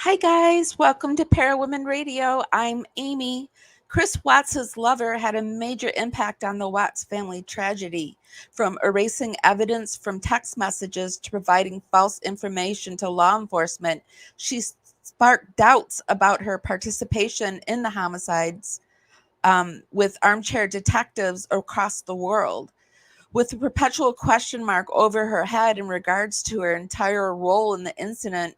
Hi guys, welcome to Parawomen Radio. I'm Amy. Chris Watts' lover had a major impact on the Watts family tragedy, from erasing evidence from text messages to providing false information to law enforcement. She sparked doubts about her participation in the homicides with armchair detectives across the world. With a perpetual question mark over her head in regards to her entire role in the incident,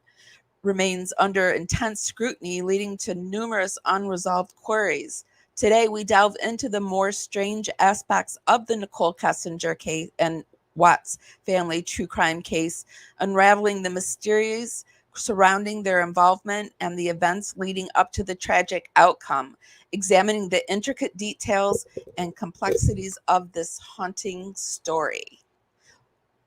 remains under intense scrutiny, leading to numerous unresolved queries. Today, we delve into the more strange aspects of the Nichol Kessinger case and Watts family true crime case, unraveling the mysteries surrounding their involvement and the events leading up to the tragic outcome, examining the intricate details and complexities of this haunting story.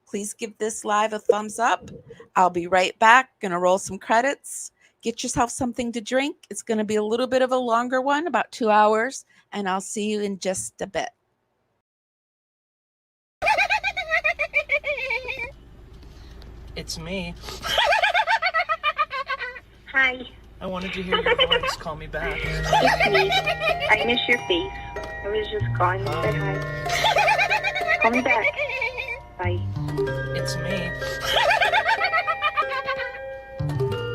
Please give this live a thumbs up. I'll be right back. Gonna roll some credits. Get yourself something to drink. It's gonna be a little bit of a longer one, about 2 hours, and I'll see you in just a bit. It's me. Hi, I wanted to hear your voice. Call me back. it's me. I miss your face. I was just calling to say hi. Call me back. Bye. It's me.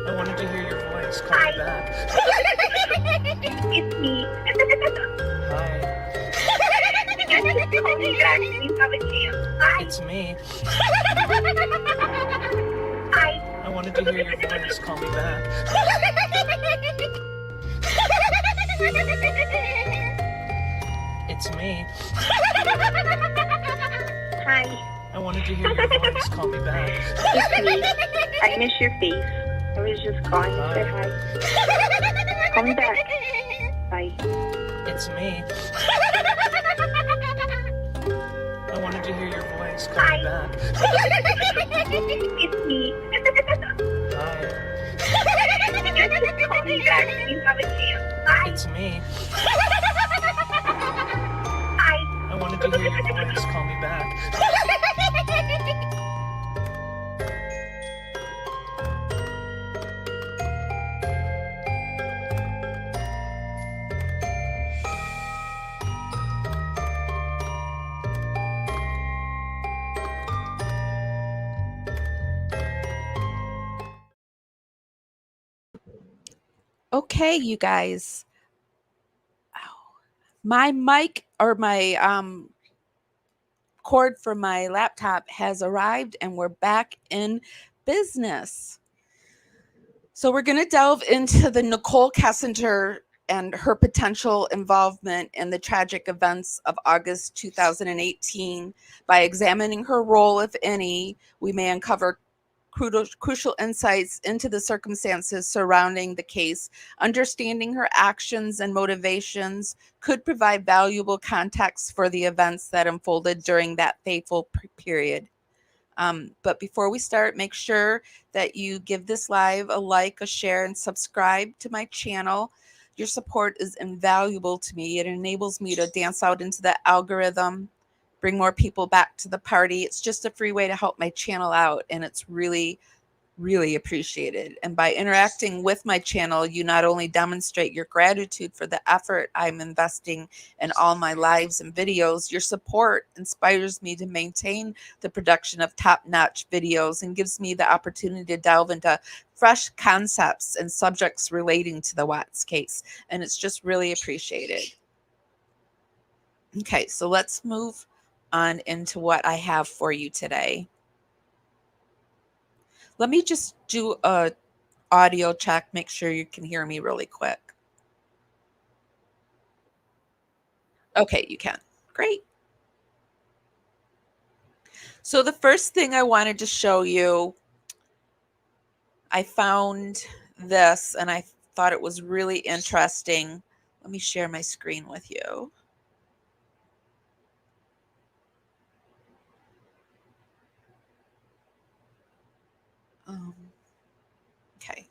I wanted to hear your voice. Call me back. It's me. Hi. I just called you back. Please have a chance. Hi. It's me. Hi. I wanted to hear your voice. Call me back. It's me. Hi. I wanted to hear your voice. Call me back. It's me. I miss your face. I was just calling to say hi. Call me back. Bye. It's me. I wanted to hear your voice. Call me back. It's me. Hi. I just called you back. Please have a chance. Hi. It's me. Hi. I wanted to hear your voice. Call me back. Okay, you guys. My mic or my cord for my laptop has arrived and we're back in business. So we're going to delve into the Nichol Kessinger and her potential involvement in the tragic events of August 2018. By examining her role, if any, we may uncover crucial insights into the circumstances surrounding the case. Understanding her actions and motivations could provide valuable context for the events that unfolded during that fateful period. But before we start, make sure that you give this live a like, a share, and subscribe to my channel. Your support is invaluable to me. It enables me to dance out into the algorithm, bring more people back to the party. It's just a free way to help my channel out, and it's really, really appreciated. And by interacting with my channel, you not only demonstrate your gratitude for the effort I'm investing in all my lives and videos, your support inspires me to maintain the production of top-notch videos and gives me the opportunity to delve into fresh concepts and subjects relating to the Watts case. And it's just really appreciated. Okay, so let's move on into what I have for you today. Let me just do a audio check, make sure you can hear me really quick. Okay, you can. Great. So the first thing I wanted to show you, I found this and I thought it was really interesting. Let me share my screen with you. Okay.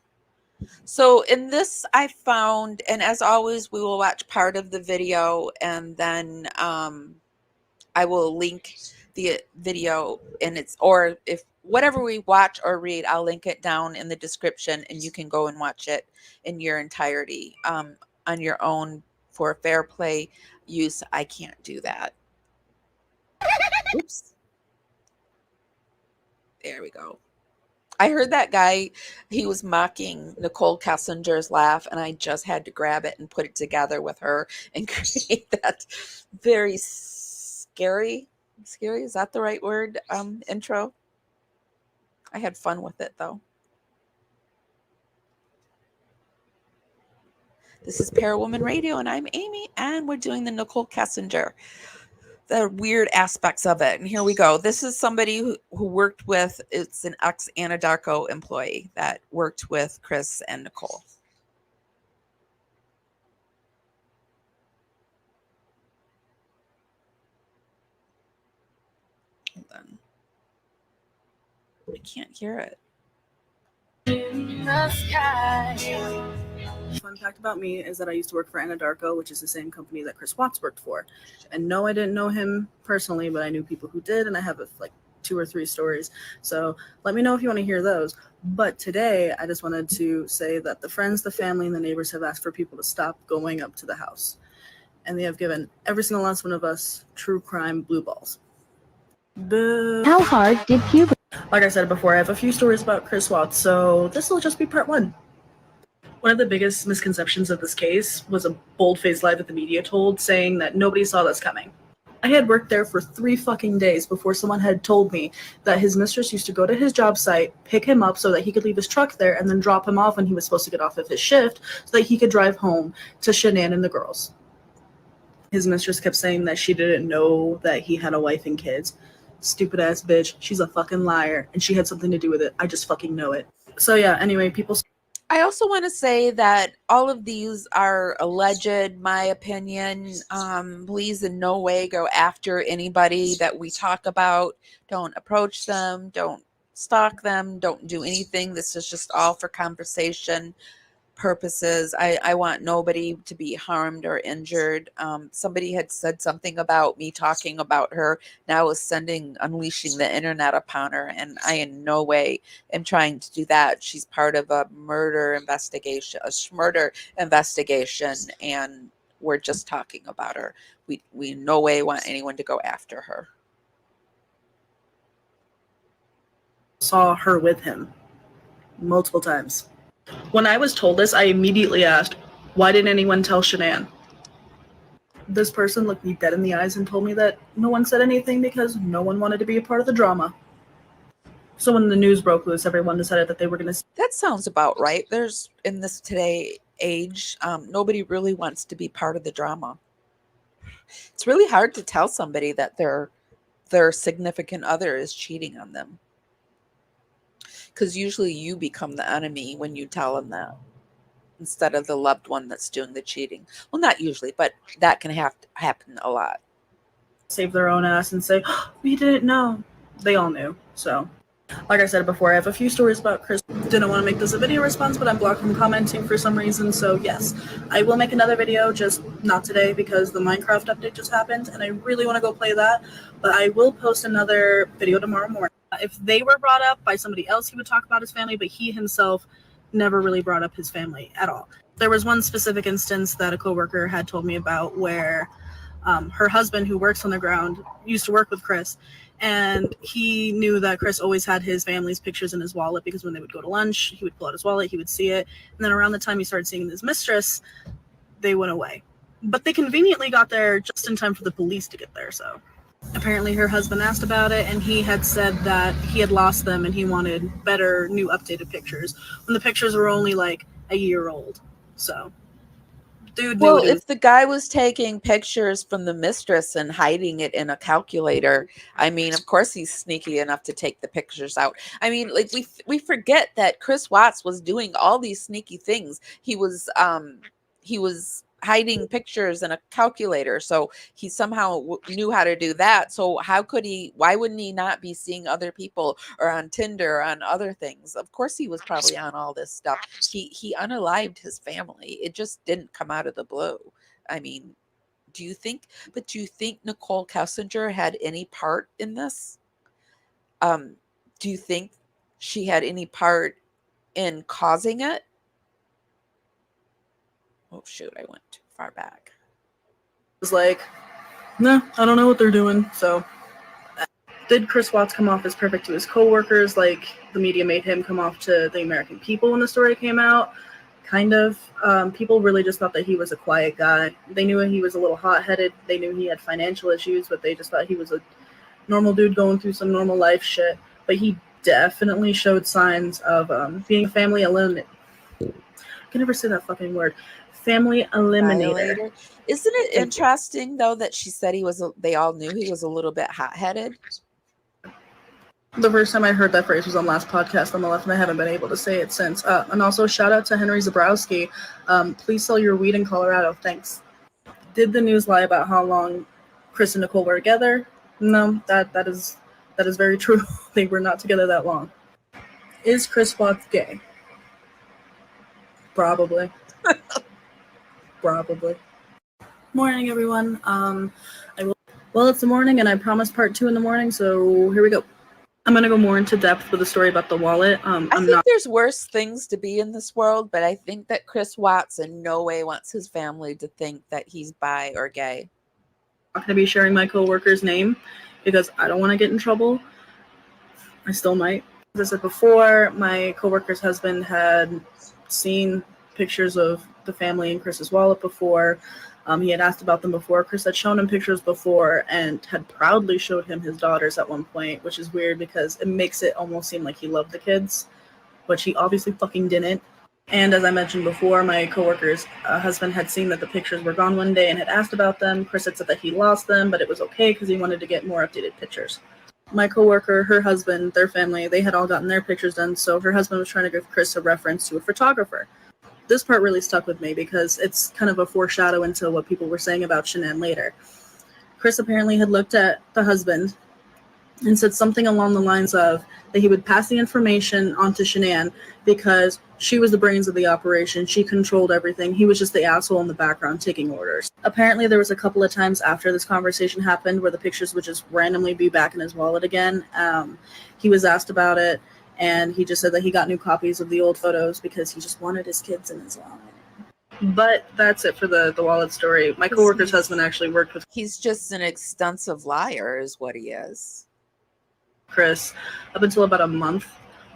So in this, I found, and as always, we will watch part of the video and then I will link the video in its, or if whatever we watch or read, I'll link it down in the description, and you can go and watch it in your entirety on your own for fair play use. I can't do that. Oops. There we go. I heard that guy, he was mocking Nichol Kessinger's laugh, and I just had to grab it and put it together with her and create that very scary, is that the right word? Intro. I had fun with it though. This is Parawoman Radio, and I'm Amy, and we're doing the Nichol Kessinger, the weird aspects of it. And here we go. This is somebody who worked with, it's an ex-Anadarko employee that worked with Chris and Nichol. Hold on. I can't hear it. Fun fact about me is that I used to work for Anadarko, which is the same company that Chris Watts worked for. And no, I didn't know him personally, but I knew people who did, and I have like 2 or 3 stories. So let me know if you want to hear those. But today, I just wanted to say that the friends, the family, and the neighbors have asked for people to stop going up to the house. And they have given every single last one of us true crime blue balls. Boo. How hard did puberty? Like I said before, I have a few stories about Chris Watts, so this will just be part 1. One of the biggest misconceptions of this case was a bold-faced lie that the media told, saying that nobody saw this coming. I had worked there for 3 fucking days before someone had told me that his mistress used to go to his job site, pick him up so that he could leave his truck there, and then drop him off when he was supposed to get off of his shift so that he could drive home to Shanann and the girls. His mistress kept saying that she didn't know that he had a wife and kids. Stupid ass bitch. She's a fucking liar, and she had something to do with it. I just fucking know it. So yeah, anyway, people... I also want to say that all of these are alleged, my opinion. Please in no way go after anybody that we talk about. Don't approach them. Don't stalk them. Don't do anything. This is just all for conversation purposes. I want nobody to be harmed or injured. Somebody had said something about me talking about her. Now is unleashing the internet upon her, and I in no way am trying to do that. She's part of a murder investigation, and we're just talking about her. We in no way want anyone to go after her. Saw her with him multiple times. When I was told this, I immediately asked, why didn't anyone tell Shanann? This person looked me dead in the eyes and told me that no one said anything because no one wanted to be a part of the drama. So when the news broke loose, everyone decided that they were going to... That sounds about right. There's, in this today age, nobody really wants to be part of the drama. It's really hard to tell somebody that their significant other is cheating on them. Because usually you become the enemy when you tell them that, instead of the loved one that's doing the cheating. Well, not usually, but that can happen a lot. Save their own ass and say, oh, we didn't know. They all knew. So, like I said before, I have a few stories about Chris. Didn't want to make this a video response, but I'm blocked from commenting for some reason. So yes, I will make another video, just not today because the Minecraft update just happened and I really want to go play that. But I will post another video tomorrow morning. If they were brought up by somebody else, he would talk about his family, but he himself never really brought up his family at all. There was one specific instance that a coworker had told me about where her husband, who works on the ground, used to work with Chris, and he knew that Chris always had his family's pictures in his wallet because when they would go to lunch, he would pull out his wallet, he would see it, and then around the time he started seeing his mistress, they went away. But they conveniently got there just in time for the police to get there, so... Apparently her husband asked about it, and he had said that he had lost them and he wanted better, new, updated pictures when the pictures were only like a year old. So, dude. Well, if the guy was taking pictures from the mistress and hiding it in a calculator, I mean, of course he's sneaky enough to take the pictures out. I mean, like we forget that Chris Watts was doing all these sneaky things. He was hiding pictures in a calculator, so he somehow knew how to do that. So why wouldn't he not be seeing other people or on Tinder or on other things? Of course he was probably on all this stuff. He unalived his family. It just didn't come out of the blue. I mean, do you think Nichol Kessinger had any part in this? Do you think she had any part in causing it? Oh, shoot, I went too far back. Was like, no, I don't know what they're doing. So, did Chris Watts come off as perfect to his coworkers? Like the media made him come off to the American people when the story came out? Kind of. People really just thought that he was a quiet guy. They knew he was a little hot-headed. They knew he had financial issues, but they just thought he was a normal dude going through some normal life shit. But he definitely showed signs of being a family eliminator. I can never say that fucking word. Family eliminator. Violator. Isn't it interesting though that she said they all knew he was a little bit hot-headed? The first time I heard that phrase was on last podcast on the left, and I haven't been able to say it since. And also, shout out to Henry Zabrowski. Please sell your weed in Colorado. Thanks. Did the news lie about how long Chris and Nichol were together? No, that is very true. They were not together that long. Is Chris Watts gay? Probably. Probably. Morning, everyone. Well, it's the morning, and I promised part 2 in the morning, so here we go. I'm going to go more into depth with the story about the wallet. I think there's worse things to be in this world, but I think that Chris Watts in no way wants his family to think that he's bi or gay. I'm not going to be sharing my coworker's name because I don't want to get in trouble. I still might. As I said before, my coworker's husband had seen pictures of the family in Chris's wallet before. He had asked about them before. Chris had shown him pictures before and had proudly showed him his daughters at one point, which is weird because it makes it almost seem like he loved the kids, which he obviously fucking didn't. And as I mentioned before, my coworker's husband had seen that the pictures were gone one day and had asked about them. Chris had said that he lost them, but it was okay because he wanted to get more updated pictures. My coworker, her husband, their family, they had all gotten their pictures done, so her husband was trying to give Chris a reference to a photographer. This part really stuck with me because it's kind of a foreshadow into what people were saying about Shanann later. Chris apparently had looked at the husband and said something along the lines of that he would pass the information on to Shanann because she was the brains of the operation. She controlled everything. He was just the asshole in the background taking orders. Apparently, there was a couple of times after this conversation happened where the pictures would just randomly be back in his wallet again. He was asked about it. And he just said that he got new copies of the old photos because he just wanted his kids in his wallet. But that's it for the wallet story. My coworker's husband actually worked with He's just an extensive liar is what he is. Chris up until about a month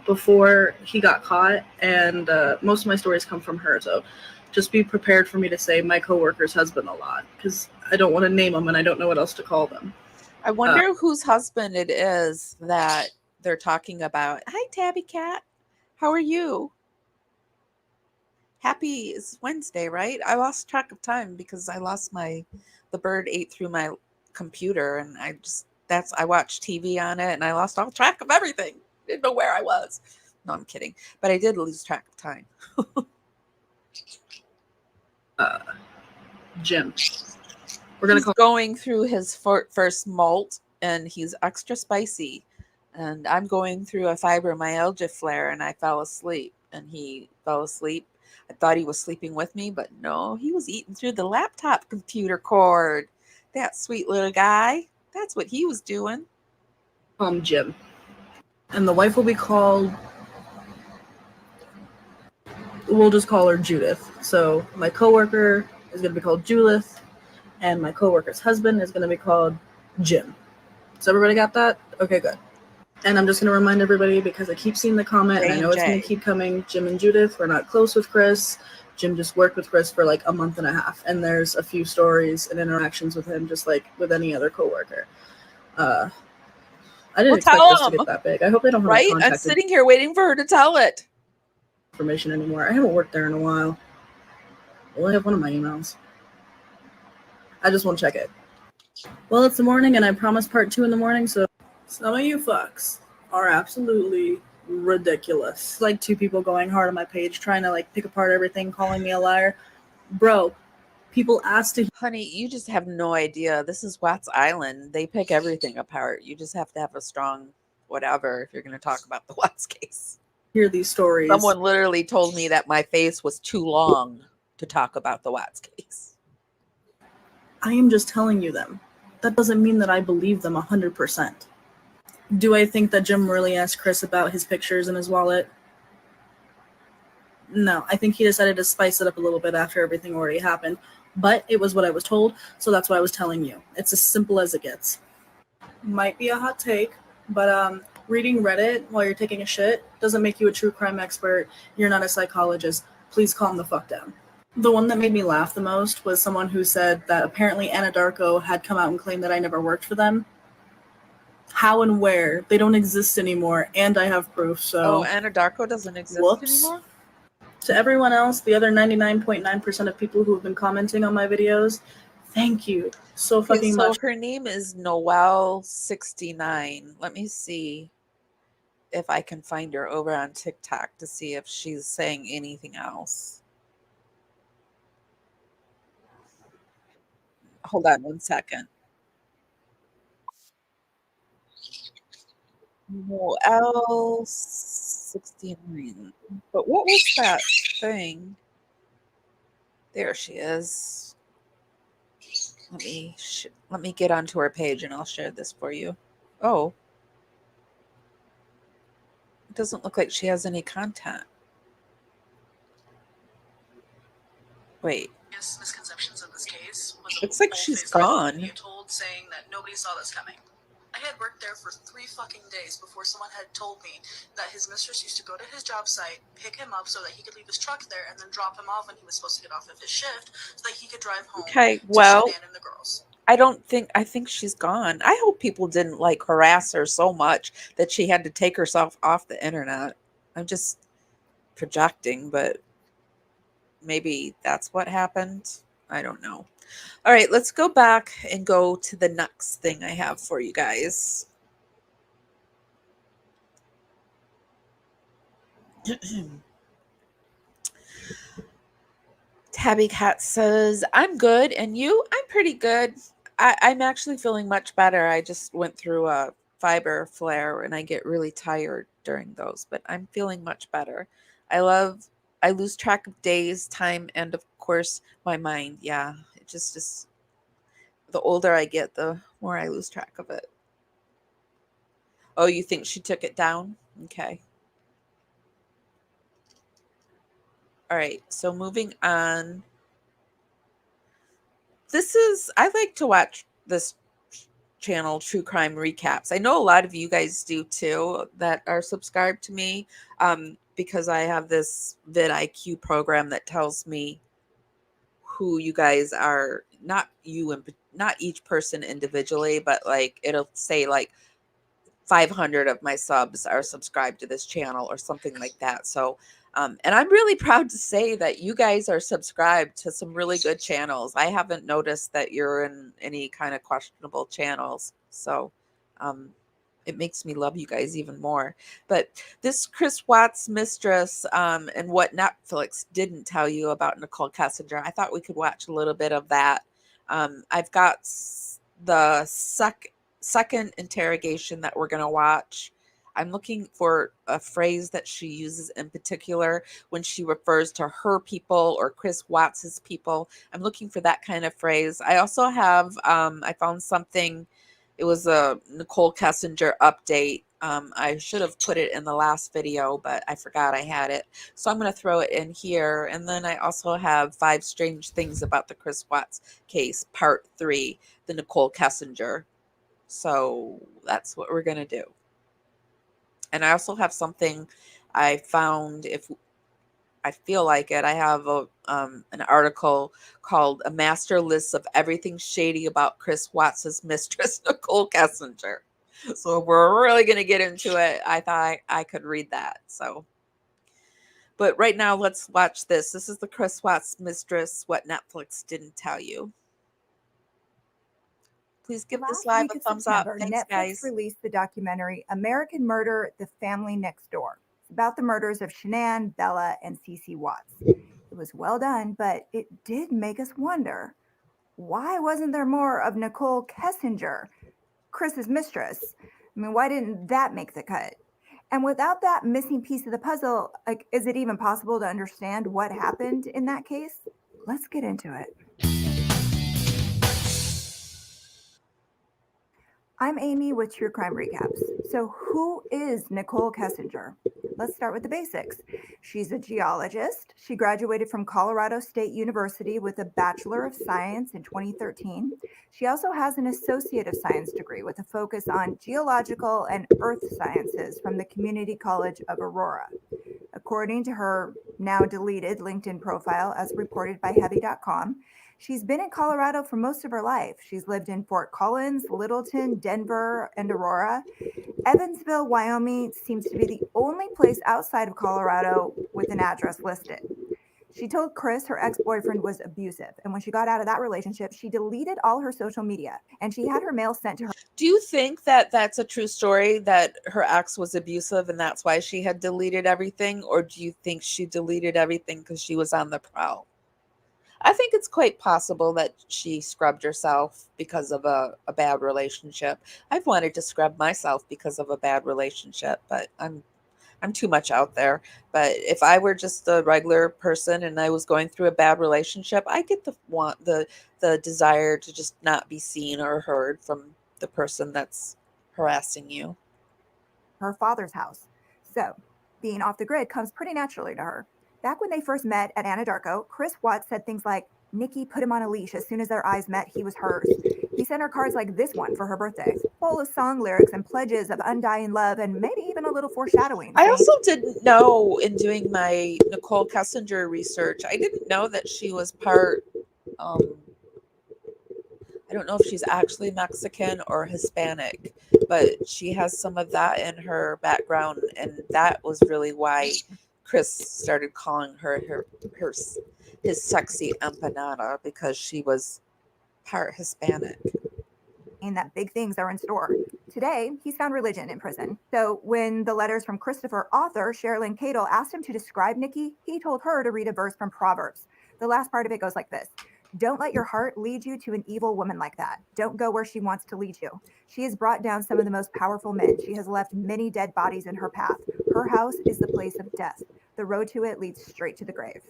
before he got caught. And most of my stories come from her. So just be prepared for me to say my coworker's husband a lot because I don't want to name them and I don't know what else to call them. I wonder whose husband it is that they're talking about. Hi, Tabby Cat. How are you? Happy is Wednesday, right? I lost track of time because I lost the bird ate through my computer and I watched TV on it and I lost all track of everything. Didn't know where I was. No, I'm kidding. But I did lose track of time. Jim. He's going through his first molt and he's extra spicy. And I'm going through a fibromyalgia flare and I fell asleep. And he fell asleep. I thought he was sleeping with me, but no, he was eating through the laptop computer cord. That sweet little guy. That's what he was doing. Jim. And the wife will be called, we'll just call her Judith. So my coworker is going to be called Judith. And my coworker's husband is going to be called Jim. So everybody got that? Okay, good. And I'm just going to remind everybody because I keep seeing the comment and I know it's going to keep coming. Jim and Judith were not close with Chris. Jim just worked with Chris for like a month and a half. And there's a few stories and interactions with him just like with any other coworker. I didn't expect this to get that big. I hope they don't have right? I'm sitting here waiting for her to tell it. Information anymore. I haven't worked there in a while. I only have one of my emails. I just won't check it. Well, it's the morning and I promised part 2 in the morning, so some of you fucks are absolutely ridiculous. Like 2 people going hard on my page trying to like pick apart everything, calling me a liar. Bro, people asked to... Honey, you just have no idea. This is Watts Island. They pick everything apart. You just have to have a strong whatever if you're going to talk about the Watts case. Hear these stories. Someone literally told me that my face was too long to talk about the Watts case. I am just telling you them. That doesn't mean that I believe them 100%. Do I think that Jim really asked Chris about his pictures in his wallet? No, I think he decided to spice it up a little bit after everything already happened. But it was what I was told, so that's what I was telling you. It's as simple as it gets. Might be a hot take, but reading Reddit while you're taking a shit doesn't make you a true crime expert. You're not a psychologist. Please calm the fuck down. The one that made me laugh the most was someone who said that apparently Anadarko had come out and claimed that I never worked for them. How and where? They don't exist anymore, and I have proof, so... Oh, Anadarko doesn't exist Whoops. anymore? To everyone else, the other 99.9% of people who have been commenting on my videos, thank you so fucking much. So her name is Noelle69. Let me see if I can find her over on TikTok to see if she's saying anything else. Hold on 1 second. Noelle69. But what was that thing? There she is. Let me get onto her page and I'll share this for you. Oh. It doesn't look like she has any content. Wait. Misconceptions in this case. Looks like she's gone. Told saying that nobody saw this coming. I had worked there for 3 fucking days before someone had told me that his mistress used to go to his job site, pick him up so that he could leave his truck there, and then drop him off when he was supposed to get off of his shift so that he could drive home. Okay, well, to Shanann and the girls. I think she's gone. I hope people didn't like harass her so much that she had to take herself off the internet. I'm just projecting, but maybe that's what happened. I don't know. All right, let's go back and go to the next thing I have for you guys. Tabby Cat says, I'm good. And you? I'm pretty good. I'm actually feeling much better. I just went through a fiber flare and I get really tired during those, but I'm feeling much better. I lose track of days, time, and of course my mind. Yeah, it just the older I get, the more I lose track of it. Oh, you think she took it down? Okay. All right, so moving on. I like to watch this channel, True Crime Recaps. I know a lot of you guys do too that are subscribed to me because I have this vidIQ program that tells me who you guys are, not each person individually, but like it'll say like 500 of my subs are subscribed to this channel or something like that. So and I'm really proud to say that you guys are subscribed to some really good channels. I haven't noticed that you're in any kind of questionable channels. So it makes me love you guys even more. But this Chris Watts Mistress and what Netflix didn't tell you about Nichol Kessinger, I thought we could watch a little bit of that. I've got the second interrogation that we're going to watch. I'm looking for a phrase that she uses in particular when she refers to her people or Chris Watts's people. I'm looking for that kind of phrase. I also have, I found something, it was a Nichol Kessinger update. I should have put it in the last video, but I forgot I had it. So I'm going to throw it in here. And then I also have 5 strange things about the Chris Watts case, part 3, the Nichol Kessinger. So that's what we're going to do. And I also have something I found, if I feel like it, I have an article called A Master List of Everything Shady About Chris Watts's Mistress, Nichol Kessinger. So if we're really going to get into it, I thought I could read that. So, but right now, let's watch this. This is the Chris Watts Mistress, What Netflix Didn't Tell You. Please give this live a thumbs up. Thanks, Netflix guys. released the documentary American Murder, The Family Next Door. It's about the murders of Shanann, Bella, and Cece Watts. It was well done, but it did make us wonder, why wasn't there more of Nichol Kessinger, Chris's mistress? I mean, why didn't that make the cut? And without that missing piece of the puzzle, like, is it even possible to understand what happened in that case? Let's get into it. I'm Amy with True Crime Recaps. So, who is Nichol Kessinger? Let's start with the basics. She's a geologist. She graduated from Colorado State University with a Bachelor of Science in 2013. She also has an Associate of Science degree with a focus on geological and earth sciences from the Community College of Aurora. According to her now deleted LinkedIn profile, as reported by Heavy.com, she's been in Colorado for most of her life. She's lived in Fort Collins, Littleton, Denver, and Aurora. Evansville, Wyoming seems to be the only place outside of Colorado with an address listed. She told Chris her ex-boyfriend was abusive, and when she got out of that relationship, she deleted all her social media, and she had her mail sent to her. Do you think that that's a true story, that her ex was abusive and that's why she had deleted everything? Or do you think she deleted everything because she was on the prowl? I think it's quite possible that she scrubbed herself because of a bad relationship. I've wanted to scrub myself because of a bad relationship, but I'm too much out there. But if I were just a regular person and I was going through a bad relationship, I get the desire to just not be seen or heard from the person that's harassing you. Her father's house. So, being off the grid comes pretty naturally to her. Back when they first met at Anadarko, Chris Watts said things like, Nikki put him on a leash. As soon as their eyes met, he was hers. He sent her cards like this one for her birthday, full of song lyrics and pledges of undying love and maybe even a little foreshadowing. I also didn't know, in doing my Nichol Kessinger research, I didn't know that she was part, I don't know if she's actually Mexican or Hispanic, but she has some of that in her background, and that was really why Chris started calling her his sexy empanada, because she was part Hispanic. That big things are in store. Today, he's found religion in prison. So when the letters from Christopher author Sherilyn Cadle asked him to describe Nikki, he told her to read a verse from Proverbs. The last part of it goes like this. Don't let your heart lead you to an evil woman like that. Don't go where she wants to lead you. She has brought down some of the most powerful men. She has left many dead bodies in her path. Her house is the place of death. The road to it leads straight to the grave.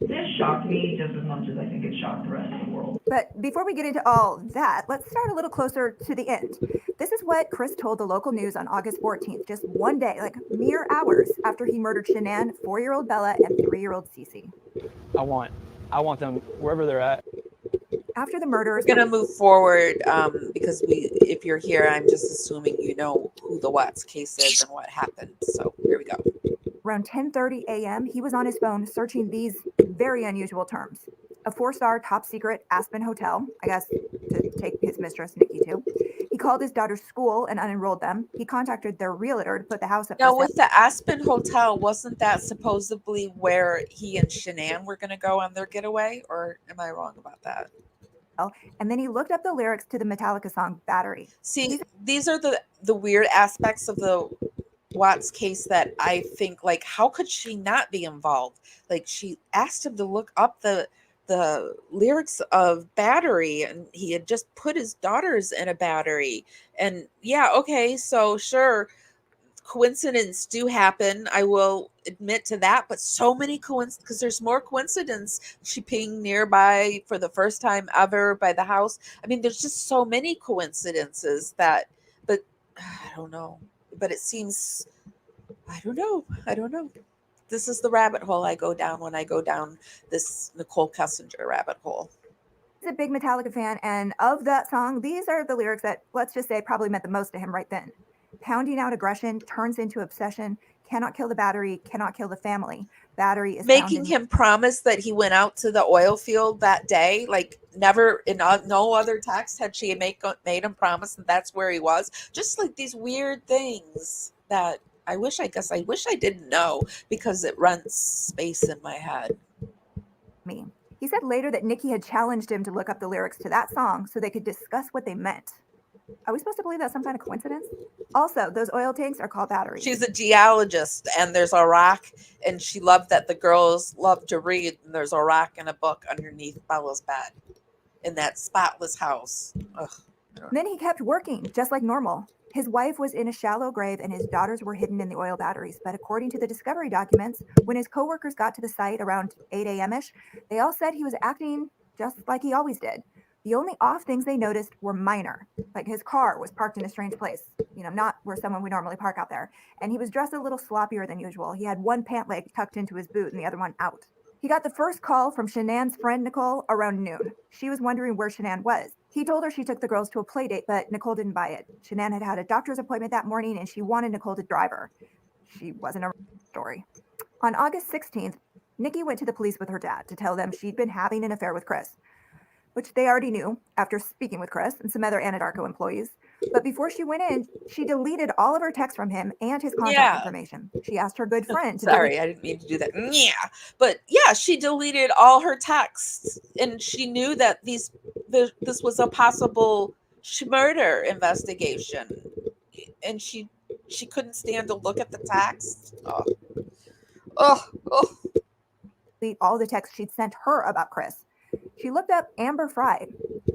This shocked me just as much as I think it shocked the rest of the world. But before we get into all that, let's start a little closer to the end. This is what Chris told the local news on August 14th, just one day, like mere hours after he murdered Shanann, 4-year-old Bella, and 3-year-old Cece. I want them wherever they're at. After the murders, We're going to move forward because if you're here, I'm just assuming you know who the Watts case is and what happened. So here we go. Around 10:30 a.m., he was on his phone searching these very unusual terms. A 4-star top secret Aspen hotel, I guess to take his mistress Nikki to. He called his daughter's school and unenrolled them. He contacted their realtor to put the house up for Now, sale. with the Aspen Hotel, wasn't that supposedly where he and Shanann were going to go on their getaway? Or am I wrong about that? And then he looked up the lyrics to the Metallica song Battery. See, these are the weird aspects of the Watts case that I think, like, how could she not be involved? Like, she asked him to look up the lyrics of Battery, and he had just put his daughters in a battery. And yeah, okay, so sure, coincidence do happen, I will admit to that, but so many coincidences, because there's more coincidence. She being nearby for the first time ever by the house. I mean, there's just so many coincidences that, but I don't know. But it seems, I don't know. This is the rabbit hole I go down when I go down this Nichol Kessinger rabbit hole. He's a big Metallica fan, and of that song, these are the lyrics that, let's just say, probably meant the most to him right then. Pounding out aggression turns into obsession. Cannot kill the battery, cannot kill the family. Battery is making him promise that he went out to the oil field that day. Like, never in no other text had she made him promise that that's where he was. Just like these weird things that I wish I didn't know, because it rents space in my head. He said later that Nikki had challenged him to look up the lyrics to that song so they could discuss what they meant. Are we supposed to believe that's some kind of coincidence? Also, those oil tanks are called batteries. She's a geologist, and there's a rock, and she loved that the girls love to read, and there's a rock and a book underneath Bella's bed in that spotless house. Ugh. Then he kept working, just like normal. His wife was in a shallow grave, and his daughters were hidden in the oil batteries. But according to the discovery documents, when his coworkers got to the site around 8 a.m.-ish, they all said he was acting just like he always did. The only off things they noticed were minor, like his car was parked in a strange place, not where someone would normally park out there. And he was dressed a little sloppier than usual. He had one pant leg tucked into his boot and the other one out. He got the first call from Shanann's friend Nichol around noon. She was wondering where Shanann was. He told her she took the girls to a play date, but Nichol didn't buy it. Shanann had had a doctor's appointment that morning and she wanted Nichol to drive her. She wasn't a story. On August 16th, Nikki went to the police with her dad to tell them she'd been having an affair with Chris, which they already knew after speaking with Chris and some other Anadarko employees. But before she went in, she deleted all of her texts from him and his contact information. She asked her good friend to Sorry, I didn't mean to do that. Yeah. But yeah, she deleted all her texts and she knew that this was a possible murder investigation. And she couldn't stand to look at the text. Oh. delete all the texts she'd sent her about Chris. She looked up Amber Fry.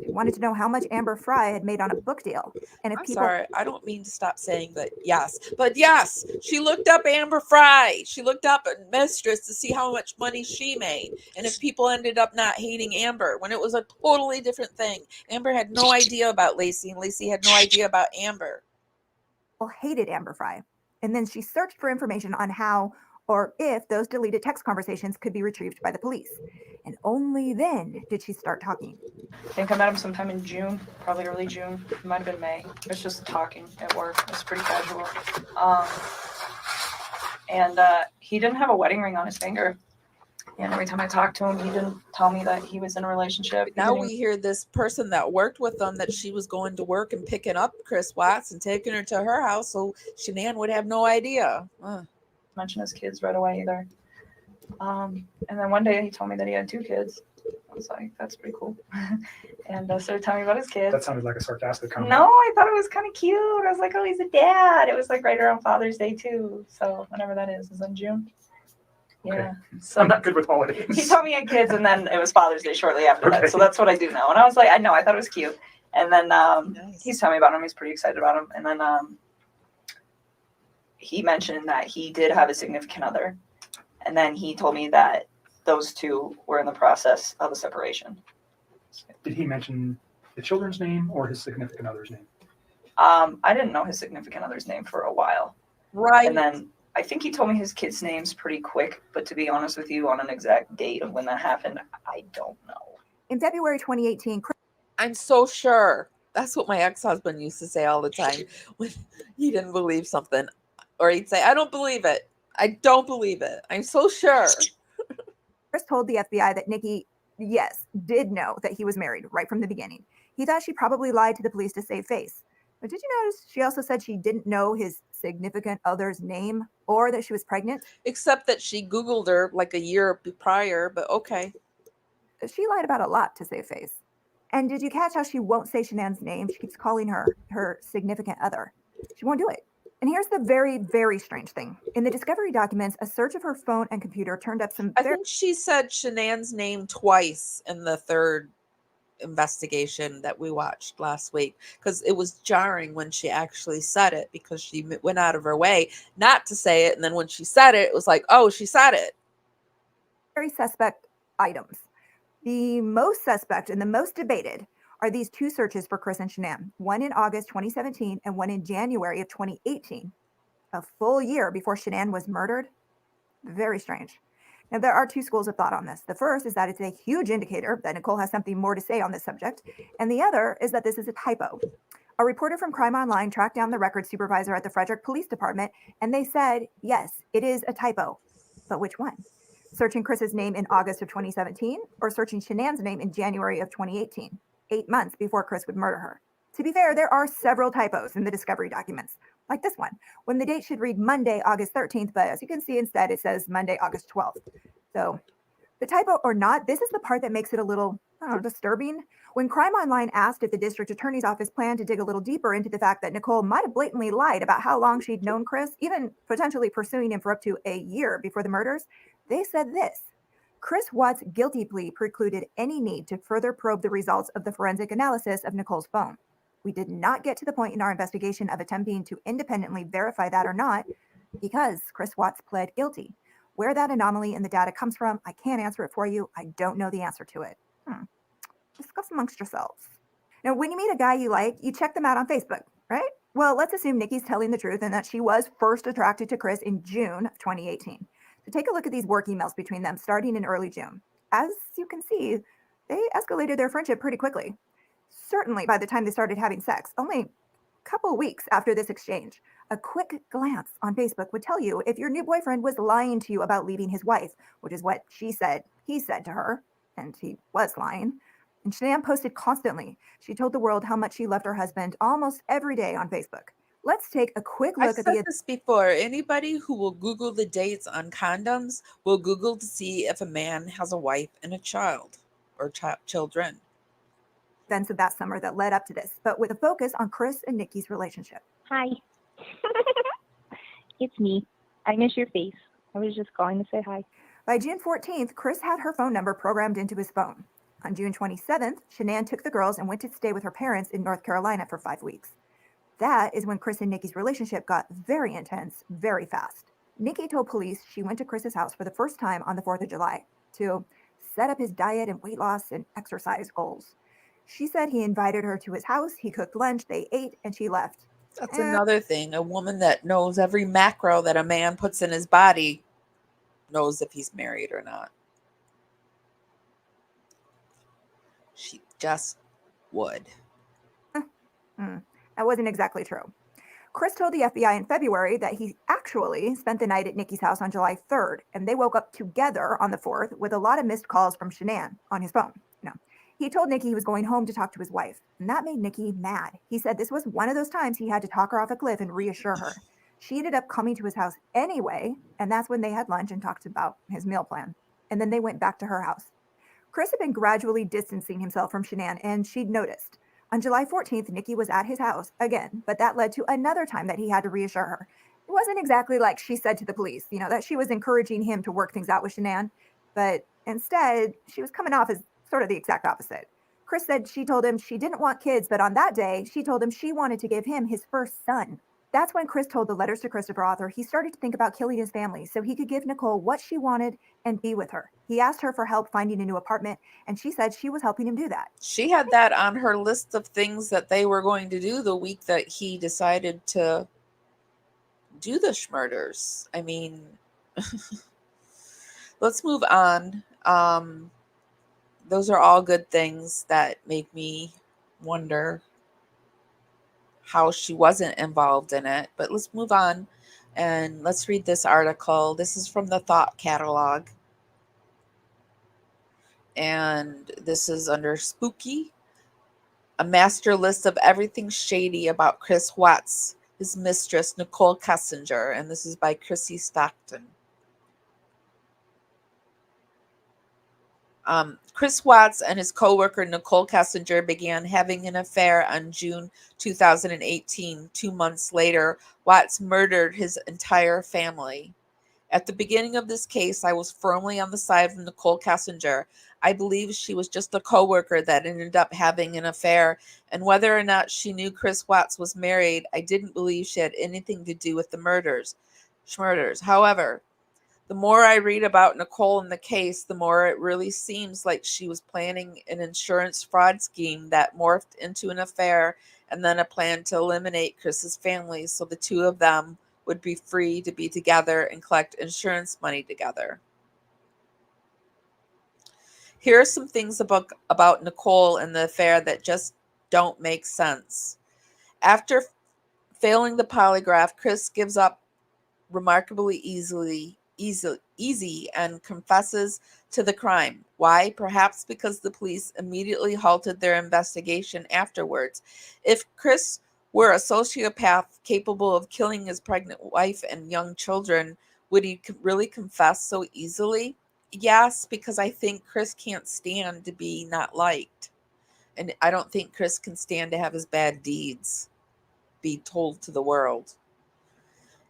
She wanted to know how much Amber Fry had made on a book deal. And if I'm people sorry, I don't mean to stop saying that. Yes, but yes, she looked up Amber Fry. She looked up Mistress to see how much money she made, and if people ended up not hating Amber when it was a totally different thing. Amber had no idea about Lacey, and Lacey had no idea about Amber. hated Amber Fry. And then she searched for information on how or if those deleted text conversations could be retrieved by the police. And only then did she start talking. I think I met him sometime in June, probably early June. It might have been May. It was just talking at work. It was pretty casual. And he didn't have a wedding ring on his finger. And every time I talked to him, he didn't tell me that he was in a relationship. Now we hear this person that worked with them that she was going to work and picking up Chris Watts and taking her to her house, so Shanann would have no idea. Mention his kids right away either. And then one day he told me that he had 2 kids. I was like, that's pretty cool. And started telling me about his kids. That sounded like a sarcastic comment. No, I thought it was kind of cute. I was like, oh, he's a dad. It was like right around Father's Day too. So whenever that is in June. Yeah. Okay. So I'm not good with holidays. he told me he had kids, and then it was Father's Day shortly after that. So that's what I do know. And I was like, I know, I thought it was cute. And then Nice. he's telling me about him. He's pretty excited about him. And then he mentioned that he did have a significant other. And then he told me that those 2 were in the process of a separation. Did he mention the children's name or his significant other's name? I didn't know his significant other's name for a while. Right. And then I think he told me his kids' names pretty quick, but to be honest with you, on an exact date of when that happened, I don't know. In February 2018, I'm so sure. That's what my ex-husband used to say all the time when he didn't believe something. Or he'd say, I don't believe it. I don't believe it. I'm so sure. Chris told the FBI that Nikki, yes, did know that he was married right from the beginning. He thought she probably lied to the police to save face. But did you notice she also said she didn't know his significant other's name or that she was pregnant? Except that she Googled her like a year prior, but okay. She lied about a lot to save face. And did you catch how she won't say Shanann's name? She keeps calling her significant other. She won't do it. And here's the very, very strange thing. In the discovery documents, a search of her phone and computer turned up some I think she said Shanann's name twice in the third investigation that we watched last week, because it was jarring when she actually said it, because she went out of her way not to say it, and then when she said it, it was like, oh, she said it. very suspect items. The most suspect and the most debated are these 2 searches for Chris and Shanann, one in August 2017 and one in January of 2018, a full year before Shanann was murdered. Very strange. Now, there are 2 schools of thought on this. The first is that it's a huge indicator that Nichol has something more to say on this subject, and the other is that this is a typo. A reporter from Crime Online tracked down the record supervisor at the Frederick Police Department, and they said, yes, it is a typo. But which one? Searching Chris's name in August of 2017 or searching Shanann's name in January of 2018, 8 months before Chris would murder her? To be fair, there are several typos in the discovery documents, like this one, when the date should read Monday, August 13th, but as you can see instead, it says Monday, August 12th. So the typo or not, this is the part that makes it a little, disturbing. When Crime Online asked if the district attorney's office planned to dig a little deeper into the fact that Nichol might have blatantly lied about how long she'd known Chris, even potentially pursuing him for up to a year before the murders, they said this: Chris Watts' guilty plea precluded any need to further probe the results of the forensic analysis of Nichole's phone. We did not get to the point in our investigation of attempting to independently verify that or not, because Chris Watts pled guilty. Where that anomaly in the data comes from, I can't answer it for you. I don't know the answer to it. Discuss amongst yourselves. Now, when you meet a guy you like, you check them out on Facebook, right? Well, let's assume Nikki's telling the truth and that she was first attracted to Chris in June of 2018. So take a look at these work emails between them starting in early June. As you can see, they escalated their friendship pretty quickly. Certainly by the time they started having sex, only a couple weeks after this exchange. A quick glance on Facebook would tell you if your new boyfriend was lying to you about leaving his wife, which is what she said he said to her, and he was lying. And Shanann posted constantly. She told the world how much she loved her husband almost every day on Facebook. Let's take a quick I've look at said the this before. Anybody who will Google the dates on condoms will Google to see if a man has a wife and a child or children. events of that summer that led up to this, but with a focus on Chris and Nikki's relationship. Hi. It's me. I miss your face. I was just calling to say hi. By June 14th, Chris had her phone number programmed into his phone. On June 27th, Shanann took the girls and went to stay with her parents in North Carolina for 5 weeks. That is when Chris and Nikki's relationship got very intense, very fast. Nikki told police she went to Chris's house for the first time on the 4th of July to set up his diet and weight loss and exercise goals. She said he invited her to his house, he cooked lunch, they ate, and she left. That's another thing. A woman that knows every macro that a man puts in his body knows if he's married or not. She just would. That wasn't exactly true. Chris told the FBI in February that he actually spent the night at Nikki's house on July 3rd, and they woke up together on the 4th with a lot of missed calls from Shanann on his phone. He told Nikki he was going home to talk to his wife, and that made Nikki mad. He said this was one of those times he had to talk her off a cliff and reassure her. She ended up coming to his house anyway, and that's when they had lunch and talked about his meal plan. And then they went back to her house. Chris had been gradually distancing himself from Shanann, and she'd noticed. On July 14th, Nikki was at his house again, but that led to another time that he had to reassure her. It wasn't exactly like she said to the police, that she was encouraging him to work things out with Shanann, but instead, she was coming off as sort of the exact opposite. Chris said she told him she didn't want kids, but on that day, she told him she wanted to give him his first son. That's when Chris told the Letters to Christopher author he started to think about killing his family so he could give Nichol what she wanted and be with her. He asked her for help finding a new apartment, and she said she was helping him do that. She had that on her list of things that they were going to do the week that he decided to do the schmurders. I mean, let's move on. Those are all good things that make me wonder how she wasn't involved in it. But let's move on and let's read this article. This is from the Thought Catalog. And this is under Spooky. A master list of everything shady about Chris Watts, his mistress, Nichol Kessinger. And this is by Chrissy Stockton. Chris Watts and his co-worker Nichol Kessinger began having an affair on June 2018. 2 months later, Watts murdered his entire family. At the beginning of this case, I was firmly on the side of Nichol Kessinger. I believe she was just a co-worker that ended up having an affair, and whether or not she knew Chris Watts was married, I didn't believe she had anything to do with the murders. However, the more I read about Nichol in the case, the more it really seems like she was planning an insurance fraud scheme that morphed into an affair and then a plan to eliminate Chris's family so the two of them would be free to be together and collect insurance money together. Here are some things about Nichol and the affair that just don't make sense. After failing the polygraph, Chris gives up remarkably easy and confesses to the crime. Why? Perhaps because the police immediately halted their investigation afterwards. If Chris were a sociopath capable of killing his pregnant wife and young children, would he really confess so easily? Yes, because I think Chris can't stand to be not liked. And I don't think Chris can stand to have his bad deeds be told to the world.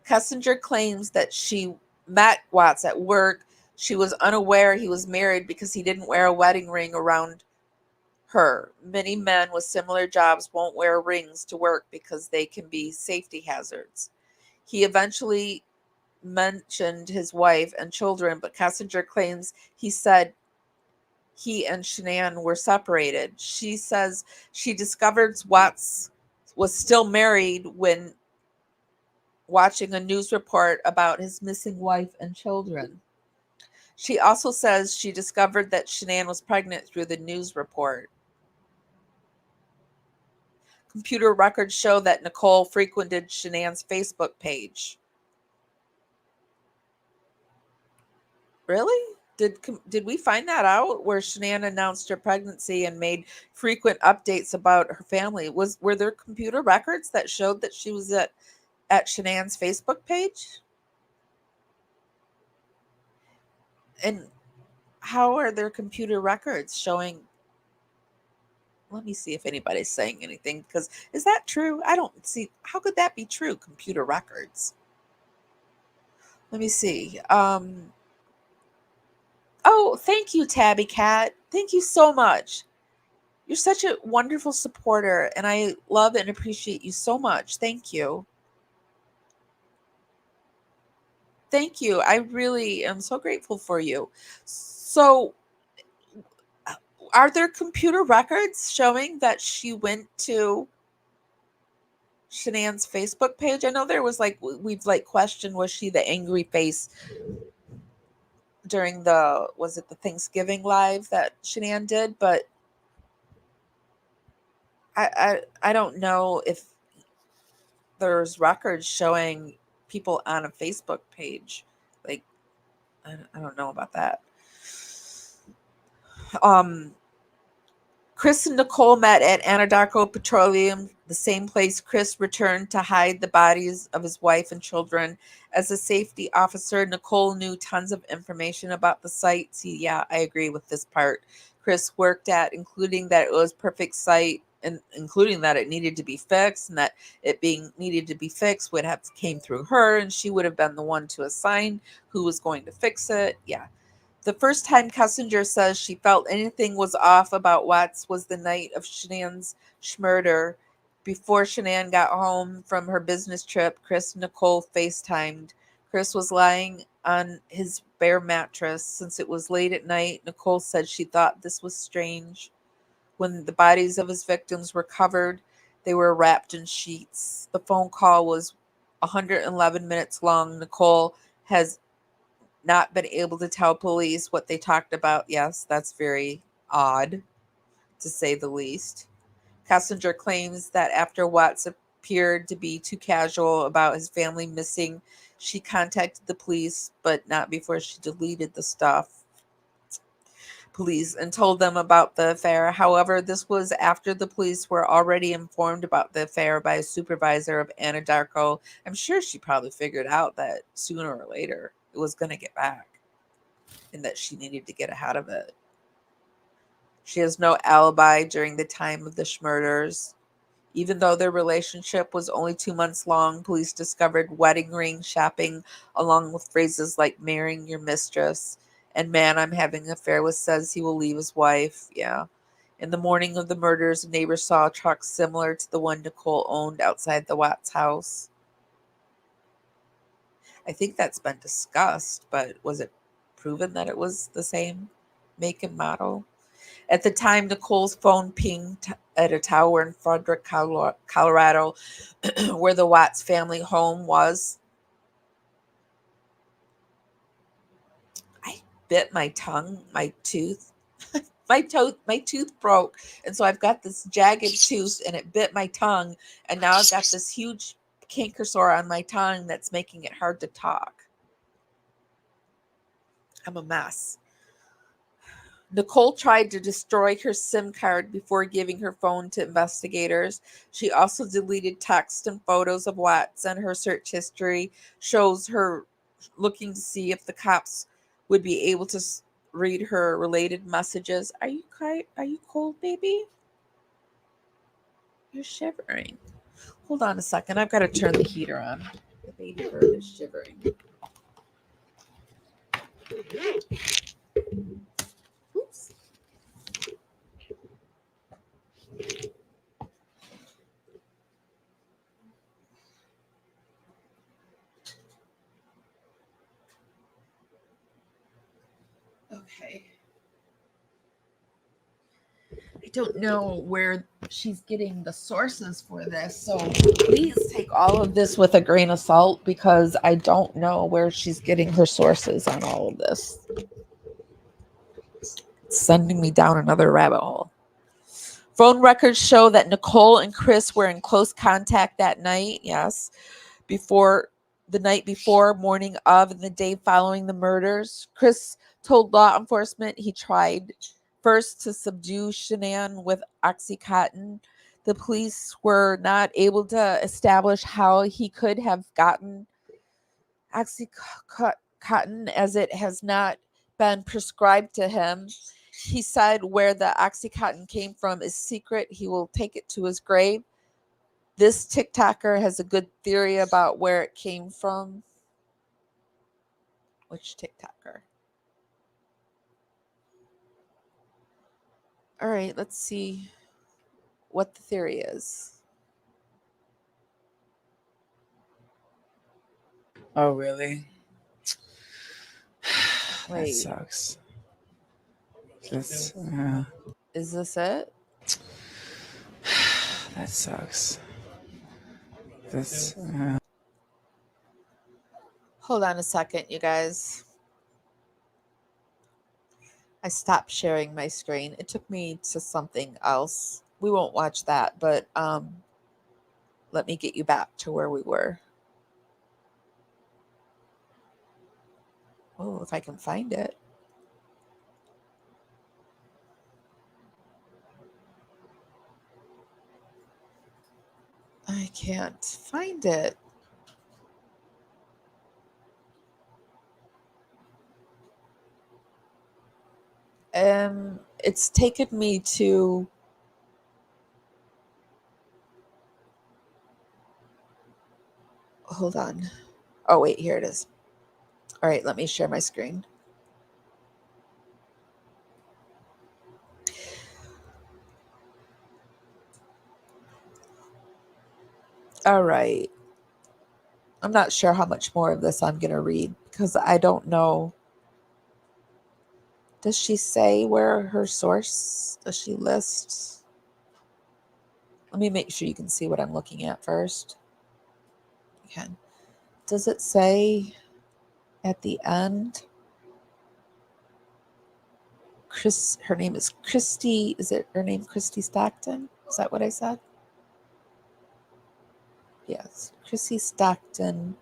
Kessinger claims that she met Watts at work. She was unaware he was married because he didn't wear a wedding ring around her. Many men with similar jobs won't wear rings to work because they can be safety hazards. He eventually mentioned his wife and children, but Kessinger claims he said he and Shanann were separated. She says she discovered Watts was still married when watching a news report about his missing wife and children. She also says she discovered that Shanann was pregnant through the news report. Computer records show that Nichol frequented Shanann's Facebook page. Really? Did we find that out where Shanann announced her pregnancy and made frequent updates about her family? Were there computer records that showed that she was at Shanann's Facebook page? And how are there computer records showing? Let me see if anybody's saying anything, because is that true? I don't see how could that be true, computer records. Let me see. Oh, thank you, Tabby Cat. Thank you so much. You're such a wonderful supporter, and I love and appreciate you so much. Thank you. Thank you. I really am so grateful for you. So, are there computer records showing that she went to Shanann's Facebook page? I know there was we've questioned, was she the angry face during was it the Thanksgiving live that Shanann did? But I don't know if there's records showing people on a Facebook page. Like, I don't know about that. Chris and Nichol met at Anadarko Petroleum, the same place Chris returned to hide the bodies of his wife and children. As a safety officer, Nichol knew tons of information about the site. See, yeah, I agree with this part. Chris worked at, including that it was perfect site, and including that it needed to be fixed, and that it being needed to be fixed would have came through her, and she would have been the one to assign who was going to fix it. Yeah. The first time Kessinger says she felt anything was off about Watts was the night of Shanann's murder. Before Shanann got home from her business trip, Chris and Nichol FaceTimed. Chris was lying on his bare mattress. Since it was late at night, Nichol said she thought this was strange. When the bodies of his victims were covered, they were wrapped in sheets. The phone call was 111 minutes long. Nichol has not been able to tell police what they talked about. Yes, that's very odd, to say the least. Kessinger claims that after Watts appeared to be too casual about his family missing, she contacted the police, but not before she deleted the stuff. Police and told them about the affair. However, this was after the police were already informed about the affair by a supervisor of Anadarko. I'm sure she probably figured out that sooner or later it was going to get back and that she needed to get ahead of it. She has no alibi during the time of the murders. Even though their relationship was only 2 months long, police discovered wedding ring shopping along with phrases like marrying your mistress and man I'm having an affair with says he will leave his wife. Yeah. In the morning of the murders, a neighbor saw a truck similar to the one Nichol owned outside the Watts house. I think that's been discussed, but was it proven that it was the same make and model? At the time, Nichol's phone pinged at a tower in Frederick, Colorado, where the Watts family home was. I bit my tongue, my tooth. My tooth broke, and so I've got this jagged tooth, and it bit my tongue, and now I've got this huge canker sore on my tongue that's making it hard to talk. I'm a mess. Nichol tried to destroy her SIM card before giving her phone to investigators. She also deleted text and photos of Watts, and her search history shows her looking to see if the cops would be able to read her related messages. Are you cold, baby? You're shivering. Hold on a second. I've got to turn the heater on. The baby bird is shivering. Oops. Okay. don't know where she's getting the sources for this. So please take all of this with a grain of salt because I don't know where she's getting her sources on all of this. It's sending me down another rabbit hole. Phone records show that Nichol and Chris were in close contact that night. Yes. Before the night before, morning of, and the day following the murders. Chris told law enforcement he tried first to subdue Shanann with Oxycontin. The police were not able to establish how he could have gotten Oxycontin as it has not been prescribed to him. He said where the Oxycontin came from is secret. He will take it to his grave. This TikToker has a good theory about where it came from. Which TikToker? All right, let's see what the theory is. Oh, really? That Wait, sucks. That's, is this it? that sucks. That's, Hold on a second, you guys. I stopped sharing my screen. It took me to something else. We won't watch that, but let me get you back to where we were. Oh, if I can find it. I can't find it. It's taken me to hold on. Oh wait, here it is. All right, let me share my screen. All right. I'm not sure how much more of this I'm going to read because I don't know. Does she say where her source? Does she list? Let me make sure you can see what I'm looking at first. You can. Does it say at the end? Her name is Christy. Is it her name Christy Stockton? Is that what I said? Yes, Chrissy Stockton.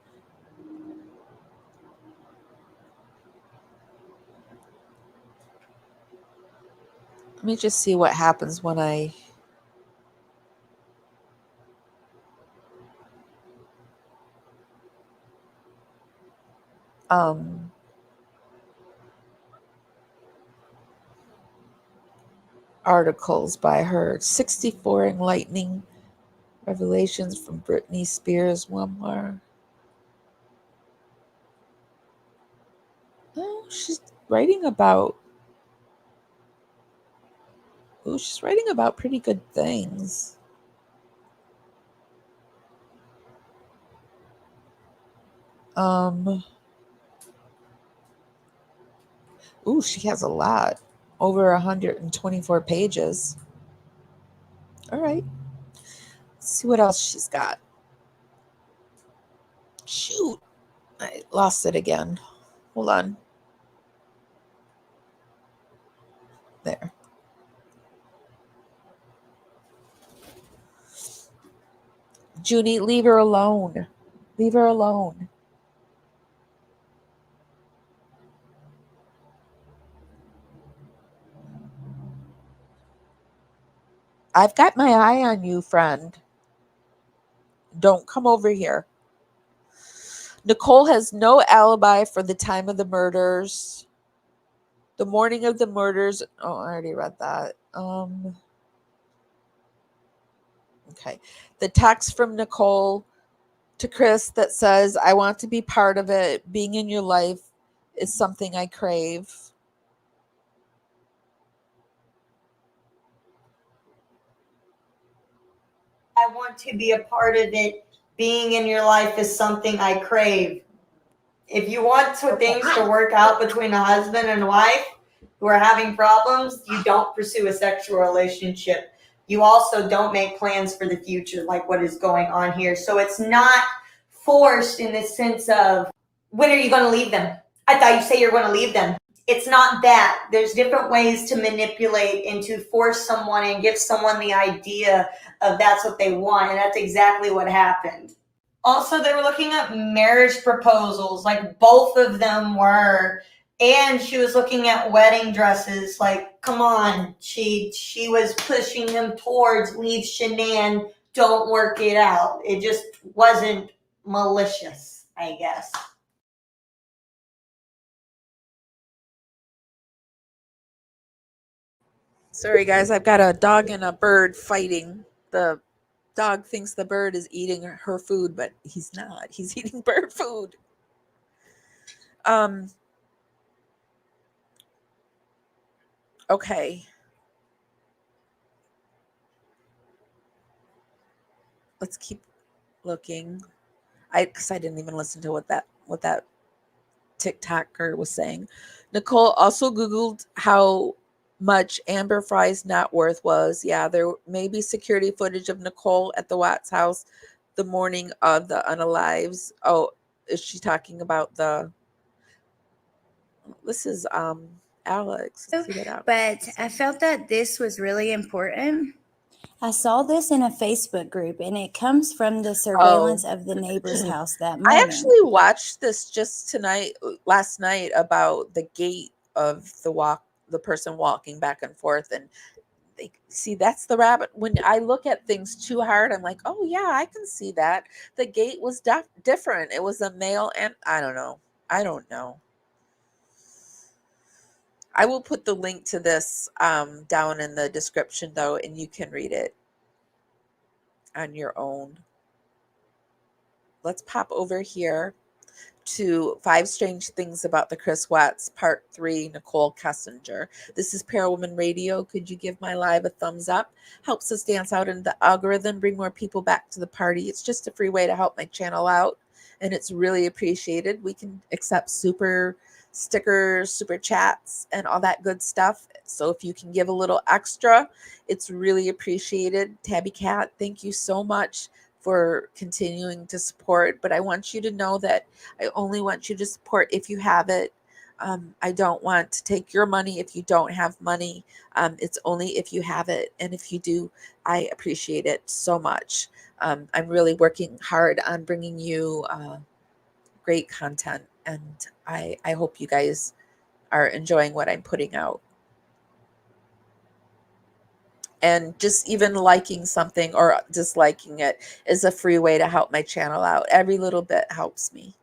Let me just see what happens when I articles by her. 64 enlightening revelations from Britney Spears memoir. Oh, she's writing about pretty good things. She has a lot. Over 124 pages. All right. Let's see what else she's got. Shoot. I lost it again. Hold on. There. Junie, leave her alone. Leave her alone. I've got my eye on you, friend. Don't come over here. Nichol has no alibi for the time of the murders. The morning of the murders. Oh, I already read that. Okay. The text from Nichol to Chris that says, I want to be part of it. Being in your life is something I crave. I want to be a part of it. Being in your life is something I crave. If you want things to work out between a husband and wife, who are having problems, you don't pursue a sexual relationship. You also don't make plans for the future, like what is going on here. So it's not forced in the sense of, when are you going to leave them? I thought you say you're going to leave them. It's not that. There's different ways to manipulate and to force someone and give someone the idea of that's what they want. And that's exactly what happened. Also, they were looking at marriage proposals, like both of them were. And she was looking at wedding dresses, like, come on. She was pushing him towards leave Shanann, don't work it out. It just wasn't malicious, I guess. Sorry, guys, I've got a dog and a bird fighting. The dog thinks the bird is eating her food, but he's not. He's eating bird food. Okay. Let's keep looking. Because I didn't even listen to what that TikToker was saying. Nicole also Googled how much Amber Fry's net worth was. Yeah, there may be security footage of Nicole at the Watts house the morning of the unalives. Oh, is she talking about the... This is Alex. Let's see that out. But I felt that this was really important. I saw this in a Facebook group, and it comes from the surveillance of the neighbor's house that morning. I actually watched this just last night, about the gait of the person walking back and forth, and see, that's the rabbit. When I look at things too hard, I'm like, oh yeah, I can see that. The gait was different. It was a male, and I don't know. I will put the link to this down in the description, though, and you can read it on your own. Let's pop over here to 5 Strange Things About the Chris Watts, Part 3, Nichol Kessinger. This is Parawoman Radio. Could you give my live a thumbs up? Helps us dance out in the algorithm, bring more people back to the party. It's just a free way to help my channel out, and it's really appreciated. We can accept super stickers, super chats, and all that good stuff. So if you can give a little extra, it's really appreciated. Tabby Cat, thank you so much for continuing to support. But I want you to know that I only want you to support if you have it. I don't want to take your money if you don't have money. It's only if you have it. And if you do, I appreciate it so much. I'm really working hard on bringing you great content. And I hope you guys are enjoying what I'm putting out. And just even liking something or disliking it is a free way to help my channel out. Every little bit helps me.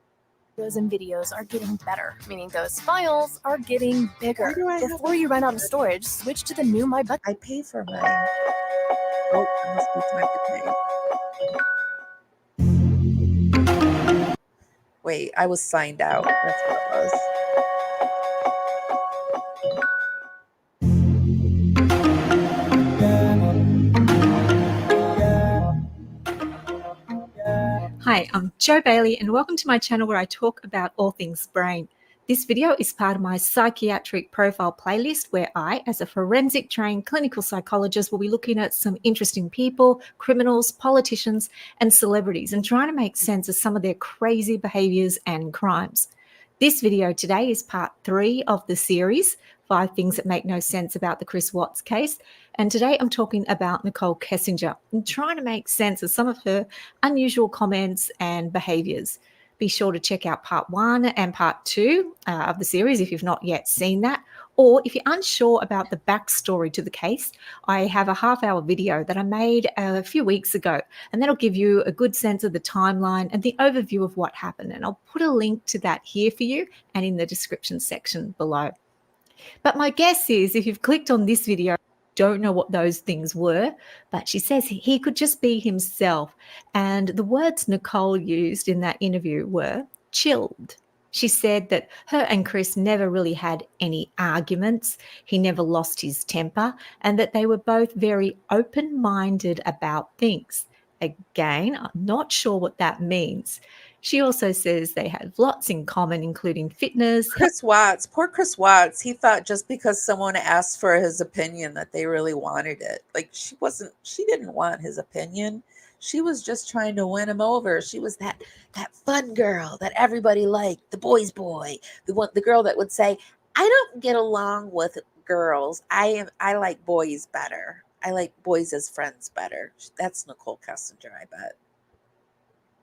Those and videos are getting better, meaning those files are getting bigger. Before you run out of storage, switch to the new My Budget. I pay for mine. Oh, it must be time to pay. Wait, I was signed out. That's what it was. Hi, I'm Jo Bailey and welcome to my channel where I talk about all things brain. This video is part of my psychiatric profile playlist where I, as a forensic trained clinical psychologist, will be looking at some interesting people, criminals, politicians, and celebrities and trying to make sense of some of their crazy behaviors and crimes. This video today is part 3 of the series, 5 Things That Make No Sense About the Chris Watts Case. And today I'm talking about Nichol Kessinger and trying to make sense of some of her unusual comments and behaviors. Be sure to check out part 1 and part 2 of the series if you've not yet seen that. Or if you're unsure about the backstory to the case, I have a half-hour video that I made a few weeks ago, and that'll give you a good sense of the timeline and the overview of what happened. And I'll put a link to that here for you and in the description section below. But my guess is if you've clicked on this video, don't know what those things were, but she says he could just be himself. And the words Nichol used in that interview were chilled. She said that her and Chris never really had any arguments. He never lost his temper, and that they were both very open-minded about things. Again, I'm not sure what that means. She also says they have lots in common, including fitness. Chris Watts, poor Chris Watts, he thought just because someone asked for his opinion that they really wanted it. Like she didn't want his opinion. She was just trying to win him over. She was that fun girl that everybody liked, the boy's boy, the girl that would say, I don't get along with girls. I like boys better. I like boys as friends better. That's Nichol Kessinger, I bet.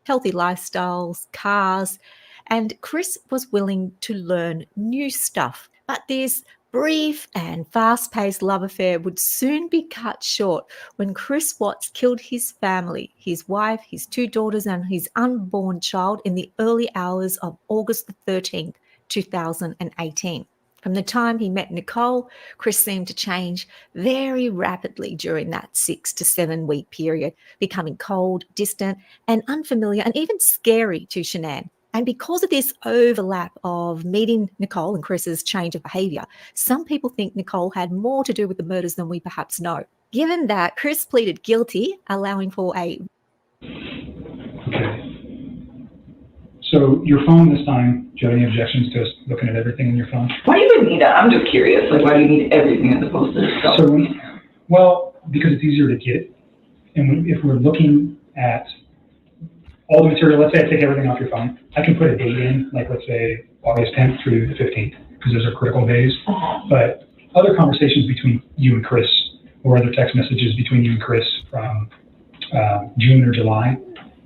Healthy lifestyles, cars, and Chris was willing to learn new stuff. But this brief and fast-paced love affair would soon be cut short when Chris Watts killed his family, his wife, his 2 daughters, and his unborn child in the early hours of August the 13th, 2018. From the time he met Nichol, Chris seemed to change very rapidly during that 6 to 7 week period, becoming cold, distant, and unfamiliar, and even scary to Shanann. And because of this overlap of meeting Nichol and Chris's change of behaviour, some people think Nichol had more to do with the murders than we perhaps know. Given that, Chris pleaded guilty, allowing for a... So your phone this time, do you have any objections to us looking at everything in your phone? Why do you even need that? I'm just curious. Like, why do you need everything as opposed to stuff? So, well, because it's easier to get. And if we're looking at all the material, let's say I take everything off your phone, I can put a date in, like let's say August 10th through the 15th, because those are critical days. But other conversations between you and Chris, or other text messages between you and Chris from June or July,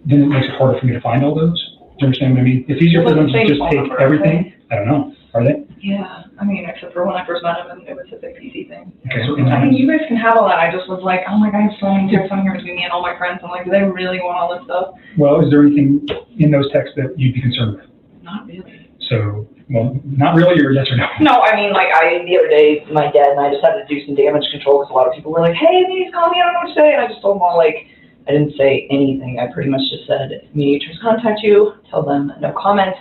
then it makes it harder for me to find all those. Do you understand what I mean? It's easier for them to just take everything. I don't know. Are they? Yeah, I mean, except for when I first met him, and it was a big PC thing. Okay. I mean, you guys can have all that. I just was like, oh my God, I have so many texts on here between me and all my friends. I'm like, do they really want all this stuff? Well, is there anything in those texts that you'd be concerned with? Not really. So, well, not really, or yes or no? No, I mean, like, the other day, my dad and I just had to do some damage control because a lot of people were like, hey, please call me, I don't know what to say. And I just told them all, like, I didn't say anything. I pretty much just said, if mediators contact you, tell them no comment.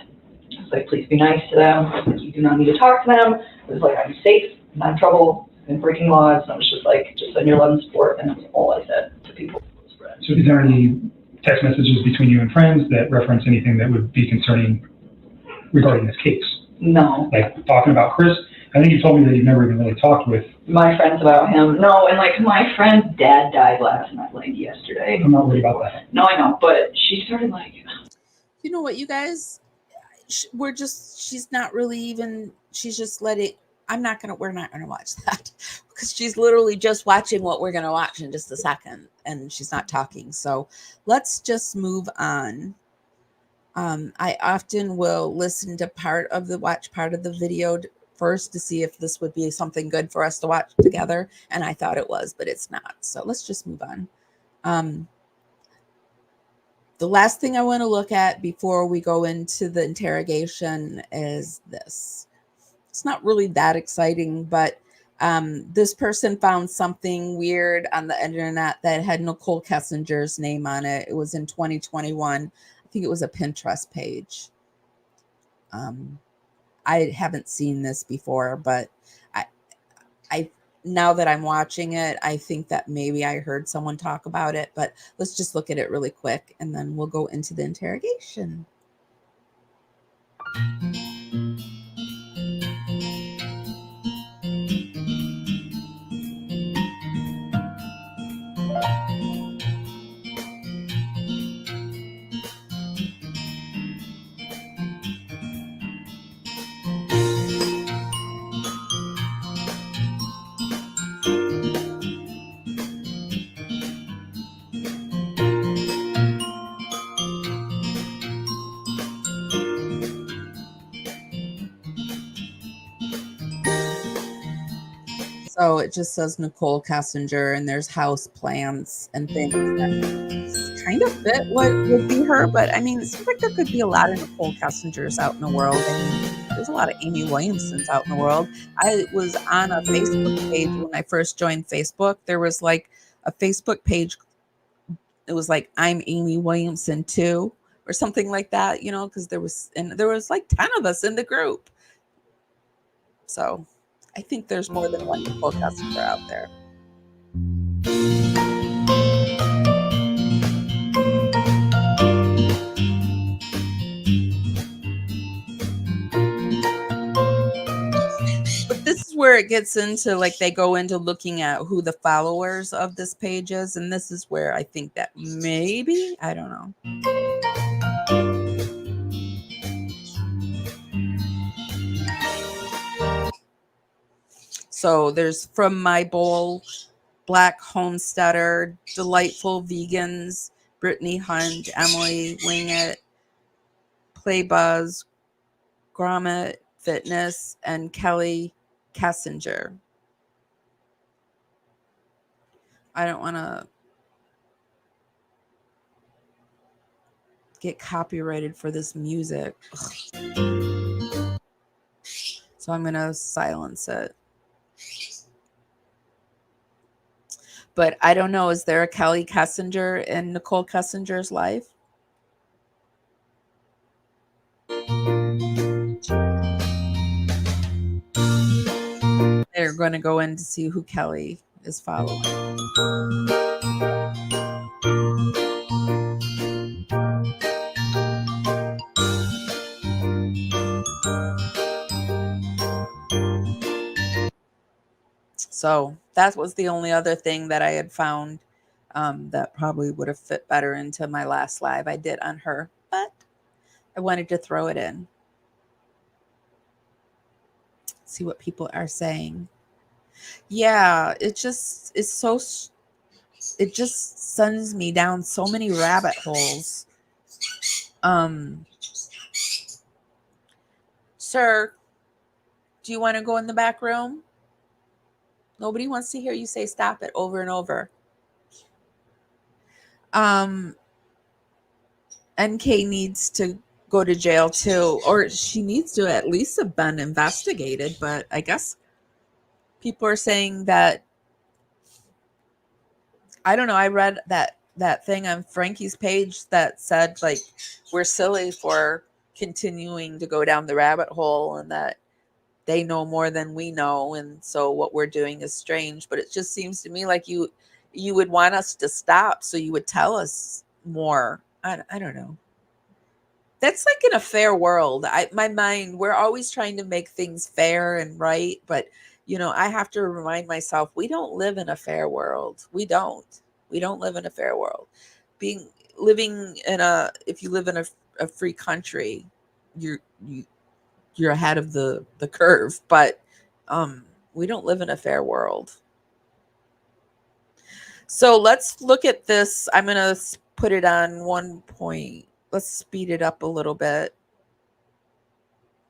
I was like, please be nice to them. You do not need to talk to them. It was like, I'm safe, not in trouble, and breaking laws. And I was just like, just send your love and support. And that's all I said to people. So is there any text messages between you and friends that reference anything that would be concerning regarding this case? No. Like talking about Chris? I think you told me that you've never even really talked with my friends about him. No, and like my friend's dad died last night, like yesterday. I'm not worried about that. No, I know, but she started like, you know what, you guys, she's not really even, she's just letting, we're not gonna watch that because she's literally just watching what we're gonna watch in just a second, and she's not talking. So let's just move on. I often will listen to watch part of the video first to see if this would be something good for us to watch together, and I thought it was, but it's not. So let's just move on. The last thing I want to look at before we go into the interrogation is this. It's not really that exciting, but this person found something weird on the internet that had Nichol Kessinger's name on it. It was in 2021. I think it was a Pinterest page. I haven't seen this before, but I now that I'm watching it, I think that maybe I heard someone talk about it, but let's just look at it really quick and then we'll go into the interrogation. So it just says Nichol Kessinger, and there's house plans and things that kind of fit what would be her. But I mean, it seems like there could be a lot of Nichol Kessingers out in the world. I mean, there's a lot of Amy Williamsons out in the world. I was on a Facebook page when I first joined Facebook. There was like a Facebook page. It was like, I'm Amy Williamson too, or something like that, you know, because there was like 10 of us in the group. So I think there's more than one Nichol Kessinger out there. it gets into, like, they go into looking at who the followers of this page is, and this is where I think that maybe, I don't know. So there's From My Bowl, Black Homesteader, Delightful Vegans, Brittany Hunt, Emily Wingett, Playbuzz, Grommet Fitness, and Kelly Kessinger. I don't want to get copyrighted for this music. Ugh. So I'm going to silence it. But I don't know, is there a Kelly Kessinger in Nichol Kessinger's life? They're going to go in to see who Kelly is following. So that was the only other thing that I had found that probably would have fit better into my last live I did on her, but I wanted to throw it in. See what people are saying. Yeah, it just sends me down so many rabbit holes. Sir, do you want to go in the back room? Nobody wants to hear you say stop it over and over. NK needs to go to jail too, or she needs to at least have been investigated, but I guess people are saying that, I don't know, I read that thing on Frankie's page that said, like, we're silly for continuing to go down the rabbit hole and that they know more than we know, and so what we're doing is strange. But it just seems to me like you would want us to stop, so you would tell us more. I don't know. That's like in a fair world. My mind, we're always trying to make things fair and right, but I have to remind myself, we don't live in a fair world. We don't live in a fair world. If you live in a free country, you're ahead of the curve, but we don't live in a fair world. So let's look at this. I'm going to put it on 1 point. Let's speed it up a little bit.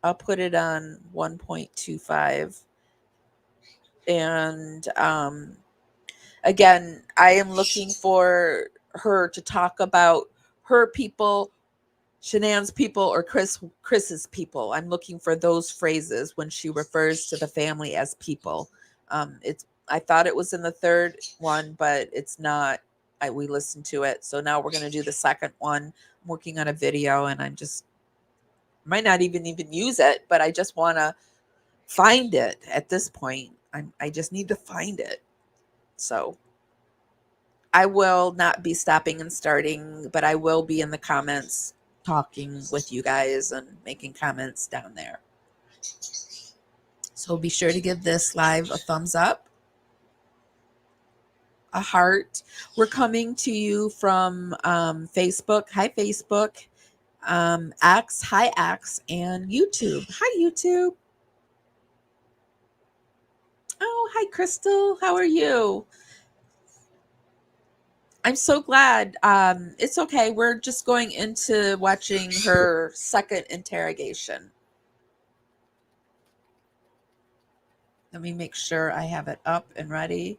I'll put it on 1.25. And again, I am looking for her to talk about her people, Shanann's people, or Chris's people. I'm looking for those phrases when she refers to the family as people. I thought it was in the third one, but it's not. We listened to it. So now we're going to do the second one. I'm working on a video, and I'm just might not even use it, but I just want to find it at this point. I just need to find it. So I will not be stopping and starting, but I will be in the comments talking with you guys and making comments down there. So be sure to give this live a thumbs up, a heart. We're coming to you from Facebook. Hi, Facebook. X, hi, X, and YouTube. Hi, YouTube. Oh, hi, Crystal. How are you? I'm so glad. It's okay. We're just going into watching her second interrogation. Let me make sure I have it up and ready.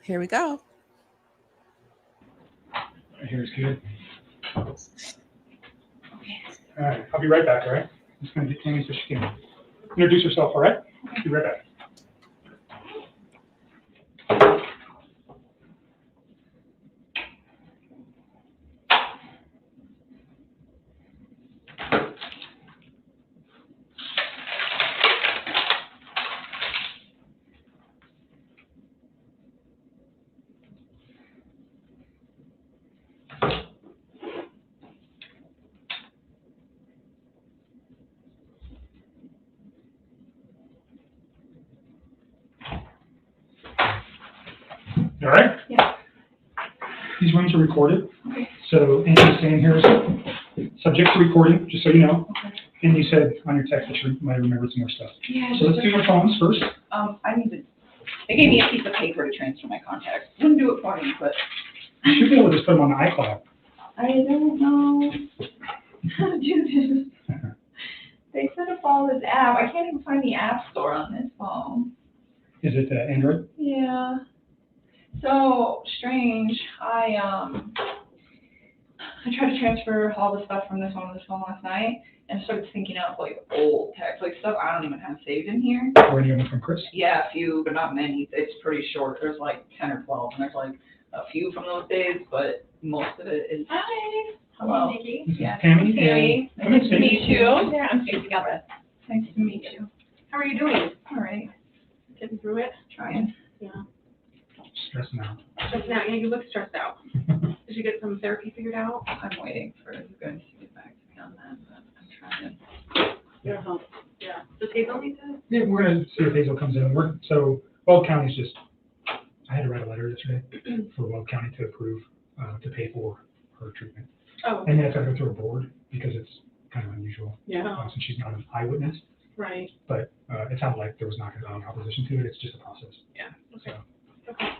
Here we go. Here's good. All right, I'll be right back, all right? I'm just going to get Tammy so she can introduce herself, all right? Be right back. these rooms are recorded. Okay. So anything saying here is subject to recording, just so you know. Okay. And you said on your text that you might have remembered some more stuff. Yeah. So let's do your phones first. I need to. They gave me a piece of paper to transfer my contacts. Wouldn't do it for me, but. You should be able to just put them on the iCloud. I don't know how to do this. They set up all this app. I can't even find the app store on this phone. Is it Android? Yeah. So strange. I tried to transfer all the stuff from this one to this phone last night and started thinking of like old text, like stuff I don't even have saved in here. Or any of them from Chris? Yeah, a few, but not many. It's pretty short. There's like 10 or 12, and there's like a few from those days, but most of it is. Hi. Hello. This is Yeah. Tammy. Tammy. And Nice to meet you. Yeah, I'm Stacey Galbraith. Nice to meet you. How are you doing? All right. Getting through it? Trying. Yeah. Stressing out. Just now, yeah, you look stressed out. Did you get some therapy figured out? I'm waiting for you guys to get back to me on that, but I'm trying. Yeah. Yeah. Does Hazel need to? Yeah, we're gonna see if Hazel comes in. So Weld County's just, I had to write a letter yesterday for Weld County to approve, to pay for her treatment. Oh. And then it's gotta go through a board because it's kind of unusual. Yeah. Since she's not an eyewitness, Right. but, it sounded like there was not gonna be any opposition to it. It's just a process. Yeah. Okay.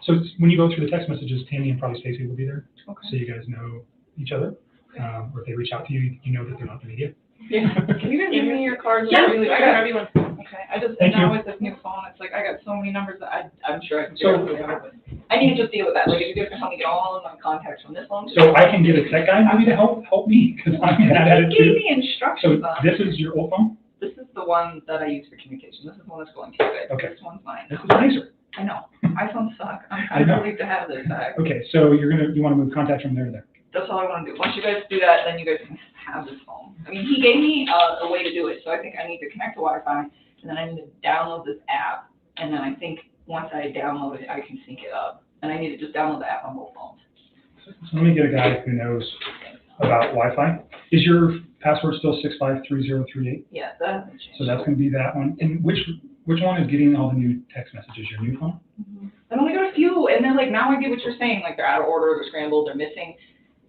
So when you go through the text messages, Tammy and probably Stacey will be there. Okay. So you guys know each other. Or if they reach out to you, you know that they're not an idiot. Yeah. Can you guys give me your cards? Yeah. Really? I got everyone. Okay. I just, Thank now you. with this new phone, it's like I got so many numbers that I'm sure I can So- figure out who they are, but I need to just deal with that. Like if you guys can help me get all of my contacts from this phone. So I can get a tech guy maybe to help me because I'm bad at it Give too. me So instructions on this is your old phone? This is the one that I use for communication. This is the one that's going to you guys. Okay. This one's mine. This is nicer. I know. iPhones suck. I'm I know. relieved to have this back. Okay, so you want to move contacts from there to there. That's all I want to do. Once you guys do that, then you guys can have this phone. I mean, he gave me a way to do it, so I think I need to connect to Wi-Fi, and then I need to download this app, and then I think once I download it, I can sync it up. And I need to just download the app on both phones. So let me get a guy who knows about Wi-Fi. Is your password still 653038? Yeah, that hasn't changed. So that's going to be that one. And which one is getting all the new text messages? Your new phone? I've only got a few, and then like now I get what you're saying, like they're out of order, they're scrambled, they're missing.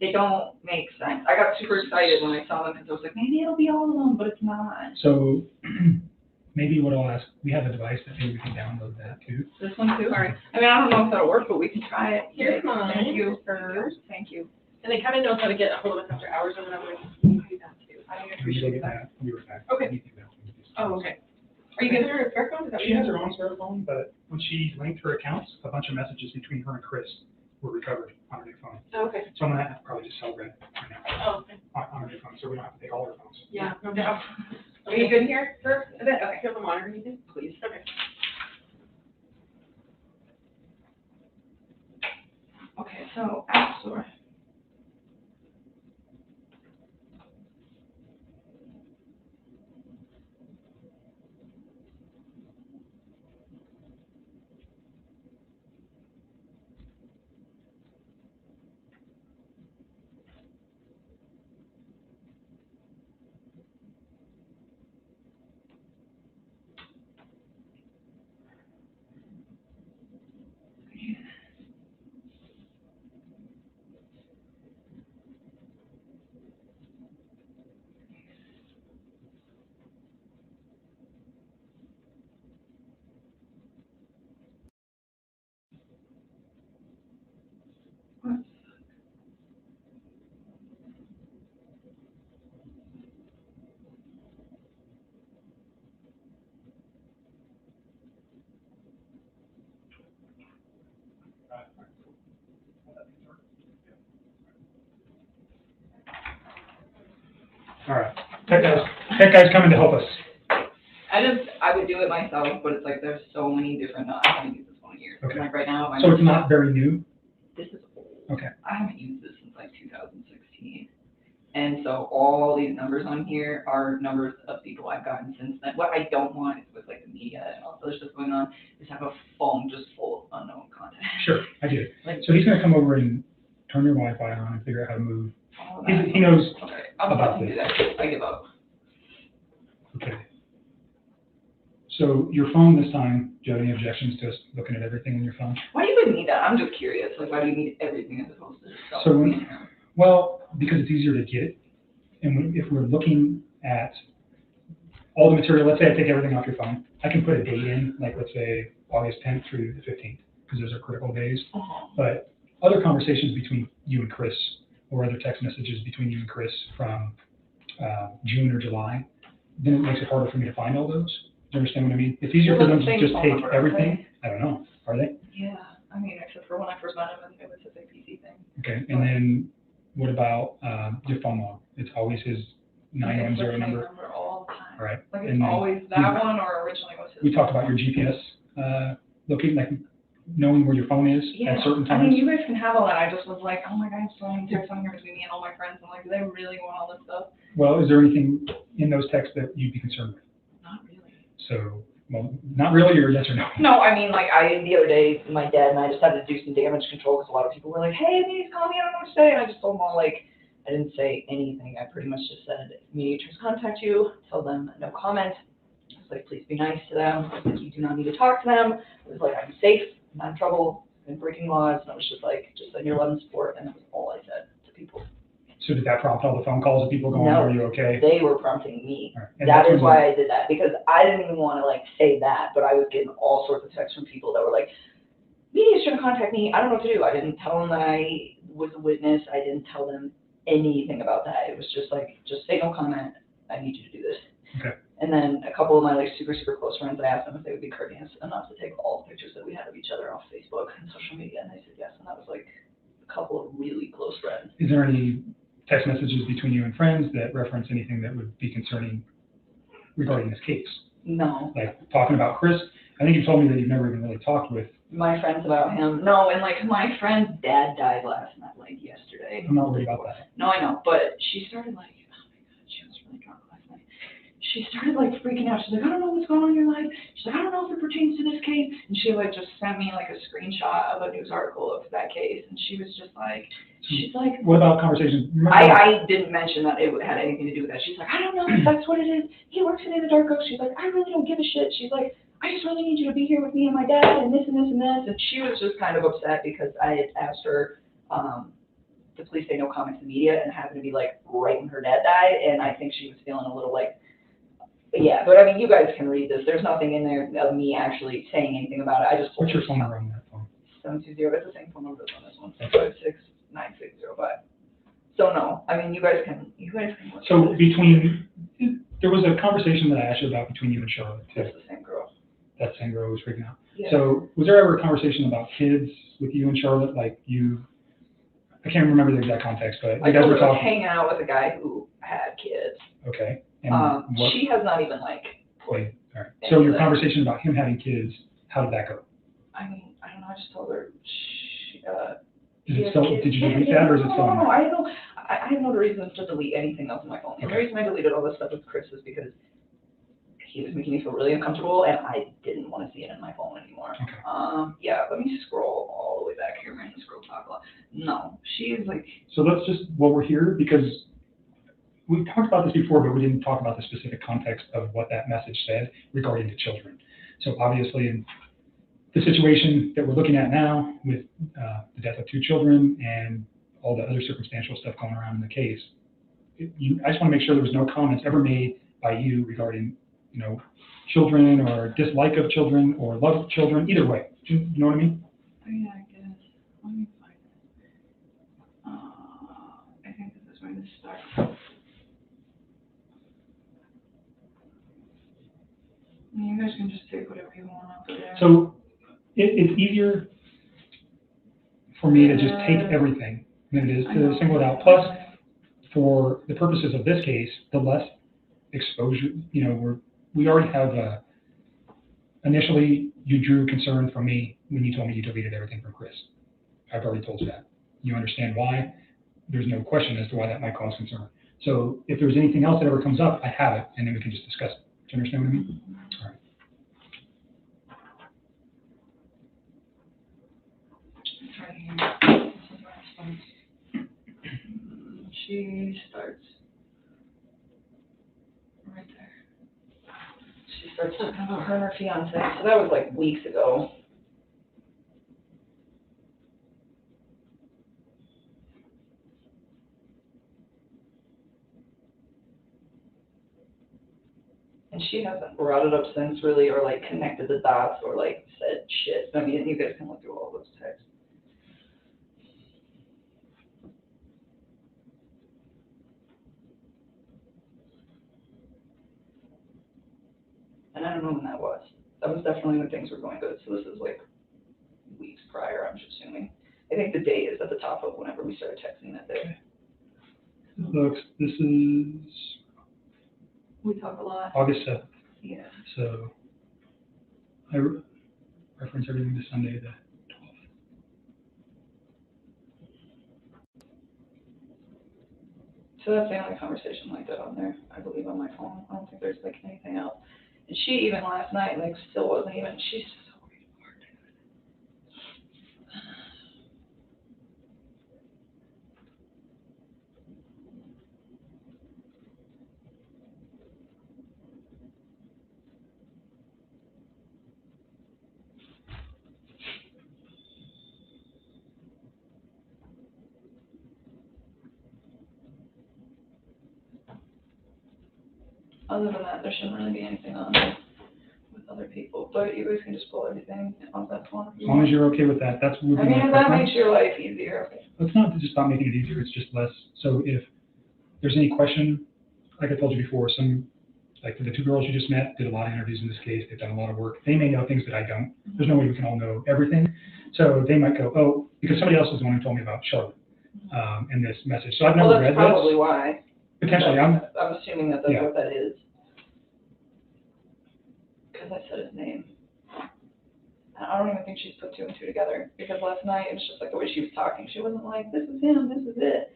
They don't make sense. I got super excited when I saw them because I was like, maybe it'll be all of them, but it's not. So maybe what I'll ask, we have a device that maybe we can download that too. This one too? All right. I mean, I don't know if that'll work, but we can try it. Here's mine. Thank you. Thank you. And they kind of knows how to get a hold of us after hours or whatever. I do that too. I We appreciate get that. that. We'll be right back. Okay. Oh, okay. Are you getting her a spare phone? Is that what She you has have? her own spare phone, but when she linked her accounts, a bunch of messages between her and Chris were recovered on her new phone. Oh, okay. So I'm gonna have to probably just sell Red right now Oh, okay. on her new phone, so we don't have to take all her phones. Yeah, no doubt. Are you good here for a bit? Okay. Do you have a monitor or anything? Please. Okay. Okay, so App Store. All right, tech guy's coming to help us. I would do it myself, but it's like there's so many different, I haven't used this one in years. Okay. Like right now, So it's not very new? This is old. Okay. I haven't used this since like 2016. And so all these numbers on here are numbers of people I've gotten since then. What I don't want is with like the media and all this other stuff going on, is have a phone just full of unknown content. Sure, I get it. Like, So he's gonna come over and turn your Wi-Fi on and figure out how to move. all of that. He knows Okay, I'll about let him this. do that. I give up. Okay. So your phone this time, do you have any objections to us looking at everything in your phone? Why do you even need that? I'm just curious. Like, why do you need everything as opposed to So, well, because it's easier to get, and if we're looking at all the material, let's say I take everything off your phone, I can put a date in, like let's say August 10th through the 15th, because those are critical days. But other conversations between you and Chris, or other text messages between you and Chris from June or July, then it makes it harder for me to find all those. Do you understand what I mean? It's easier for them to just take everything. I don't know. Are they? Yeah. I mean, except for when I first met him, it was a big PC thing. Okay. And then what about your phone log? It's always his 910 number? All the time. All right. Like it's always that one, or originally was his. We talked about your GPS locating, like knowing where your phone is at certain times. I mean, you guys can have all that. I just was like, oh my God, I have so many texts on here between me and all my friends. I'm like, do they really want all this stuff? Well, is there anything in those texts that you'd be concerned with? Not really. So, well, not really, or yes or no? No, I mean, like, the other day, my dad and I just had to do some damage control because a lot of people were like, hey, please call me, I don't know what to say. And I just told them all, like, I didn't say anything. I pretty much just said, if mediators contact you, tell them no comment. I was like, please be nice to them. You do not need to talk to them. I was like, I'm safe, I'm not in trouble, I'm breaking laws. And I was just like, just send your love and support. And that was all I said to people. So did that prompt all the phone calls of people going, No, are you okay? they were prompting me. Right. And That that's is why I did that, because I didn't even want to like say that, but I was getting all sorts of texts from people that were like, media's trying to contact me, I don't know what to do. I didn't tell them that I was a witness. I didn't tell them anything about that. It was just like, just say no comment. I need you to do this. Okay. And then a couple of my like super, super close friends, I asked them if they would be courteous enough to take all the pictures that we had of each other off Facebook and social media, and they said yes. And that was like a couple of really close friends. Is there any text messages between you and friends that reference anything that would be concerning regarding this case? No. Like talking about Chris? I think you told me that you've never even really talked with my friends about him. No, and like my friend's dad died last night, like yesterday. I'm not worried about that. No, I know, but she started like, oh my God, she was really drunk last night. She started like freaking out. She's like, I don't know what's going on in your life. She's like, I don't know if it pertains to this case. And she like just sent me like a screenshot of a news article of that case. And she was just like, she's like, what about conversations? I didn't mention that it had anything to do with that. She's like, I don't know if that's what it is. He works in the dark oak. She's like, I really don't give a shit. She's like, I just really need you to be here with me and my dad and this and this and this. And she was just kind of upset because I had asked her to please say no comment to the media, and happened to be like right when her dad died. And I think she was feeling a little like, yeah, but I mean, you guys can read this. There's nothing in there of me actually saying anything about it. I just What's your phone number on that phone? 720. That's the same phone number that's on this one. 56965. So no, I mean, you guys can. So between, there was a conversation that I asked you about between you and Charlotte too. That's the same girl. That same girl was freaking out. Yeah. So was there ever a conversation about kids with you and Charlotte? Like you, I can't remember the exact context, but you guys were talking. Hanging out with a guy who had kids. Okay. And she has not even like. Wait, all right. So your conversation about him having kids, how did that go? I mean, I don't know. I just told her. Did you delete that, or is it still on? No, I have no reason to delete anything else on my phone. The reason I deleted all this stuff with Chris was because he was making me feel really uncomfortable, and I didn't want to see it in my phone anymore. Okay. Yeah, let me scroll all the way back here. I'm going to scroll top a lot. No, she is like. So let's just, while we're here, because we talked about this before, but we didn't talk about the specific context of what that message said regarding the children. So obviously, in the situation that we're looking at now with the death of 2 children and all the other circumstantial stuff going around in the case, I just want to make sure there was no comments ever made by you regarding, you know, children or dislike of children or love of children, either way. Do you know what I mean? Yeah, I guess. Let me find it. I think this is where this starts. You guys can just take whatever you want out there. So it's easier for me to just take everything than it is to single it out. Plus, for the purposes of this case, the less exposure, you know, we already have initially you drew concern from me when you told me you deleted everything from Chris. I've already told you that. You understand why. There's no question as to why that might cause concern. So if there's anything else that ever comes up, I have it, and then we can just discuss it. Do you understand what I mean? All right. She starts right there. She starts talking about her and her fiance. So that was like weeks ago. she hasn't brought it up since really, or like connected the dots, or like said shit. I mean, you guys can look through all those texts. And I don't know when that was. That was definitely when things were going good. So this is like weeks prior, I'm just assuming. I think the date is at the top of whenever we started texting that day. Looks, this is We talk a lot. August 7th. Yeah. So I reference everything to Sunday the 12th. So that's the only conversation like that on there, I believe, on my phone. I don't think there's like anything else. And she even last night, like, still wasn't even, she's so other than that, there shouldn't really be anything on there with other people. But you guys can just pull everything on that one. As long as you're okay with that, that's would be I mean, my if that preference. makes your life easier. It's not just about making it easier, it's just less. So if there's any question, like I told you before, like the two girls you just met did a lot of interviews in this case. They've done a lot of work. They may know things that I don't. There's no way we can all know everything. So they might go, oh, because somebody else was the one who told me about Charlotte and this message. So I've never read this. Well, that's probably why. Potentially, I'm assuming that that's Yeah. what that is. Because I said his name. And I don't even think she's put two and two together. Because last night, it was just like the way she was talking. She wasn't like, this is him, this is it.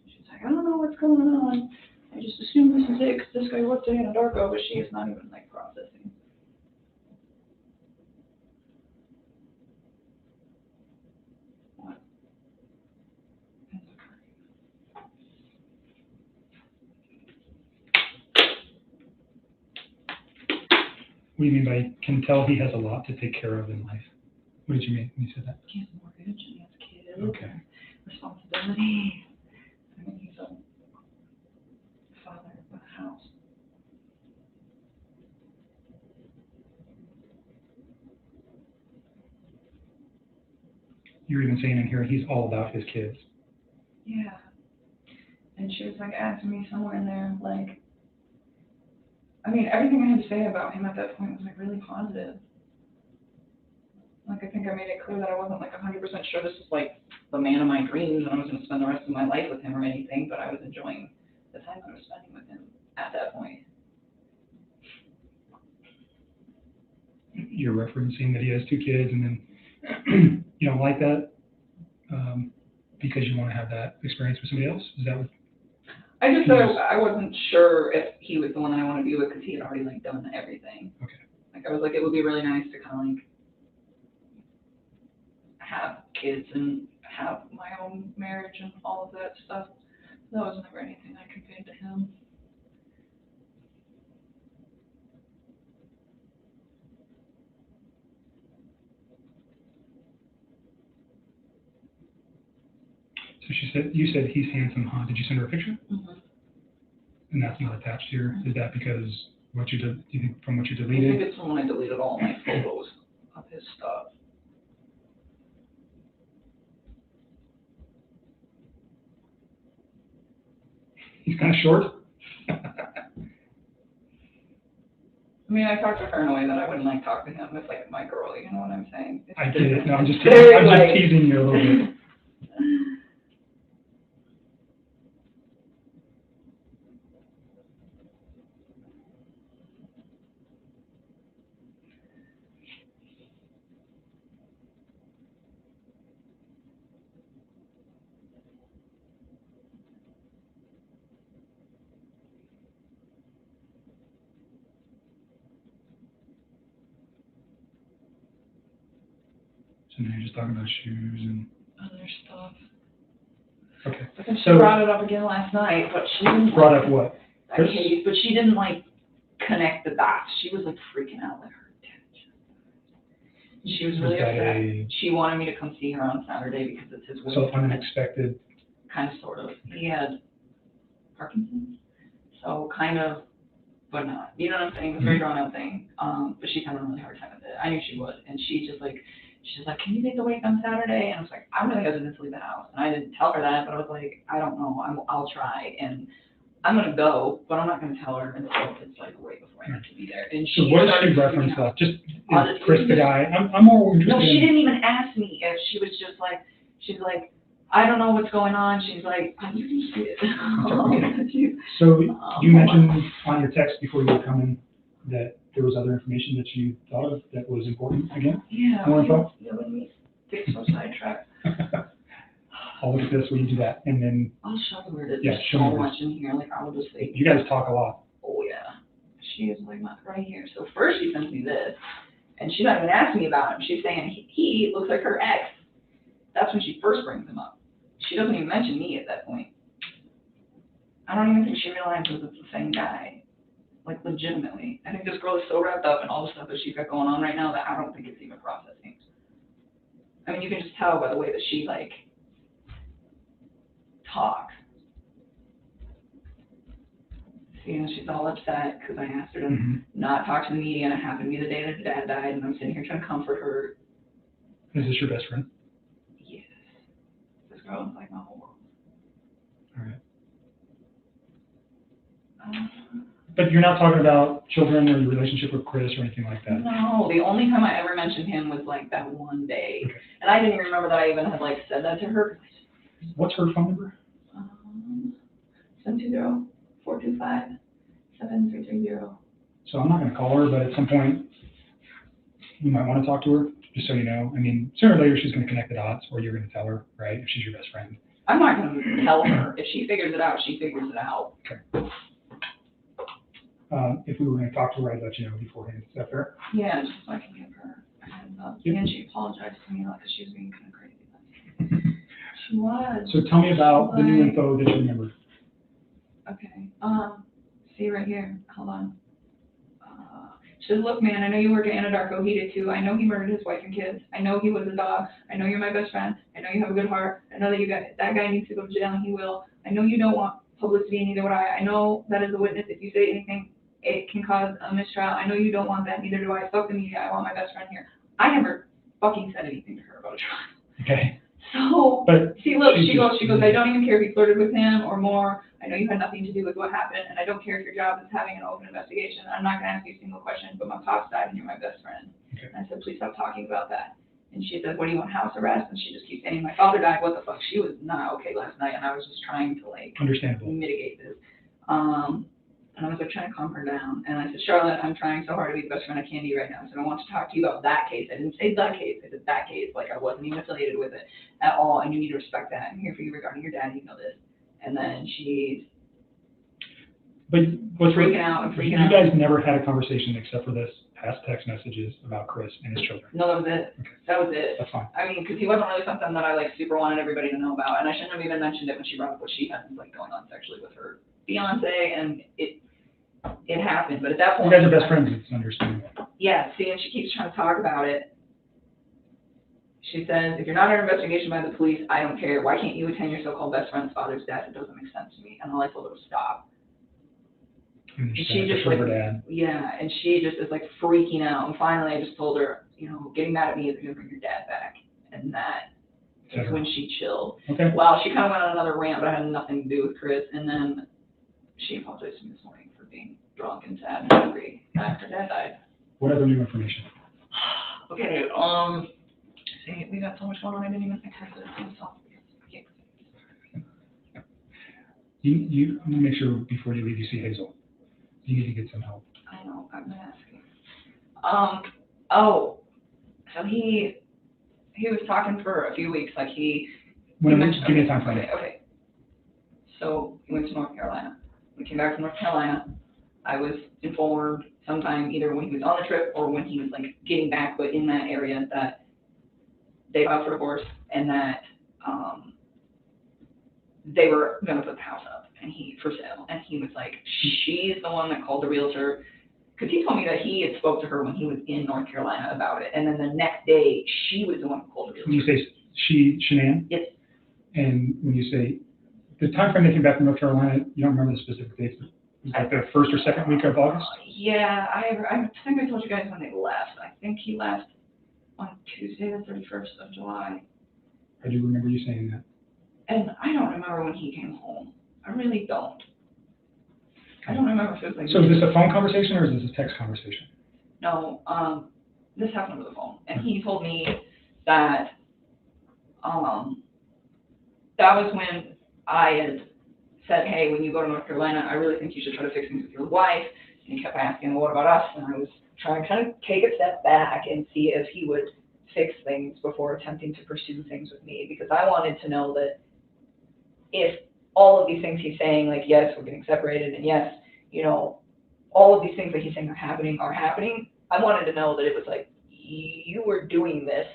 She's like, I don't know what's going on. I just assume this is it because this guy worked at Anadarko, but she is not even like processing. What? What do you mean by can tell he has a lot to take care of in life? What did you mean when you said that? He has a mortgage and he has kids. Okay. Responsibility. I mean, he's a father with a house. You're even saying in here he's all about his kids. Yeah. And she was like asking me somewhere in there, like, I mean, everything I had to say about him at that point was like really positive. Like, I think I made it clear that I wasn't like 100% sure this was like the man of my dreams and I was going to spend the rest of my life with him or anything, but I was enjoying the time I was spending with him at that point. You're referencing that he has two kids and then you don't like that because you want to have that experience with somebody else? Is that what? I just said I wasn't sure if he was the one I want to be with because he had already like done everything. Okay. Like I was like, it would be really nice to kind of like have kids and have my own marriage and all of that stuff. That was never anything I conveyed to him. So you said he's handsome, huh? Did you send her a picture? Mm-hmm. And that's not attached here. Is that because do you think from what you I deleted? think it's when I deleted all my photos of his stuff. He's kind of short. I mean, I talked to her in a way that I wouldn't like talk to him if like my girl, you know what I'm saying? I get it. No, I'm just Very, teasing you a little bit. So now you're just talking about shoes and other stuff. Okay. But then she brought it up again last night, but she didn't brought up what? Okay, but she didn't like connect the dots. She was like freaking out like her dad. She was really upset. She wanted me to come see her on Saturday because it's his So wedding. unexpected. Kind of, sort of. He had Parkinson's, so kind of but not. You know what I'm saying? It was a very drawn out thing. But she's having a really hard time with it. I knew she would. And she's like, can you make the wake on Saturday? And I was like, I don't think I was going to leave the house. And I didn't tell her that, but I was like, I don't know. I'll try. And I'm going to go, but I'm not going to tell her until it's like way before I have to be there. And So what does she reference that? Just is Chris the guy? I'm more interested. No, she didn't even ask me if she was just like, she's like, I don't know what's going on. She's like, you can see it. So you mentioned on your text before you were coming that there was other information that you thought of that was important again? Yeah. More info? Yeah, let me get so sidetracked. I'll look at this when you do that, and then I'll show her that yeah, there's show so me much in here. Like, I will just say, you guys talk a lot. oh yeah, she is like right here. So first she sends me this, and she's not even asking me about him. She's saying he looks like her ex. That's when she first brings him up. She doesn't even mention me at that point. I don't even think she realizes it's the same guy. Like, legitimately. I think this girl is so wrapped up in all the stuff that she's got going on right now that I don't think it's even processing. I mean, you can just tell by the way that she, like, talks. See, and she's all upset because I asked her to not talk to the media, and it happened to be the day that her dad died, and I'm sitting here trying to comfort her. Is this your best friend? Yes. This girl is like my whole world. All right. But you're not talking about children or your relationship with Chris or anything like that? No, the only time I ever mentioned him was like that one day. Okay. And I didn't even remember that I even had like said that to her. What's her phone number? 720-425-7330. So I'm not going to call her, but at some point you might want to talk to her, just so you know. I mean, sooner or later she's going to connect the dots, or you're going to tell her, right, if she's your best friend. I'm not going to tell her. If she figures it out, she figures it out. Okay. If we were going to talk to her, I'd let you know beforehand. Is that fair? Yeah, just so I can give her a heads up. Yep. And she apologized to me because she was being kind of crazy. She was. So tell me about the new info that you remembered. Okay. See right here. Hold on. She says, look, man, I know you work at Anadarko. He did too. I know he murdered his wife and kids. I know he was a dog. I know you're my best friend. I know you have a good heart. I know that that guy needs to go to jail, and he will. I know you don't want publicity, and neither would I. I know that as a witness, if you say anything, it can cause a mistrial. I know you don't want that, neither do I. Fuck the media. I want my best friend here. I never fucking said anything to her about a trial. Okay. So, but see, look, she goes, I don't even care if you flirted with him or more. I know you had nothing to do with what happened, and I don't care if your job is having an open investigation. I'm not going to ask you a single question, but my pops died, and you're my best friend. Okay. And I said, please stop talking about that. And she said, what do you want, house arrest? And she just keeps saying, my father died. What the fuck? She was not okay last night, and I was just trying to, like, mitigate this. And I was like trying to calm her down. And I said, Charlotte, I'm trying so hard to be the best friend I can be right now. So I want to talk to you about that case. I didn't say the case. I said that case. Like, I wasn't even affiliated with it at all. And you need to respect that. I'm here for you regarding your dad. You know this. And then she's freaking out and freaking out. You guys never had a conversation except for this past text messages about Chris and his children? No, that was it. Okay. That was it. That's fine. I mean, because he wasn't really something that I, like, super wanted everybody to know about. And I shouldn't have even mentioned it when she brought up what she had, like, going on sexually with her fiance. And it happened, but at that point, you guys are best friends. It's understandable. Yeah, see, and she keeps trying to talk about it. She says, if you're not under investigation by the police, I don't care. Why can't you attend your so-called best friend's father's death? It doesn't make sense to me. And all I told her was stop. And she just like, yeah, and she just is like freaking out. And finally, I just told her, you know, getting mad at me isn't going to bring your dad back. And that is when she chilled. Okay. Well, she kind of went on another rant, but it had nothing to do with Chris. And then she apologized to me this morning for being drunk and sad and angry after dad died. What other new information? Okay, see, we got so much going on, I didn't even think I could do myself. You make sure before you leave you see Hazel. You need to get some help. I know, I'm gonna ask you. Oh, so he was talking for a few weeks, like give me a time frame. Okay. So he went to North Carolina. We came back from North Carolina. I was informed sometime either when he was on the trip or when he was like getting back, but in that area, that they filed for divorce and that they were going to put the house up and for sale. And he was like, she's the one that called the realtor, because he told me that he had spoke to her when he was in North Carolina about it. And then the next day, she was the one who called the realtor. When you say she, Shanann? Yes. And when you say the time frame they came back from North Carolina, you don't remember the specific dates? Was that the first or second week of August? Yeah, I think I told you guys when they left. I think he left on Tuesday, the 31st of July. I do remember you saying that. And I don't remember when he came home. I really don't. I don't remember if it was like. So is this a phone conversation or is this a text conversation? No, this happened over the phone, and he told me that that was when I had said, hey, when you go to North Carolina, I really think you should try to fix things with your wife. And he kept asking, well, what about us? And I was trying to kind of take a step back and see if he would fix things before attempting to pursue things with me, because I wanted to know that if all of these things he's saying, like, yes, we're getting separated, and yes, you know, all of these things that he's saying are happening, I wanted to know that it was like, you were doing this,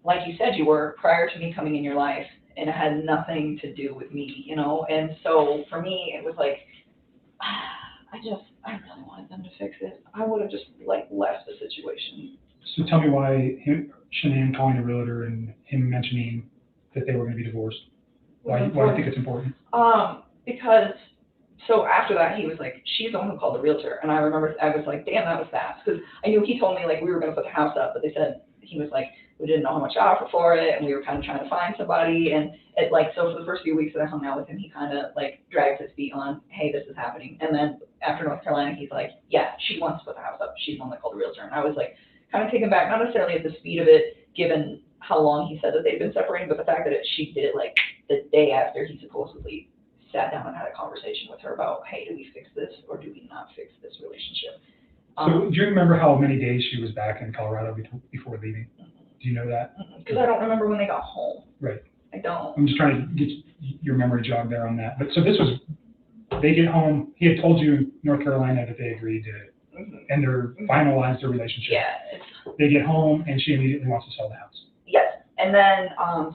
like you said you were, prior to me coming in your life, and it had nothing to do with me, you know? And so for me, it was like, I really wanted them to fix it. I would have just, like, left the situation. So tell me why Shanann calling a realtor and him mentioning that they were going to be divorced. Why do you think it's important? Because, so after that, he was like, she's the one who called the realtor. And I remember, I was like, damn, that was fast. Because I knew he told me, like, we were going to put the house up, but they said, he was like, we didn't know how much to offer for it, and we were kind of trying to find somebody. And it, like, so for the first few weeks that I hung out with him, he kind of, like, dragged his feet on, hey, this is happening. And then after North Carolina, he's like, yeah, she wants to put the house up. She's the one that called the realtor. And I was like, kind of taken back, not necessarily at the speed of it, given how long he said that they'd been separated, but the fact that she did it, like, the day after he supposedly sat down and had a conversation with her about, hey, do we fix this or do we not fix this relationship? So do you remember how many days she was back in Colorado before leaving? Do you know that? Because I don't remember when they got home. Right. I don't. I'm just trying to get your memory jog there on that. But so this was, they get home, he had told you in North Carolina that they agreed to and they're finalized their relationship. Yeah. They get home and she immediately wants to sell the house. Yes. And then,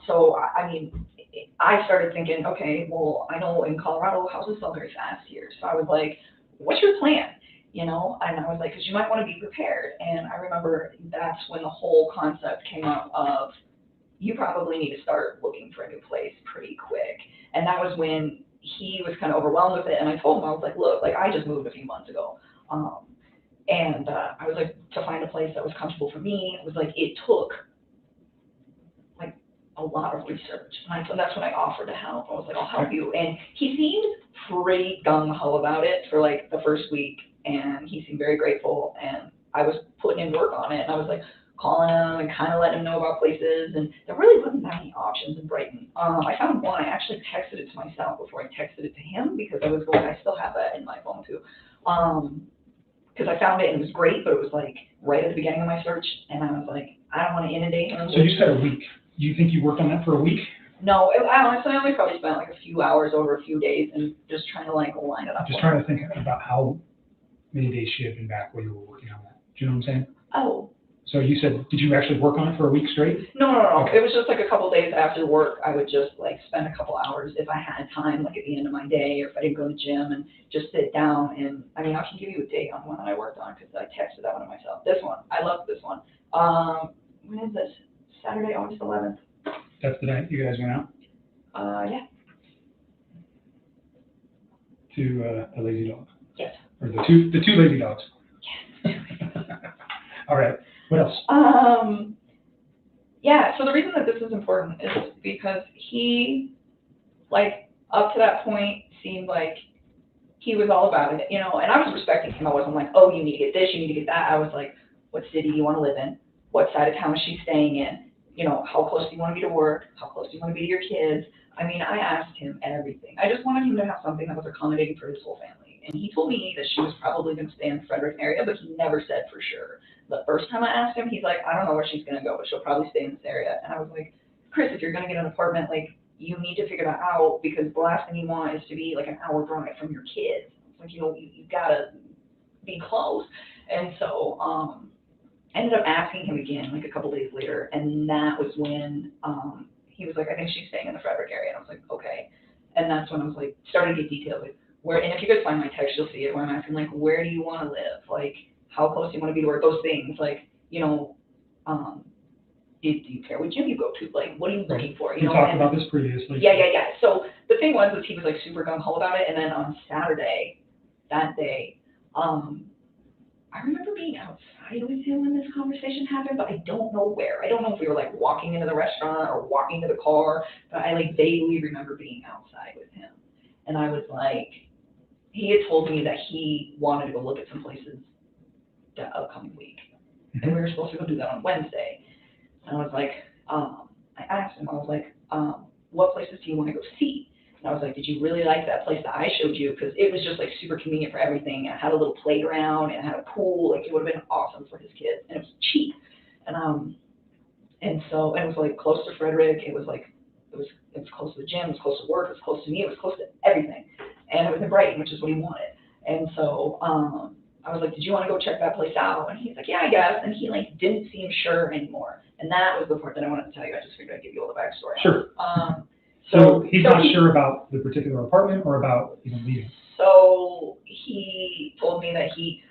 so, I mean, I started thinking, okay, well, I know in Colorado houses sell very fast here. So I was like, what's your plan? You know, and I was like, because you might want to be prepared. And I remember that's when the whole concept came up of, you probably need to start looking for a new place pretty quick. And that was when he was kind of overwhelmed with it. And I told him, I was like, look, like, I just moved a few months ago. And I was like, to find a place that was comfortable for me, it was like, it took like a lot of research. And that's when I offered to help. I was like, I'll help you. And he seemed pretty gung-ho about it for like the first week. And he seemed very grateful. And I was putting in work on it. And I was like calling him and kind of letting him know about places. And there really wasn't that many options in Brighton. I found one. I actually texted it to myself before I texted it to him because I was going, I still have that in my phone too. Because I found it and it was great, but it was like right at the beginning of my search. And I was like, I don't want to inundate him. So you said a week. Do you think you worked on that for a week? No, I honestly only probably spent like a few hours over a few days and just trying to like line it up. Just trying to think about how many days she had been back while you were working on that. Do you know what I'm saying? Oh. So you said, did you actually work on it for a week straight? No. Okay. It was just like a couple days after work. I would just like spend a couple hours if I had time, like at the end of my day, or if I didn't go to the gym, and just sit down. And I mean, I can give you a date on one that I worked on because I texted that one to myself. This one, I love this one. When is this? Saturday, August 11th. That's the night you guys went out? Yeah. To the lazy dog? Yes. Or the two lazy dogs? Yes. All right. What else? Yeah, so the reason that this is important is because he, like, up to that point, seemed like he was all about it, you know, and I was respecting him. I wasn't like, oh, you need to get this, you need to get that. I was like, what city do you want to live in? What side of town is she staying in? You know, how close do you want to be to work? How close do you want to be to your kids? I mean, I asked him everything. I just wanted him to have something that was accommodating for his whole family. And he told me that she was probably going to stay in the Frederick area, but he never said for sure. The first time I asked him, he's like, I don't know where she's going to go, but she'll probably stay in this area. And I was like, Chris, if you're going to get an apartment, like, you need to figure that out, because the last thing you want is to be like an hour drive from your kids. It's like, you know, you got to be close. And so I ended up asking him again, like a couple days later, and that was when he was like, I think she's staying in the Frederick area. And I was like, okay. And that's when I was like, starting to get details, like, where, and if you guys find my text, you'll see it, where I'm asking, like, where do you want to live? Like, how close do you want to be to work? Those things, like, you know, do you care what gym you go to? Like, what are you looking for? You talked about this previously. Yeah. So the thing was he was like super gung-ho about it. And then on Saturday, that day. I remember being outside with him when this conversation happened, but I don't know where. I don't know if we were like walking into the restaurant or walking to the car, but I like vaguely remember being outside with him. And I was like, he had told me that he wanted to go look at some places the upcoming week. And we were supposed to go do that on Wednesday. And I was like, I asked him, I was like, what places do you want to go see? And I was like, did you really like that place that I showed you? Because it was just like super convenient for everything. It had a little playground and it had a pool. Like it would have been awesome for his kids. And it was cheap. And so, and it was like close to Frederick. It was like, it was close to the gym. It was close to work. It was close to me. It was close to everything. And it was in Brighton, which is what he wanted. And so, I was like, did you want to go check that place out? And he's like, yeah, I guess. And he like didn't seem sure anymore. And that was the part that I wanted to tell you. I just figured I'd give you all the backstory. Sure. So he's not sure about the particular apartment or about even leaving? So he told me that he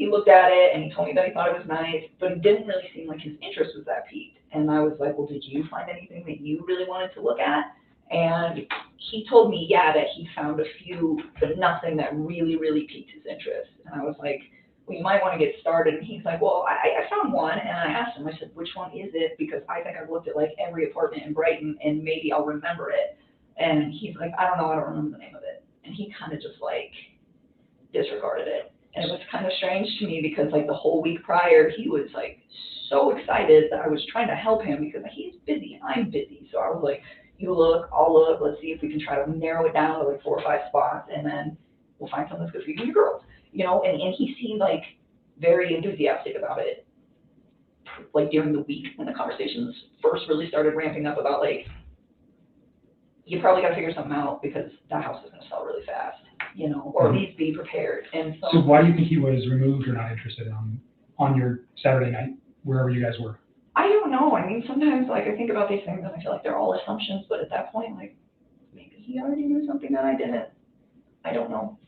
looked at it and he told me that he thought it was nice, but it didn't really seem like his interest was that piqued. And I was like, well, did you find anything that you really wanted to look at? And he told me, yeah, that he found a few, but nothing that really, really piqued his interest. And I was like, well, you might want to get started. And he's like, well, I found one. And I asked him, I said, which one is it? Because I think I've looked at like every apartment in Brighton and maybe I'll remember it. And he's like, I don't know, I don't remember the name of it. And he kind of just like disregarded it. And it was kind of strange to me because like the whole week prior, he was like so excited that I was trying to help him because he's busy and I'm busy. So I was like, you look, I'll look, let's see if we can try to narrow it down to like 4 or 5 spots and then we'll find something that's good for you and your girls. You know, and he seemed like very enthusiastic about it. Like during the week when the conversations first really started ramping up about like, you probably got to figure something out because that house is going to sell really fast, you know, or at least be prepared. And So why do you think he was removed or not interested on your Saturday night, wherever you guys were? I don't know. I mean, sometimes like I think about these things and I feel like they're all assumptions, but at that point, like maybe he already knew something that I didn't. I don't know.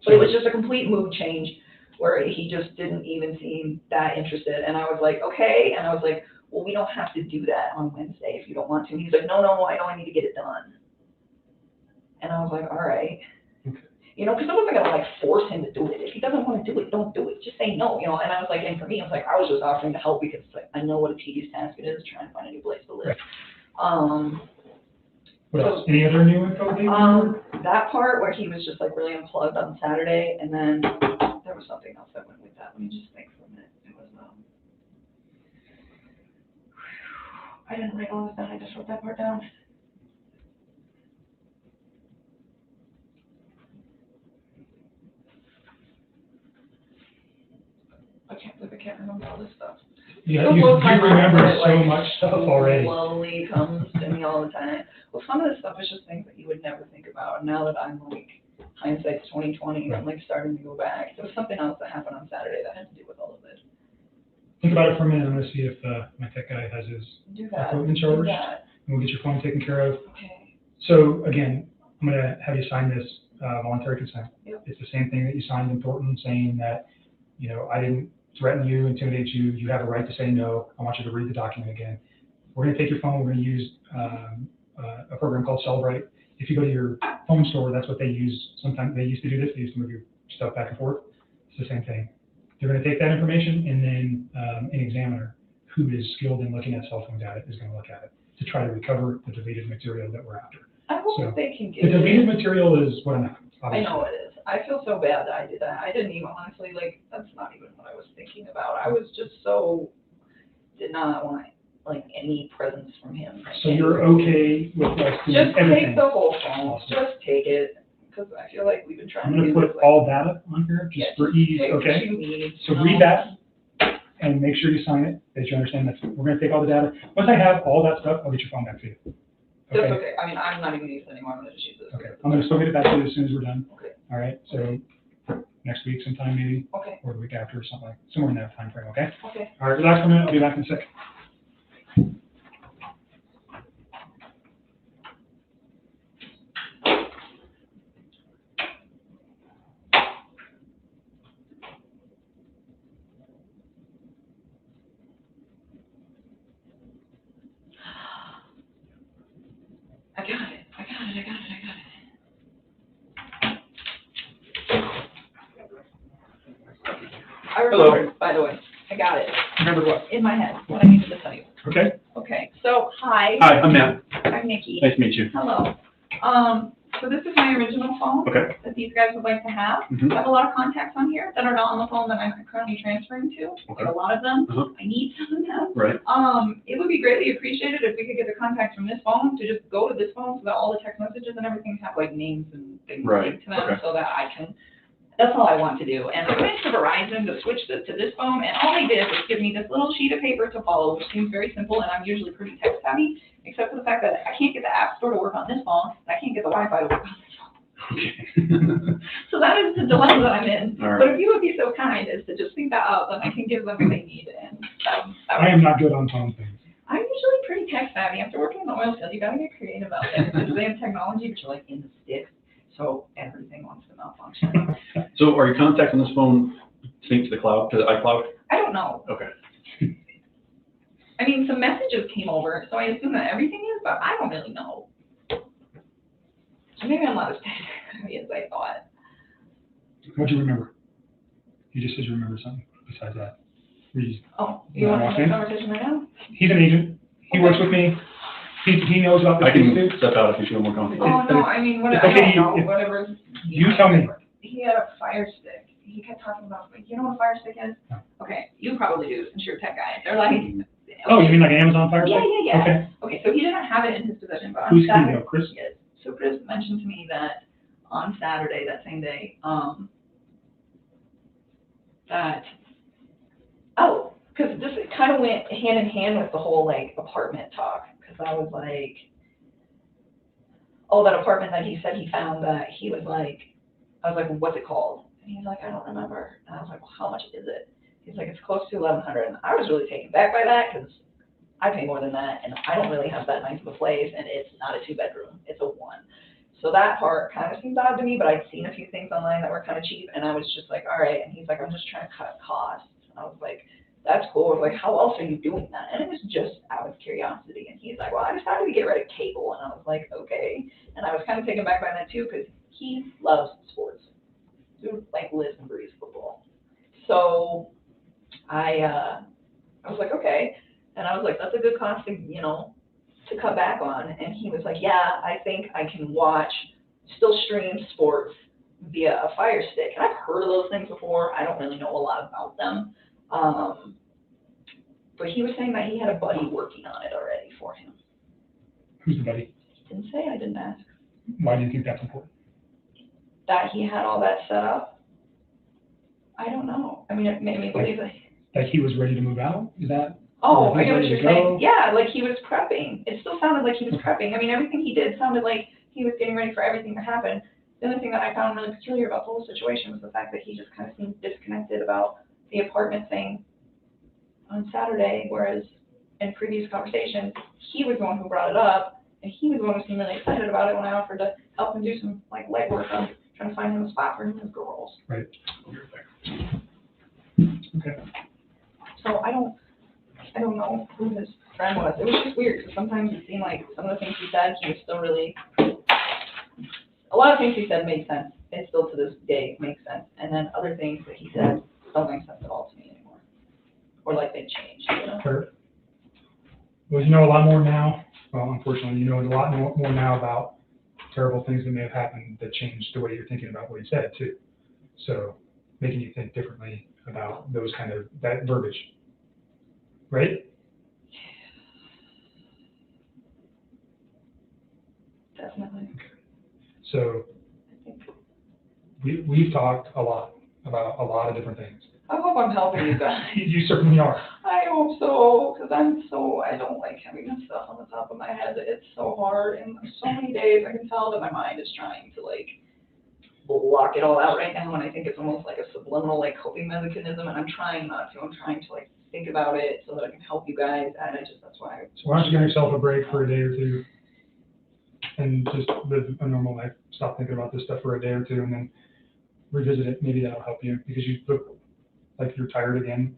But it was just a complete mood change where he just didn't even seem that interested. And I was like, okay. And I was like, well, we don't have to do that on Wednesday if you don't want to. And he's like, no, I know I need to get it done. And I was like, all right. Okay. You know, because I wasn't going to like force him to do it. If he doesn't want to do it, don't do it. Just say no, you know. And I was like, and for me, I was like, I was just offering to help because like, I know what a tedious task it is trying to find a new place to live. What else? Any other new info? That part where he was just like really unplugged on Saturday, and then there was something else that went with that. Let me just think for a minute. It was I didn't write all this down. I just wrote that part down. I can't believe I can't remember all this stuff. Yeah, you remember so much stuff already. Slowly comes to me all the time. Well, some of this stuff is just things that you would never think about. And now that I'm like, hindsight's 20/20, I'm like starting to go back. There was something else that happened on Saturday that had to do with all of this. Think about it for a minute. I'm going to see if my tech guy has his equipment charged. And we'll get your phone taken care of. Okay. So again, I'm going to have you sign this voluntary consent. Yep. It's the same thing that you signed in Thornton saying that, you know, I didn't threaten you, intimidate you. You have a right to say no. I want you to read the document again. We're going to take your phone. We're going to use a program called Celebrate. If you go to your phone store, that's what they use. Sometimes they used to do this. They used to move your stuff back and forth. It's the same thing. They're going to take that information, and then an examiner who is skilled in looking at cell phone data is going to look at it to try to recover the deleted material that we're after. I hope they can get the deleted material is what I'm after. I know it is. I feel so bad that I did that. I didn't even honestly, like, that's not even what I was thinking about. I was just did not want, like, any presence from him. So you're okay with us doing just everything? Take the whole phone. Awesome. Just take it. Because I feel like we've been trying I'm going to put all data on here just for ease, okay? So read that and make sure you sign it, that you understand that we're going to take all the data. Once I have all that stuff, I'll get your phone back to you. That's okay. I mean, I'm not even using it anymore. I'm going to just use this. Okay. I'm going to still get it back to you as soon as we're done. Okay. All right. So next week sometime maybe. Okay. Or the week after or something, somewhere in that time frame, okay? Okay. All right. Relax for a minute. I'll be back in a sec. I got it. I remembered, by the way. I got it. Remember what? In my head, what I needed to tell you. Okay. Okay, so, hi. Hi, I'm Matt. I'm Nikki. Nice to meet you. Hello. So this is my original phone. Okay. That these guys would like to have. Mhm. I have a lot of contacts on here that are not on the phone that I'm currently transferring to. Okay. A lot of them. Uh-huh. I need some of them. Right. It would be greatly appreciated if we could get the contacts from this phone to just go to this phone so that all the text messages and everything have like names and things Right. to them Okay. so that I can, that's all I want to do. And I went to Verizon to switch to this phone, and all they did was give me this little sheet of paper to follow, which seems very simple, and I'm usually pretty tech savvy, except for the fact that I can't get the App Store to work on this phone, and I can't get the Wi-Fi to work on this phone. So that is the dilemma that I'm in. All right. But if you would be so kind as to just think that out, then I can give them what they need, and I am not good on phone things. I'm usually pretty tech savvy. After working in the oil field, you gotta get creative out there, because they have technology, but you're like in the sticks, so everything wants to malfunction. So are your contacts on this phone synced to the cloud, to the iCloud? I don't know. Okay. I mean, some messages came over, so I assume that everything is, but I don't really know. So maybe I'm not as tech savvy as I thought. What do you remember? You just said you remember something besides that. Oh, you want to have a conversation right now? He's an agent. He works with me. He knows about this I can too. step out if you feel more comfortable. Oh, no, I mean, It's I okay, don't know, if- whatever. You tell me. He had a Fire Stick. He kept talking about, you know what a Fire Stick is? No. Okay, you probably do, since you're a tech guy. They're like. Oh, you mean like Amazon Fire Yeah, Stick? yeah, yeah. Okay. Okay, so he didn't have it in his possession, but on Who's he Saturday. though, Chris? Yes. So Chris mentioned to me that on Saturday, that same day, because this kind of went hand in hand with the whole like apartment talk, because I was like, oh, that apartment that he said he found, that he was like, I was like, well, what's it called? And he's like, I don't remember. And I was like, well, how much is it? He's like, it's close to $1,100. And I was really taken back by that, because I pay more than that, and I don't really have that nice of a place, and it's not a 2-bedroom, it's a 1. So that part kind of seemed odd to me, but I'd seen a few things online that were kind of cheap, and I was just like, all right. And he's like, I'm just trying to cut costs. And I was like, that's cool. I was like, how else are you doing that? And it was just out of curiosity. And he's like, well, I decided to get rid of cable. And I was like, okay. And I was kind of taken back by that too, because he loves sports. Dude, like, lives and breathes football. So I was like, okay. And I was like, that's a good cost to, to cut back on. And he was like, yeah, I think I can still stream sports via a Fire Stick. And I've heard of those things before. I don't really know a lot about them. But he was saying that he had a buddy working on it already for him. Who's the buddy? Didn't say, I didn't ask. Why do you think that's important? That he had all that set up? I don't know. I mean, it made me believe that. Like he was ready to move out? Is that? Oh, or I he's get what ready you're to go? saying. Yeah, like he was prepping. It still sounded like he was prepping. I mean, everything he did sounded like he was getting ready for everything to happen. The only thing that I found really peculiar about the whole situation was the fact that he just kind of seemed disconnected about the apartment thing on Saturday, whereas in previous conversations, he was the one who brought it up, and he was the one who seemed really excited about it when I offered to help him do some like legwork on trying to find him a spot for him and his girls. Right. Okay. So I don't know who his friend was. It was just weird, because sometimes it seemed like some of the things he said, he was still really, a lot of things he said made sense, and still to this day makes sense. And then other things that he said don't make sense at all to me anymore. Or like they changed, Sure. Well, you know a lot more now. Well, unfortunately, you know a lot more now about terrible things that may have happened that changed the way you're thinking about what he said too. So making you think differently about those kind of, that verbiage. Right? Definitely. So we've talked a lot about a lot of different things. I hope I'm helping you guys. You certainly are. I hope so, because I don't like having this stuff on the top of my head. It's so hard, and there's so many days I can tell that my mind is trying to like block it all out right now, and I think it's almost like a subliminal like coping mechanism, and I'm trying not to. I'm trying to like think about it so that I can help you guys, and that's why. So why don't you give yourself a break for a day or two and just live a normal life, stop thinking about this stuff for a day or two, and then revisit it. Maybe that'll help you, because you look like you're tired again.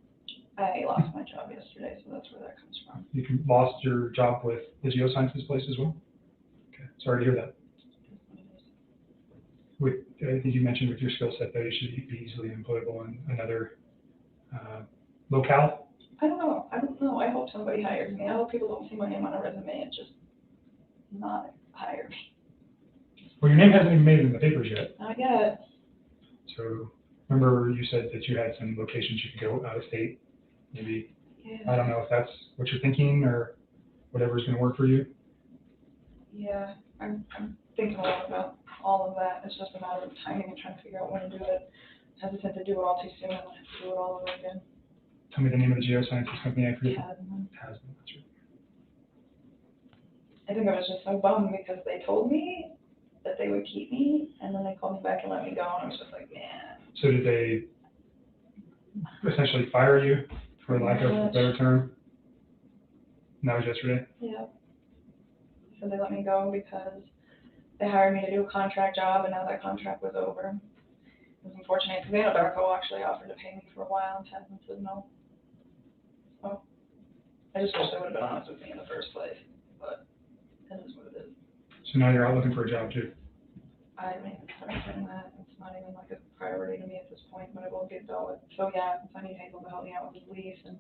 I lost my job yesterday, so that's where that comes from. You lost your job with the geosciences place as well? Okay, sorry to hear that. I think you mentioned with your skill set that you should be easily employable in another locale? I don't know. I hope somebody hires me. I hope people don't see my name on a resume and just not hire me. Well, your name hasn't even made it in the papers yet. Not yet. So remember you said that you had some locations you could go out of state, maybe. Yeah. I don't know if that's what you're thinking or whatever's going to work for you. Yeah, I'm thinking a lot about all of that. It's just a matter of timing and trying to figure out when to do it. Hesitant to do it all too soon and have to do it all over again. Tell me the name of the geosciences company. I forget. Hasn't. That's right. I think I was just so bummed because they told me that they would keep me, and then they called me back and let me go, and I was just like, man. So did they essentially fire you, for lack of a better term? And that was yesterday? Yeah. So they let me go because they hired me to do a contract job, and now that contract was over. It was unfortunate because Anadarko actually offered to pay me for a while, and Tasman said no. So I just wish they would have been honest with me in the first place, but it is what it is. So now you're out looking for a job too? I haven't even started doing that. It's not even like a priority to me at this point, but I will get going. So yeah, since I need Hazel to help me out with his lease and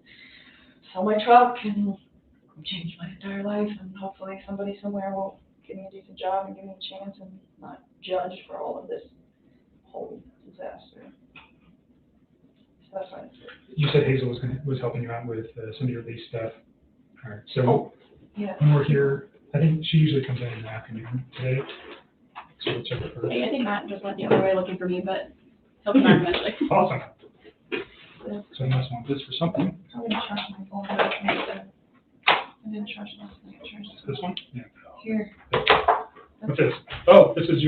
sell my truck and change my entire life, and hopefully somebody somewhere will give me a decent job and give me a chance and not judge for all of this whole disaster. So that's why it's good. You said Hazel was helping you out with some of your lease stuff. All right. So Yeah. when we're here, I think she usually comes in the afternoon today. So we'll check with her. Hey, I think Matt just went the other way looking for me, but he'll be back eventually. Awesome. So you must want this for something. I'm gonna charge my phone. I didn't charge last night. I charged This one? Yeah. Here. What's this? Oh, this is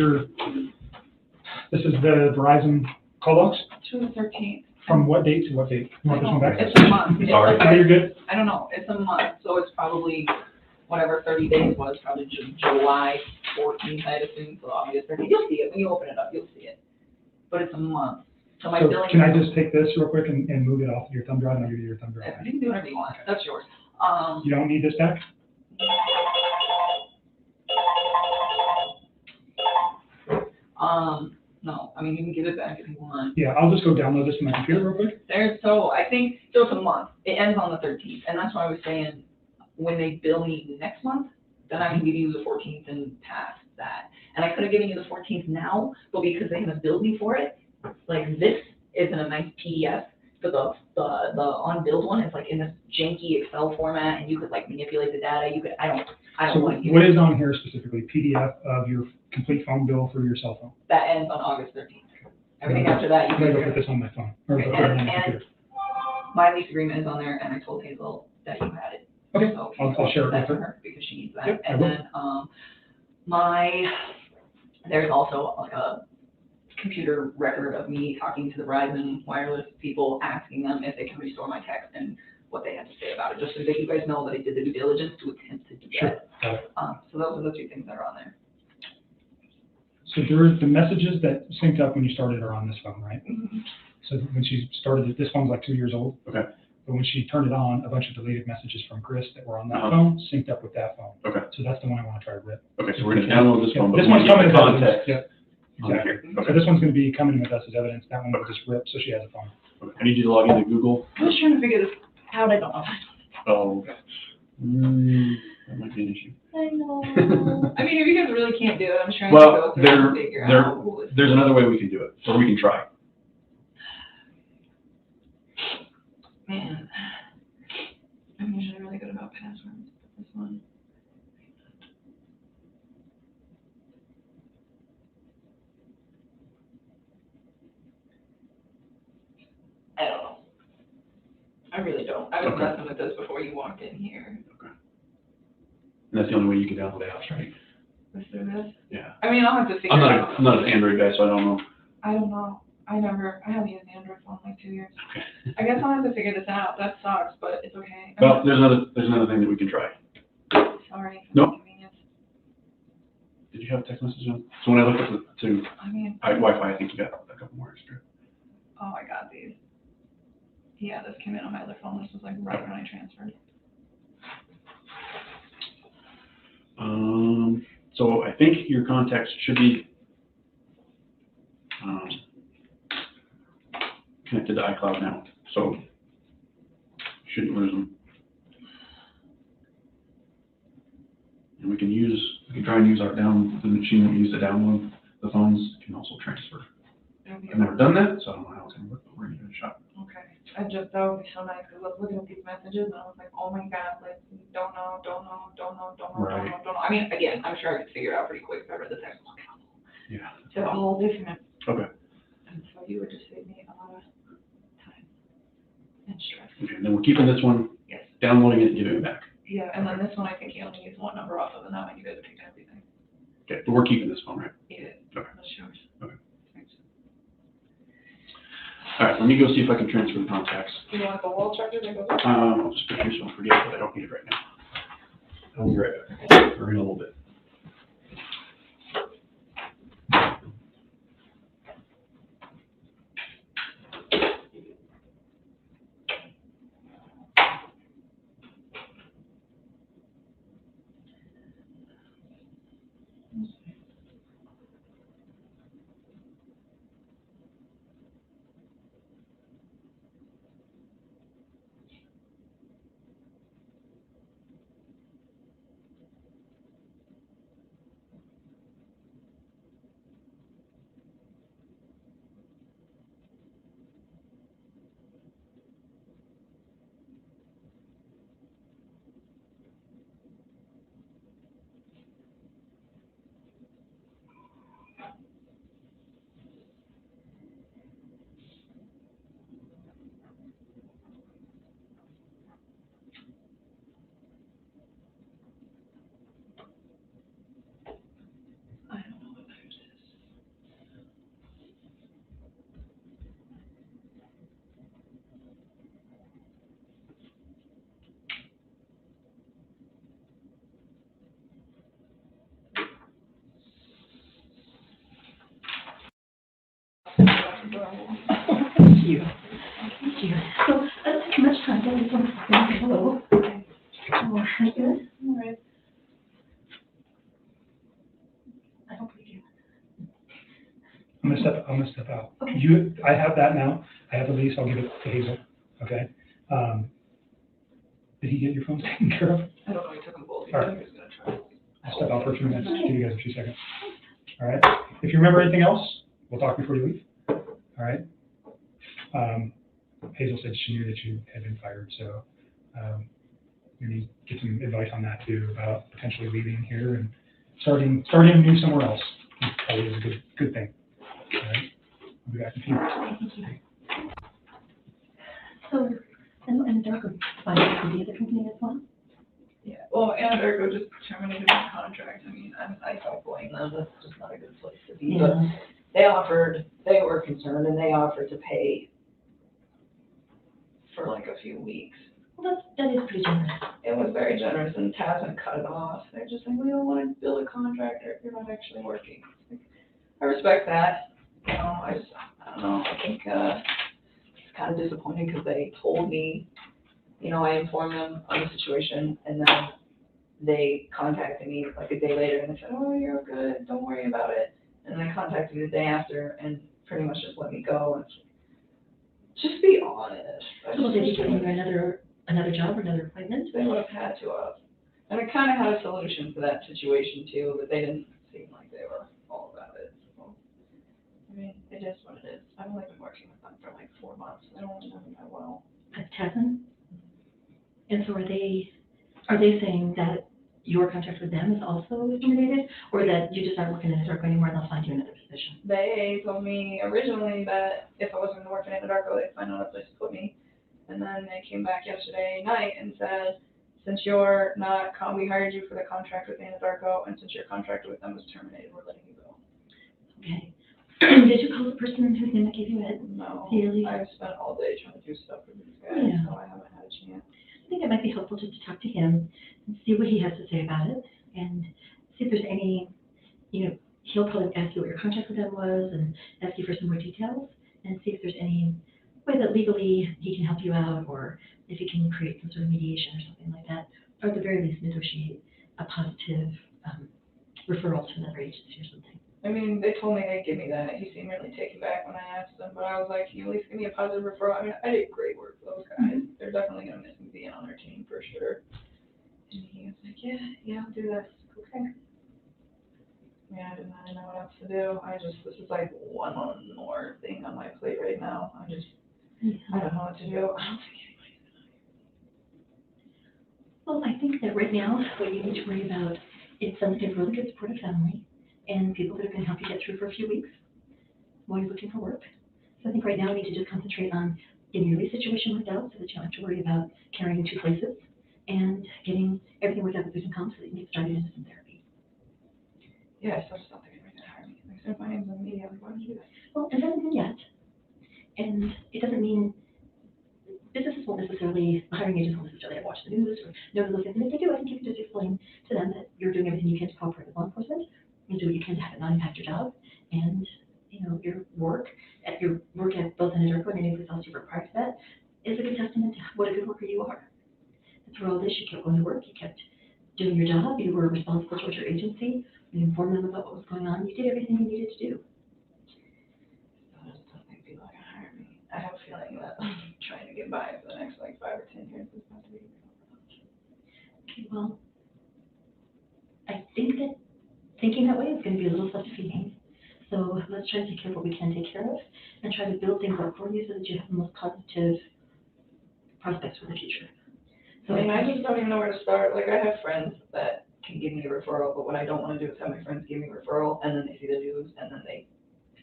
the Verizon call box? To the 13th. From what date to what date? You want this one back? It's a month. It's Sorry. like- No, you're good. I don't know, it's a month, so it's probably whatever 30 days was, probably July 14th, I'd assume, so August 13th. You'll see it, when you open it up, you'll see it. But it's a month, so my So billing. can I just take this real quick and move it off your thumb drive and I'll give you your thumb drive? You can do whatever you want, that's yours. You don't need this back? No, I mean, you can give it back if you want. Yeah, I'll just go download this to my computer real quick. I think, so it's a month, it ends on the 13th, and that's why I was saying, when they bill me next month, then I can give you the 14th and past that. And I could have given you the 14th now, but because they haven't billed me for it, like this isn't a nice PDF, but the unbilled one is like in this janky Excel format, and you could like manipulate the data, I don't So want to use what it. is on here specifically? PDF of your complete phone bill for your cell phone? That ends on August 13th. Everything after that, you I'm gonna go can. put this on my phone, or put it on my And computer. my lease agreement is on there, and I told Hazel that you had it. Okay, So I'll share it that with to her. because she needs that. Yep, I And will. then, there's also like a computer record of me talking to the Verizon wireless people, asking them if they can restore my text and what they had to say about it, just so that you guys know that I did the due diligence to attempt to do Sure. that. Got it. So those are the two things that are on there. So the messages that synced up when you started are on this phone, right? Mm-hmm. So when she started it, this phone's like 2 years old. Okay. But when she turned it on, a bunch of deleted messages from Chris that were on that Uh-huh. phone synced up with that phone. Okay. So that's the one I want to try to rip. Okay, so we're gonna download this Yeah, one, but this we one's want to coming get as the evidence. context. Yep. Exactly. Okay. So this one's going to be coming with us as evidence. That one will just rip, so she has a phone. Okay. I need you to log into Google. I was trying to figure this out, I don't know. Oh, that might be an issue. I know. I mean, if you guys really can't do it, I'm trying Well, to go through and figure out who is. there's another way we can do it, or we can try. Man, I'm usually really good about passwords, but this one. I don't know. I really don't. I was Okay. messing with this before you walked in here. And that's the only way you can download the apps, right? Was there this? Yeah. I mean, I'll have to figure I'm it not, out. I'm not an Android guy, so I don't know. I don't know. I haven't used an Android phone in like 2 years. I guess I'll have to figure this out. That sucks, but it's okay. Well, there's another thing that we can try. Sorry. Nope. Did you have a text message on? So when I looked up to I mean, Wi-Fi, I think you got a couple more extra. oh, I got these. Yeah, this came in on my other phone. This was like right when I transferred. So I think your contacts should be connected to iCloud now. So Shouldn't lose them. And we can try and use the machine that we use to download the phones can also transfer. Okay. I've never done that, so I don't know how it's gonna work, but we're gonna give it a shot. Okay. That would be so nice, because I was looking at these messages and I was like, oh my God, like, don't know. Right. I mean, again, I'm sure I could figure it out pretty quick if I read the text. Yeah. They're all different. Okay. And so you would just save me a lot of time and stress. Okay, and then we're keeping this one, Yes. downloading it and giving it back. Yeah, and then this one, I think you only use one number off of, and that one you guys are taking everything. Okay, but we're keeping this phone, right? Yeah. Okay. That's yours. Okay. All right, let me go see if I can transfer the contacts. You want the wall charger that goes up? I'll just put here so I don't forget, but I don't need it right now. I'll be right back. Or in a little bit. Thank you. Thank you. So, I don't take much time. I just want to say hello. Oh, hi, good. All right. I don't believe you. I'm gonna step out. Okay. I have that now. I have the lease. I'll give it to Hazel. Okay. Did he get your phone taken care of? I don't know, he took them both. All right. He was gonna try. I'll step out for a few minutes. Give you guys a few seconds. All right. If you remember anything else, we'll talk before you leave. All right. Hazel said she knew that you had been fired, so maybe get some advice on that too, about potentially leaving here and starting new somewhere else. Probably is a good thing. All right. I'll be back in a few minutes. Thank you. So, and Darko fired from the other company as well? Yeah, well, Anadarko just terminated my contract. I mean, I don't blame them. That's just not a good place to be. But they were concerned, and they offered to pay for like a few weeks. Well, that is pretty generous. It was very generous, and Tasman cut it off. They're just like, we don't want to bill a contractor if you're not actually working. Like, I respect that. You know, I don't know. I think it's kind of disappointing because they told me, you know, I informed them on the situation, and then they contacted me like a day later, and they said, oh, you're good, don't worry about it. And then they contacted me the day after, and pretty much just let me go. And just be honest. So did you give you another job or another appointment? They would have had to have. And I kind of had a solution for that situation too, but they didn't seem like they were all about it. So, I mean, it is what it is. I've only been working with them for like 4 months. I don't really know them that well. At Tasman? And so are they saying that your contract with them is also eliminated, or that you just aren't working in Anadarko anymore and they'll find you another position? They told me originally that if I wasn't going to work in Anadarko, they'd find another place to put me. And then they came back yesterday night and said, since you're not, we hired you for the contract with Anadarko, and since your contract with them was terminated, we're letting you go. Okay. Did you call the person whose name I gave you at? No, Haley? I've spent all day trying to do stuff with these guys, Yeah. so I haven't had a chance. I think it might be helpful just to talk to him and see what he has to say about it, and see if there's any, he'll probably ask you what your contract with them was and ask you for some more details, and see if there's any way that legally he can help you out, or if he can create some sort of mediation or something like that, or at the very least negotiate a positive referral to another agency or something. I mean, they told me they'd give me that. He seemed really taken back when I asked them, but I was like, can you at least give me a positive referral? I mean, I did great work for those guys. They're definitely going to miss me being on their team for sure. And he was like, yeah, I'll do this. Okay. Yeah, I didn't really know what else to do. This is like one more thing on my plate right now. I don't know what to do. I don't think anybody's Well, I think that right now, what you need to worry about is a really good supportive family and people that are going to help you get through for a few weeks while you're looking for work. So I think right now we need to just concentrate on getting your lease situation worked out so that you don't have to worry about carrying 2 places and getting everything worked out with Vision Comp so that you can get started into some therapy. Yeah, I still don't think anybody's going to hire me. Like, if my name's in the media, I'm going to do that. Well, it doesn't mean yet. And it doesn't mean businesses won't necessarily, hiring agents won't necessarily watch the news or know those things. And if they do, I think you can just explain to them that you're doing everything you can to cooperate with law enforcement and do what you can to have it not impact your job. And, your work at both in Aderco and any place else you've worked prior to that is a good testament to what a good worker you are. And through all this, you kept going to work, you kept doing your job, you were responsible towards your agency, you informed them about what was going on, you did everything you needed to do. I just don't think people are going to hire me. I have a feeling that trying to get by for the next 5 or 10 years is about to be. Okay, well, I think that thinking that way is going to be a little self-defeating. So let's try to take care of what we can take care of and try to build things up for you so that you have the most positive prospects for the future. So I just don't even know where to start. Like, I have friends that can give me a referral, but what I don't want to do is have my friends give me a referral and then they see the news and then they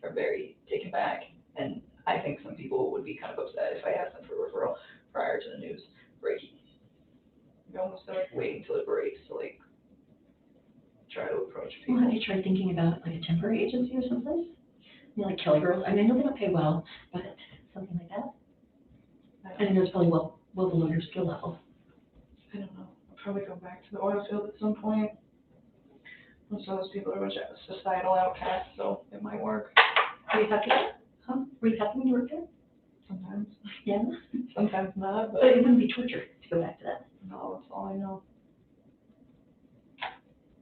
are very taken back. And I think some people would be kind of upset if I asked them for a referral prior to the news breaking. You almost feel like waiting till it breaks to try to approach people. Well, have you tried thinking about a temporary agency or someplace? Like Kelly Girls. I mean, I know they don't pay well, but something like that. I know it's probably well below your skill level. I don't know. I'll probably go back to the oil field at some point. Most of those people are a bunch of societal outcasts, so it might work. Were you happy there? Huh? Were you happy when you worked there? Sometimes. Yeah? Sometimes not, But it wouldn't be torture to go back to that. No, that's all I know.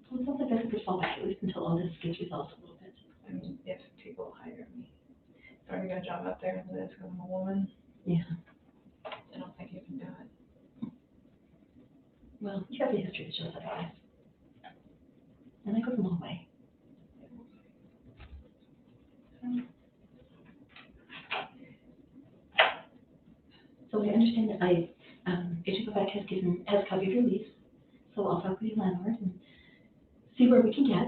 Well, it sounds like that's a good fallback, at least until all this gets resolved a little bit. I mean, if people hire me, if I'm going to jump out there and it's because I'm a woman, yeah, I don't think you can do it. Well, you have the history that shows otherwise. And that goes a long way. So I understand that Agent Quebec has a copy of your lease, so I'll talk with your landlord and see where we can get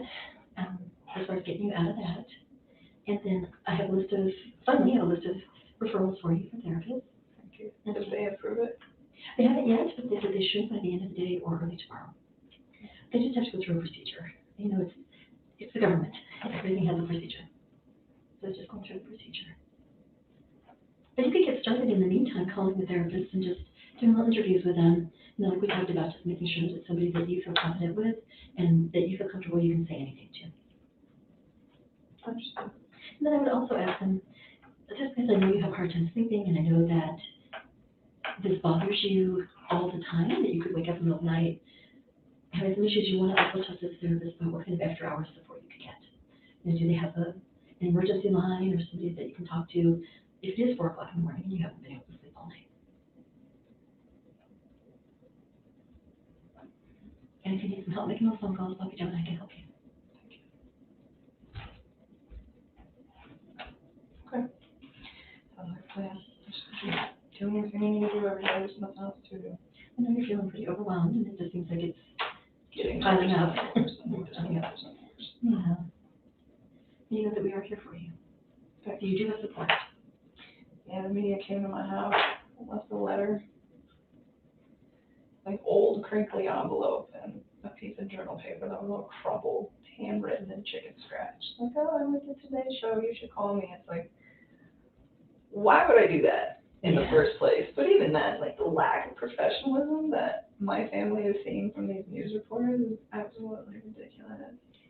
as far as getting you out of that. And then I have a list of referrals for you for therapists. Thank you. Did they approve it? They haven't yet, but they said they should by the end of the day or early tomorrow. They just have to go through a procedure. It's the government. Everything has a procedure. So it's just going through the procedure. But you could get started in the meantime calling the therapists and just doing little interviews with them. Like we talked about, just making sure that it's somebody that you feel confident with and that you feel comfortable you can say anything to. Understood. And then I would also ask them, just because I know you have a hard time sleeping and I know that this bothers you all the time, that you could wake up in the middle of the night having some issues, you want to also talk to the therapist about what kind of after hours support you could get. Do they have an emergency line or somebody that you can talk to if it is 4 o'clock in the morning and you haven't been able to sleep all night? And if you need some help making those phone calls, let me know and I can help you. Okay. Sounds like a plan. Just doing everything you need to do every day. There's nothing else to do. I know you're feeling pretty overwhelmed and it just seems like it's Getting piling up. Yeah. Yeah. You know that we are here for you. But you do have support. Yeah, the media came to my house, left a letter, like old crinkly envelope and a piece of journal paper that was all crumpled, handwritten and chicken scratch. Like, oh, I went to today's show, you should call me. It's like, why would I do that in the first place? But even then, the lack of professionalism that my family is seeing from these news reporters is absolutely ridiculous.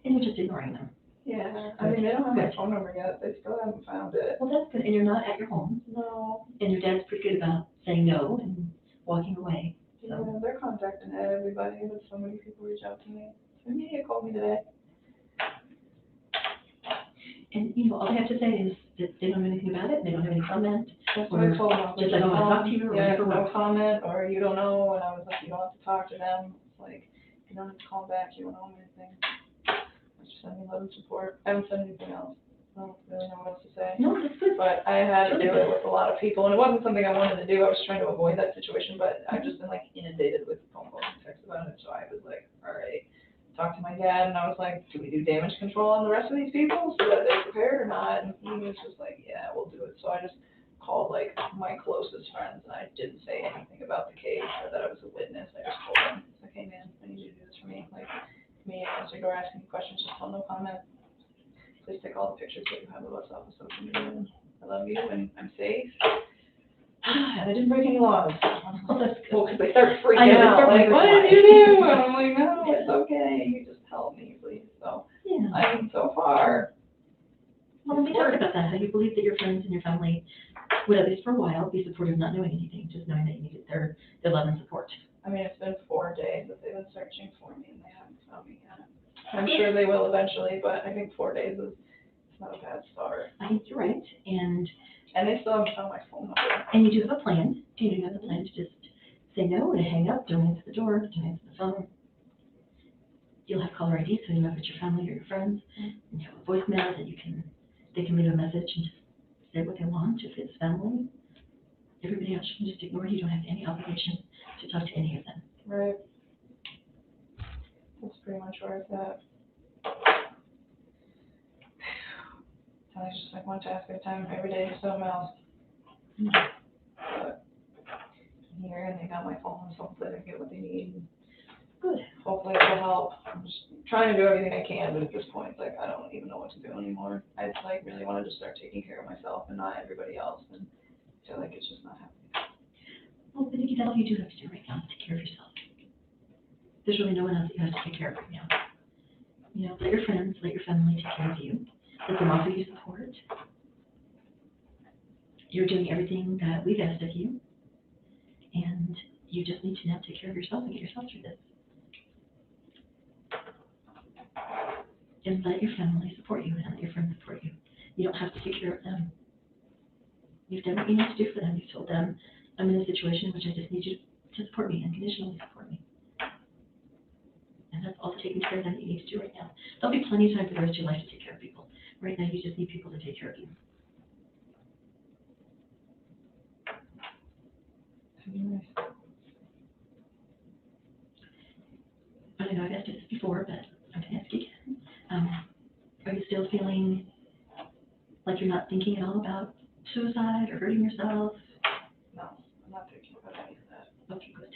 And you're just ignoring them. Yeah, I mean, they don't have my phone number yet. They still haven't found it. Well, that's good. And you're not at your home. No. And your dad's pretty good about saying no and walking away. Yeah, they're contacting everybody, but so many people reach out to me. The media called me today. And, you know, all they have to say is that they don't know anything about it, they don't have any comment. That's what I told them. Just I don't want to talk to you or Yeah, whatever. no comment, or you don't know, and I was like, you don't have to talk to them. It's like, you don't have to call back, you don't know anything. Just send me love and support. I haven't said anything else. I don't really know what else to say. No, that's good. But I had to do it with a lot of people, and it wasn't something I wanted to do. I was trying to avoid that situation, but I've just been like inundated with phone calls and texts about it, so I was like, all right. Talked to my dad, and I was like, do we do damage control on the rest of these people so that they're prepared or not? And he was just like, yeah, we'll do it. So I just called like my closest friends, and I didn't say anything about the case or that I was a witness. I just told them, it's like, hey man, I need you to do this for me. Like, me and Mr. Door asking me questions, just tell no comment. Please take all the pictures that you have of us off of social media. I love you, and I'm safe. And I didn't break any laws. Well, that's cool, because they start freaking out. Like, what did you do? And I'm like, no, it's okay. You just help me, please. So, Yeah. I mean, so far. Well, we talked about that, how you believe that your friends and your family would, at least for a while, be supportive, not knowing anything, just knowing that you needed their love and support. I mean, it's been 4 days that they've been searching for me, and they haven't found me yet. I'm sure they will eventually, but I think 4 days is not a bad start. I think you're right, and they still haven't found my phone number. And you do have a plan. You do have a plan to just say no, to hang up, don't answer the door, don't answer the phone. You'll have caller ID, so you know if it's your family or your friends, and you have a voicemail that they can leave a message and just say what they want. If it's family, everybody else you can just ignore. You don't have any obligation to talk to any of them. Right. That's pretty much where it's at. And I just like one task at a time every day, so I'm out. But I'm here, and they got my phone, so hopefully they get what they need. Good. Hopefully it'll help. I'm just trying to do everything I can, but at this point, it's like I don't even know what to do anymore. I just like really wanted to start taking care of myself and not everybody else, and I feel like it's just not happening. Well, I think that's all you do have to do right now is take care of yourself. There's really no one else that you have to take care of right now. You know, let your friends, let your family take care of you. Let them offer you support. You're doing everything that we've asked of you, and you just need to now take care of yourself and get yourself through this. And let your family support you, and let your friends support you. You don't have to take care of them. You've done what you need to do for them. You've told them, I'm in a situation in which I just need you to support me, unconditionally support me. And that's all the taking care of them that you need to do right now. There'll be plenty of time for the rest of your life to take care of people. Right now, you just need people to take care of you. I know I've asked you this before, but I'm going to ask you again. Are you still feeling like you're not thinking at all about suicide or hurting yourself? No, I'm not thinking about any of that. Okay, good.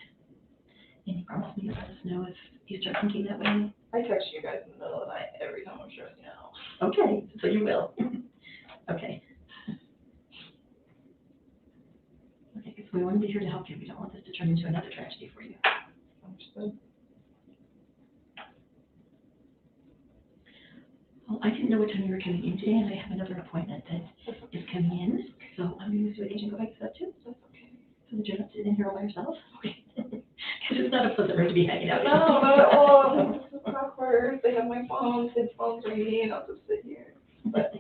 And you promise me you'll let us know if you start thinking that way? I text you guys in the middle of the night every time I'm stressing out. Okay, so you will. Okay. Okay, because we want to be here to help you. We don't want this to turn into another tragedy for you. Understood. Well, I didn't know what time you were coming in today, and I have another appointment that is coming in. So I'm going to do an agent go back to that too. That's okay. So that you're not sitting in here all by yourself. Okay. Because it's not a pleasant room to be hanging out in. No, not at all. It's awkward. They have my phone, kids' phones ringing, I'll just sit here. But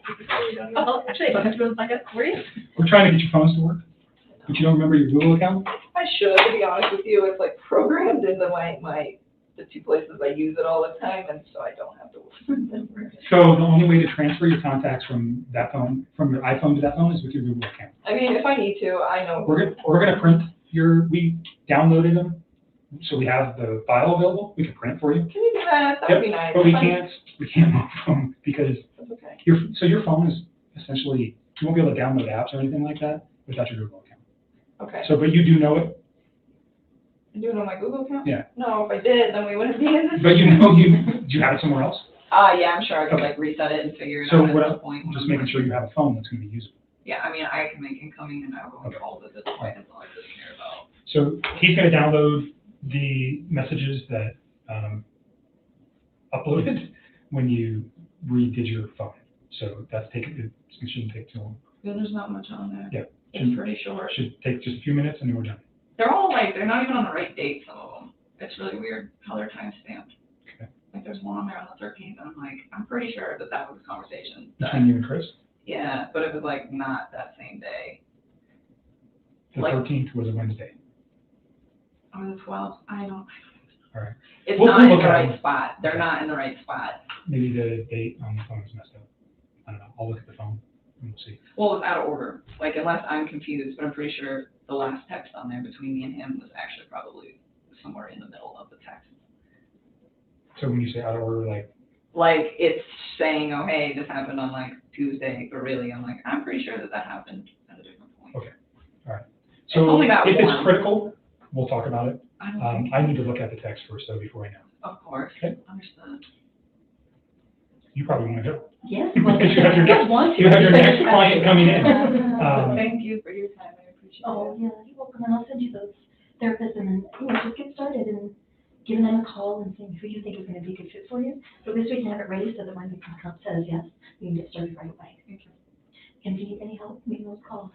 oh, actually, I don't have to go and sign up for you. We're trying to get your phones to work, but you don't remember your Google account? I should, to be honest with you. It's like programmed into the two places I use it all the time, and so I don't have to remember. So the only way to transfer your contacts from that phone, from your iPhone to that phone, is with your Google account. I mean, if I need to, I know. We're gonna print we downloaded them, so we have the file available. We can print it for you. Can you do that? That would be nice. But we can't move them because That's okay. your phone is essentially, you won't be able to download apps or anything like that without your Google account. Okay. So, but you do know it. You do it on my Google account? Yeah. No, if I did, then we wouldn't be in this. But you know, do you have it somewhere else? Yeah, I'm sure I could Okay. like reset it and figure it So out what at I'm this point. just making sure you have a phone that's going to be usable. Yeah, I mean, I can make incoming and outgoing calls at this point. That's all I really care about. So he's going to download the messages that uploaded when you redid your phone. So it shouldn't take too long. Yeah, there's not much on there. Yeah. It's pretty short. Should take just a few minutes and then we're done. They're all like, they're not even on the right date, some of them. It's really weird how they're time stamped. Okay. Like, there's one on there on the 13th, and I'm like, I'm pretty sure that that was a conversation. Between you and Chris? Yeah, but it was like not that same day. The Like- 13th was a Wednesday. Or the 12th, I don't. All right. It's We'll not in look the at right them. spot. They're not in the right spot. Maybe the date on the phone is messed up. I don't know. I'll look at the phone and we'll see. Well, it was out of order. Like, unless I'm confused, but I'm pretty sure the last text on there between me and him was actually probably somewhere in the middle of the text. So when you say out of order, like, Like, it's saying, oh, hey, this happened on like Tuesday, but really, I'm like, I'm pretty sure that that happened at a different point. okay, all right. It's So only about if it's one. critical, we'll talk about it. I don't think- I need to look at the text first though before I know. Of course, Okay. understood. You probably want to go. Yes. Because you have your I next, want to. you have your next client coming in. Thank you for your time, I appreciate Oh, it. yeah, you're welcome, and I'll send you those therapists, and then, just get started and giving them a call and seeing who you think is gonna be a good fit for you. But this we can have it ready so that when the comp says yes, you can get started right away. Thank you. And if you need any help, making those calls,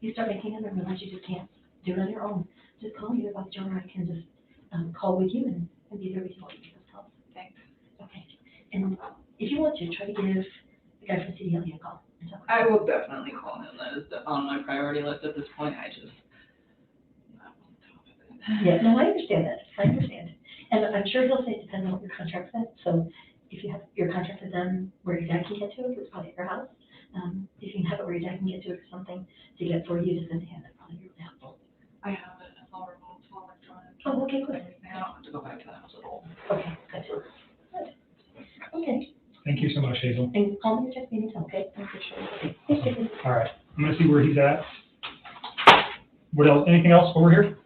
you start making them and realize you just can't do it on your own. Just call me about Joan, or I can just, call with you and be there with you while you do those calls. Thanks. Okay, and if you want to, try to give the guy from CDL a call. And talk. I will definitely call him. That is on my priority list at this point. I just, not on top of it. Yeah, no, I understand that, I understand. And I'm sure he'll say it depends on what your contract says, so if you have your contract with them where your dad can get to it, it's probably at your house. If you can have it where your dad can get to it or something to get for you to send to him, that's probably really helpful. I have it. It's all remote, it's all electronic. Oh, okay, good. I don't have to go back to the house at all. Okay, good. Good. Okay, Thank you so much, Hazel. and call me or text me anytime, okay? I appreciate it. Awesome. All right, I'm gonna see where he's at. What else, anything else over here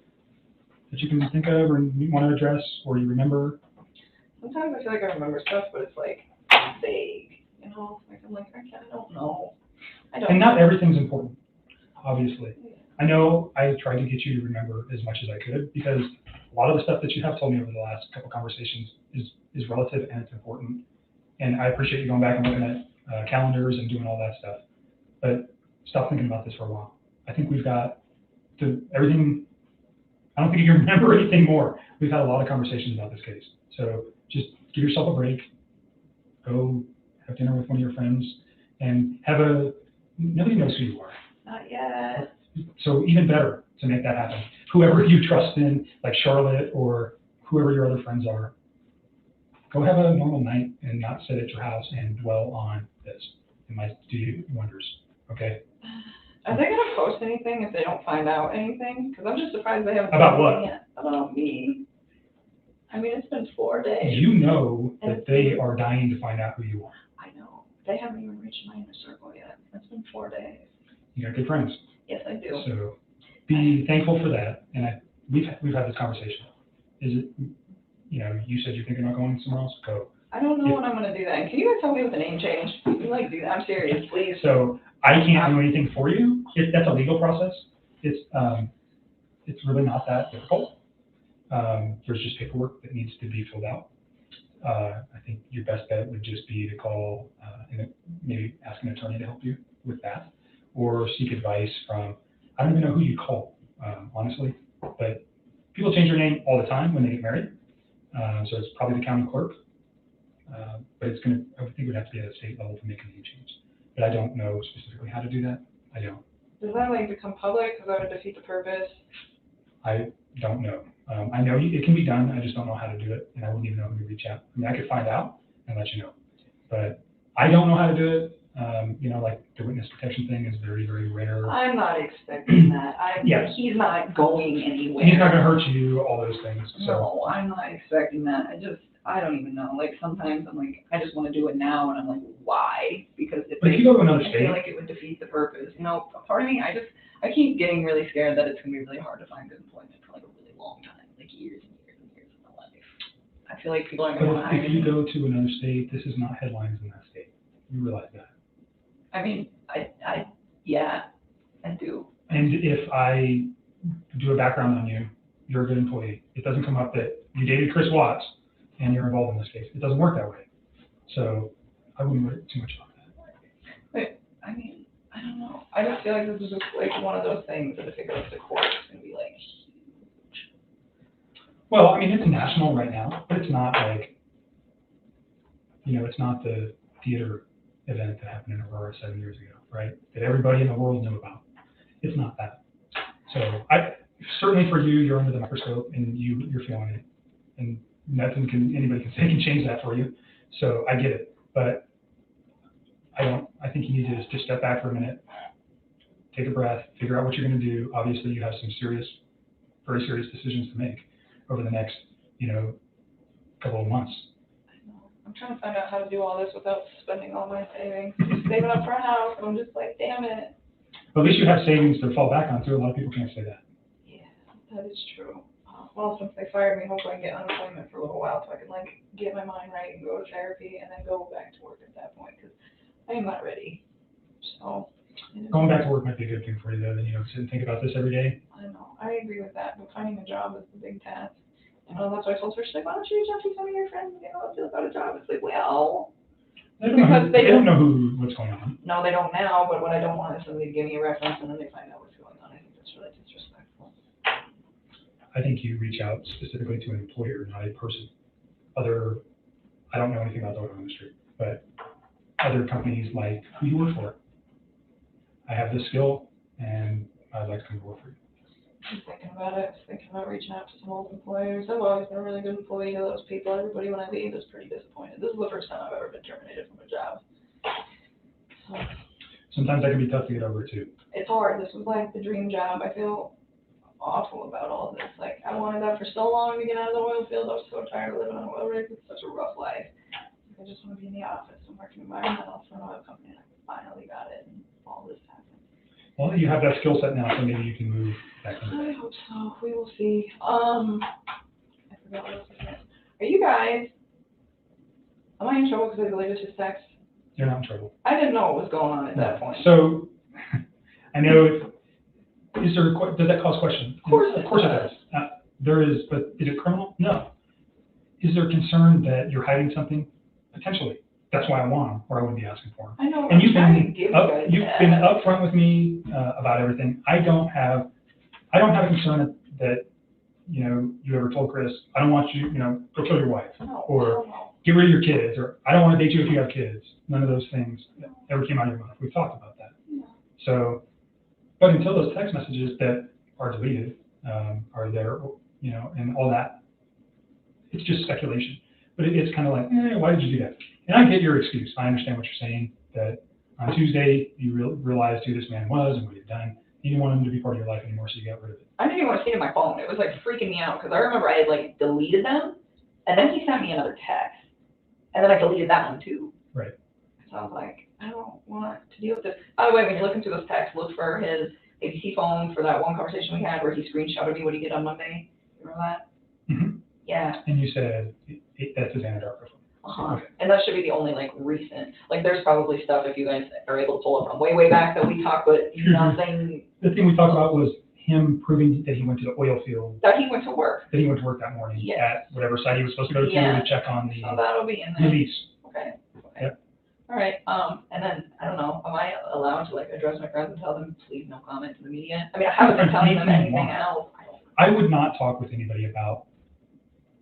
that you can think of or you want to address or you remember? Sometimes I feel like I remember stuff, but it's like vague, you know? Like, I'm like, I don't know. I don't And know. not everything's important, obviously. I know I tried to get you to remember as much as I could because a lot of the stuff that you have told me over the last couple conversations is relative and it's important. And I appreciate you going back and looking at calendars and doing all that stuff. But stop thinking about this for a while. I think we've got everything. I don't think you can remember anything more. We've had a lot of conversations about this case. So just give yourself a break. Go have dinner with one of your friends and nobody knows who you are. Not yet. So even better to make that happen. Whoever you trust in, like Charlotte or whoever your other friends are, go have a normal night and not sit at your house and dwell on this. It might do you wonders, okay? Are they gonna post anything if they don't find out anything? Because I'm just surprised they haven't. About done what? anything yet. About me. I mean, it's been 4 days. You know that they are dying to find out who you are. I know. They haven't even reached my inner circle yet. It's been 4 days. You got good friends. Yes, I do. So be thankful for that. And we've had this conversation. Is it, you said you're thinking about going somewhere else? Go. I don't know when I'm gonna do that. And can you guys help me with the name change? You like do that? I'm serious, please. So I can't do anything for you. That's a legal process. It's really not that difficult. There's just paperwork that needs to be filled out. I think your best bet would just be to call and maybe ask an attorney to help you with that, or seek advice from, I don't even know who you call, honestly, but people change their name all the time when they get married. So it's probably the county clerk, but I would think it would have to be at a state level to make a name change. But I don't know specifically how to do that. I don't. Does that like become public? Because that would defeat the purpose. I don't know. I know it can be done. I just don't know how to do it, and I wouldn't even know who to reach out. I mean, I could find out and let you know, but I don't know how to do it. Like the witness protection thing is very, very rare. I'm not expecting that. Yes. He's not going anywhere. He's not going to hurt you, all those things. So. No, I'm not expecting that. I don't even know. Like sometimes I'm like, I just want to do it now, and I'm like, why? Because if you go to another I state, feel like it would defeat the purpose. A part of me, I keep getting really scared that it's gonna be really hard to find good employment for like a really long time, like years and years and years of my life. I feel like people aren't gonna want to hire if you me. go to another state, this is not headlines in that state. You realize that. I mean, yeah, I do. And if I do a background on you, you're a good employee. It doesn't come up that you dated Chris Watts and you're involved in this case. It doesn't work that way. So I wouldn't worry too much about that. But I mean, I don't know. I just feel like this is just like one of those things that if it goes to court, it's gonna be like huge. Well, I mean, it's national right now, but it's not like you know, it's not the theater event that happened in Aurora 7 years ago, right? That everybody in the world knew about. It's not that. So certainly for you, you're under the microscope and you're feeling it, and nothing anybody can say can change that for you. So I get it, but I think you need to just step back for a minute, take a breath, figure out what you're going to do. Obviously, you have some very serious decisions to make over the next, you know, couple of months. I'm trying to find out how to do all this without spending all my savings. Just saving up for a house, and I'm just like, damn it. But at least you have savings to fall back on too. A lot of people can't say that. Yeah, that is true. Well, since they fired me, hopefully I can get unemployment for a little while so I can like get my mind right and go to therapy and then go back to work at that point, because I am not ready. So Going back to work might be a good thing for you though. Then, you know, sit and think about this every day. I know, I agree with that, but finding a job is the big task. You know, that's why I told her, she's like, why don't you reach out to some of your friends and get how it feels about a job? It's like, well, They don't know what's going on. No, they don't now, but what I don't want is somebody to give me a reference and then they find out what's going on. I think that's really disrespectful. I think you reach out specifically to an employer, not a person. I don't know anything about the oil industry, but other companies like who you work for. I have this skill and I'd like to come to work for you. I'm thinking about it, thinking about reaching out to some old employers. I've always been a really good employee to those people. Everybody when I leave is pretty disappointed. This is the first time I've ever been terminated from a job. So, Sometimes that can be tough to get over too. it's hard. This was like the dream job. I feel awful about all of this. Like, I wanted that for so long to get out of the oil field. I was so tired of living on oil rigs. It's such a rough life. I just want to be in the office and work environmental for an oil company. And I finally got it, and all this happened. Well, you have that skill set now, so maybe you can move back into I that. hope so. We will see. I forgot what else was saying. Are you guys, am I in trouble because I deleted his text? You're not in trouble. I didn't know what was going on at that point. So, I know, does that cause question? Of course it does. There is, but is it criminal? No. Is there concern that you're hiding something? Potentially. That's why I want them, or I wouldn't be asking for them. I know. And you've been been upfront with me about everything. I don't have a concern that you know you ever told Chris, I don't want you, you know, go kill your wife, or get rid of your kids, or I don't want to date you if you have kids. None of those things ever came out of your mouth. We've talked about that. So, but until those text messages that are deleted are there, you know, and all that, it's just speculation. But it's kind of like, why did you do that? And I get your excuse. I understand what you're saying, that on Tuesday you realized who this man was and what he'd done. You didn't want him to be part of your life anymore, so you got rid of it. I didn't even want to see it on my phone. It was like freaking me out because I remember I had like deleted them, and then he sent me another text, and then I deleted that one too. Right. So I was like, I don't want to deal with this. By the way, when you look into those texts, look for his ABC phone for that one conversation we had where he screenshotted me what he did on Monday. You remember that? Mm-hmm. Yeah. And you said that's his Anadarko phone. Uh-huh. Okay. And that should be the only like recent. Like there's probably stuff if you guys are able to pull up from way back that we talked, but nothing. The thing we talked about was him proving that he went to the oil field. That he went to work. That he went to work that morning at whatever site he was supposed to go to check on the so that'll be in there. release. Okay. Yep. All right. And then I don't know. Am I allowed to like address my friends and tell them please no comment to the media? I mean, I haven't been telling them anything else. I would not talk with anybody about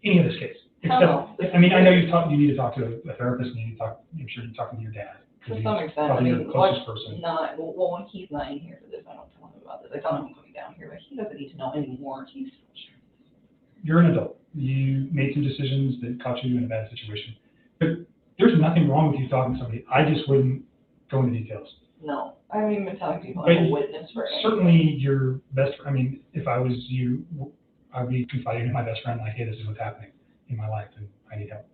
any of this case. No. I mean, I know you need to talk to a therapist, and you need to talk. I'm sure you're talking to your dad. To some extent, I mean, well, when he's not in here for this, I don't tell him about this. I tell him I'm coming down here, but he doesn't need to know anymore. You're an adult. You made some decisions that caught you in a bad situation, but there's nothing wrong with you talking to somebody. I just wouldn't go into details. No, I haven't even been telling people I'm a witness for anything. Certainly, your best. I mean, if I was you, I'd be confiding in my best friend, like, hey, this is what's happening in my life, and I need help.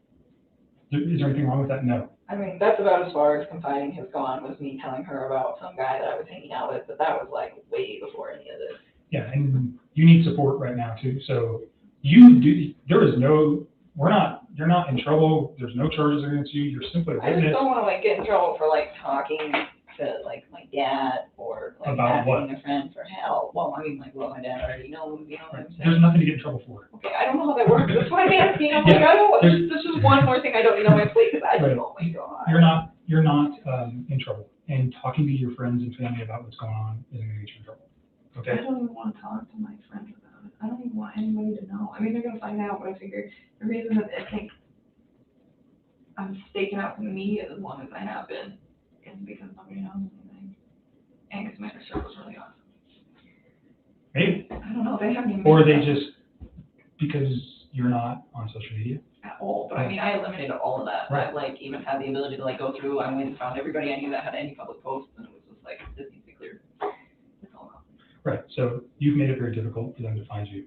Is there anything wrong with that? No. I mean, that's about as far as confiding has gone, was me telling her about some guy that I was hanging out with, but that was like way before any of this. Yeah, and you need support right now too. So you're not in trouble. There's no charges against you. You're simply a I witness. just don't want to like get in trouble for like talking to like my dad or like About asking a friend for help. Well, I mean, like, well, my dad already knows, you know what I'm saying? There's nothing to get in trouble for. Okay, I don't know how that works. That's why I'm asking. I'm like, I don't. This is one more thing I don't know my plate because I just oh my god. You're not in trouble. And talking to your friends and family about what's going on isn't going to get you in trouble. Okay. I don't even want to talk to my friends about it. I don't even want anybody to know. I mean, they're gonna find out, but I figure the reason that I think I'm staking out from the media as long as I have been. It's because nobody knows anything. And because my circle's really awesome. Maybe. I don't know, they haven't even. Or they just, because you're not on social media? At all, but I mean, I eliminated all of that. Right. I like even had the ability to like go through, I went and found everybody I knew that had any public posts, and it was just like, this needs to be cleared. It's all gone. Right, so you've made it very difficult for them to find you.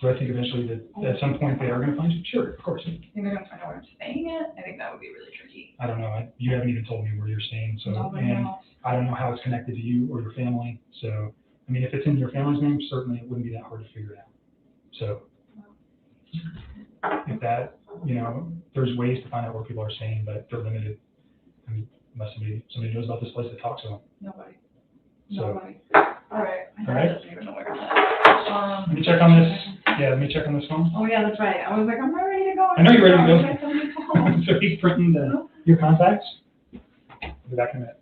Do I think eventually that at some point they are going to find you? Sure, of course. I think they're gonna find out where I'm staying at. I think that would be really tricky. I don't know. You haven't even told me where you're staying, so Nobody and knows. I don't know how it's connected to you or your family. So, I mean, if it's in your family's name, certainly it wouldn't be that hard to figure it out. So, if that, you know, there's ways to find out where people are staying, but they're limited. I mean, unless somebody knows about this place to talk to them. Nobody. So, Nobody. All right. All right. Doesn't even know where it's at. Let me check on this. Yeah, let me check on this phone. Oh yeah, that's right. I was like, I'm not ready to go. I know you're ready to I got somebody to go. call. So he's printing your contacts. I'll be back in a minute.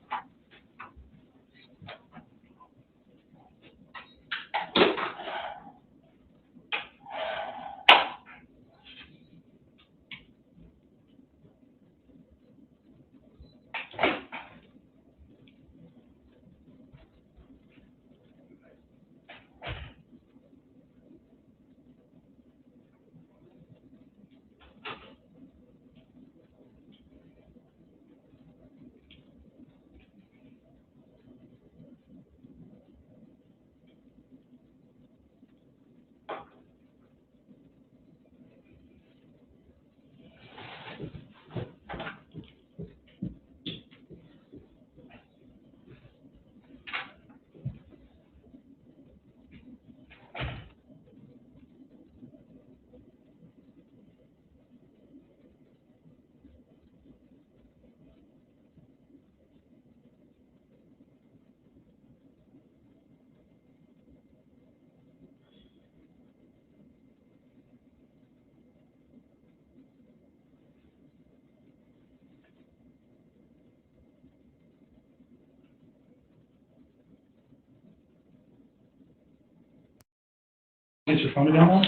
Get your phone to download?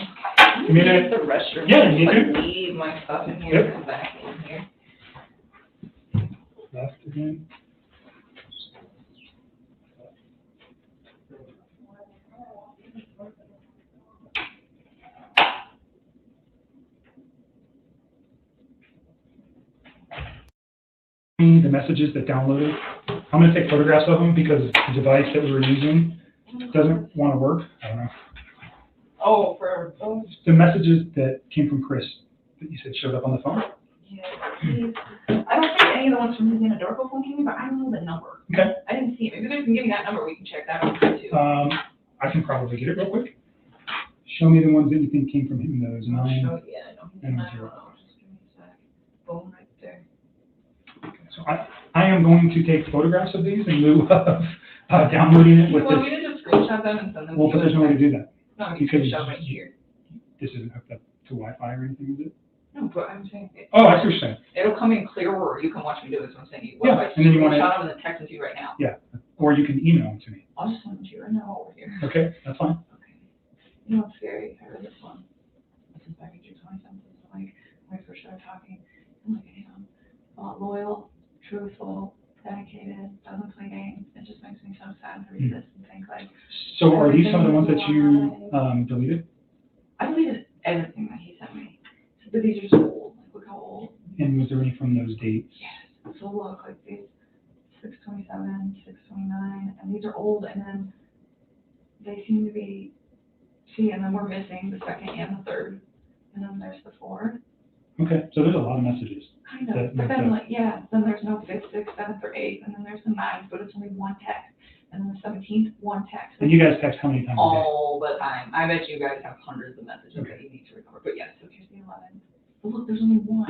You mean it? The restroom. Yeah, you Just, need like, leave my stuff in here. Yep. Come back in here. Left again. The messages that downloaded. I'm going to take photographs of them because the device that we were using doesn't want to work. I don't know. Oh, for those. The messages that came from Chris that you said showed up on the phone. Yeah, please. I don't think any of the ones from his anecdotal phone came in, but I don't know the number. Okay. I didn't see it. Maybe you can give me that number. We can check that out too. I can probably get it real quick. Show me the ones that you think came from him. Those 9. Oh, yeah, I know. And I 0. don't know. Just give me a sec. Boom, right there. So I am going to take photographs of these in lieu of downloading it with Well, this. we can just screenshot them and send them to Well, you. but there's no way to do that. No, we can screenshot right here. This isn't hooked up to Wi-Fi or anything, is it? No, but I'm saying. Oh, I see what you're saying. It'll come in clearer, or you can watch me do it. So I'm saying, Yeah, what if I and then you wanna- screenshot them and then text them to you right now? Yeah, or you can email them to me. I'll just send them to you right now over here. Okay, that's fine. Okay. You know what's scary? I read this one. This is back in June 27th. It's like when I first started talking. I'm like, damn, loyal, truthful, dedicated, doesn't play games. It just makes me so sad to read this and think like. So are these some of the ones that you deleted? I deleted everything that he sent me. But these are so old. Like, look how old. And was there any from those dates? Yes. So look, like these 627, 629, and these are old, and then they seem to be, and then we're missing the second and the third, and then there's the fourth. Okay, so there's a lot of messages. Kind of, but then like, yeah, then there's no 5th, 6th, 7th, or 8th, and then there's the 9th, but it's only one text, and then the 17th, one text. And you guys text how many times a day? All the time. I bet you guys have hundreds of messages that you need to recover, but yes, so here's the 11th. But look, there's only one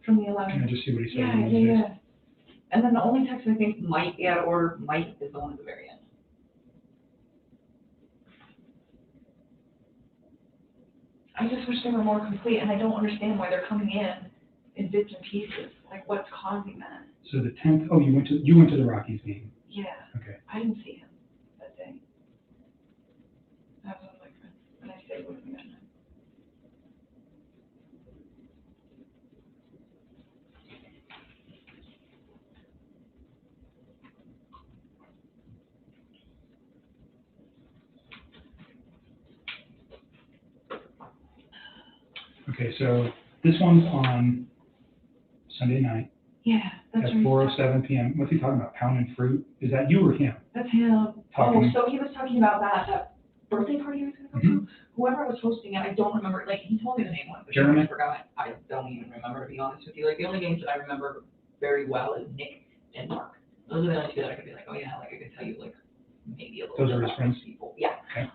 from the 11th. Can I just see what he said? Yeah. And then the only text I think might be out of order, might is the one at the very end. I just wish they were more complete, and I don't understand why they're coming in bits and pieces. Like, what's causing that? So the 10th, oh, you went to the Rockies game. Yeah. Okay. I didn't see him that day. I was with my friends, and I stayed with him that night. Okay, so this one's on Sunday night Yeah, that's at right. 4:07 p.m. What's he talking about? Pounding fruit? Is that you or him? That's him. Talking. Oh, so he was talking about that birthday party he was gonna go to. Whoever was hosting it, I don't remember. Like, he told me the name once, but Jeremy? I forgot. I don't even remember, to be honest with you. Like, the only names that I remember very well is Nick and Mark. Those are the only two that I could be like, oh yeah, like I could tell you like maybe a little Those bit are his about friends? those people. Yeah. Okay.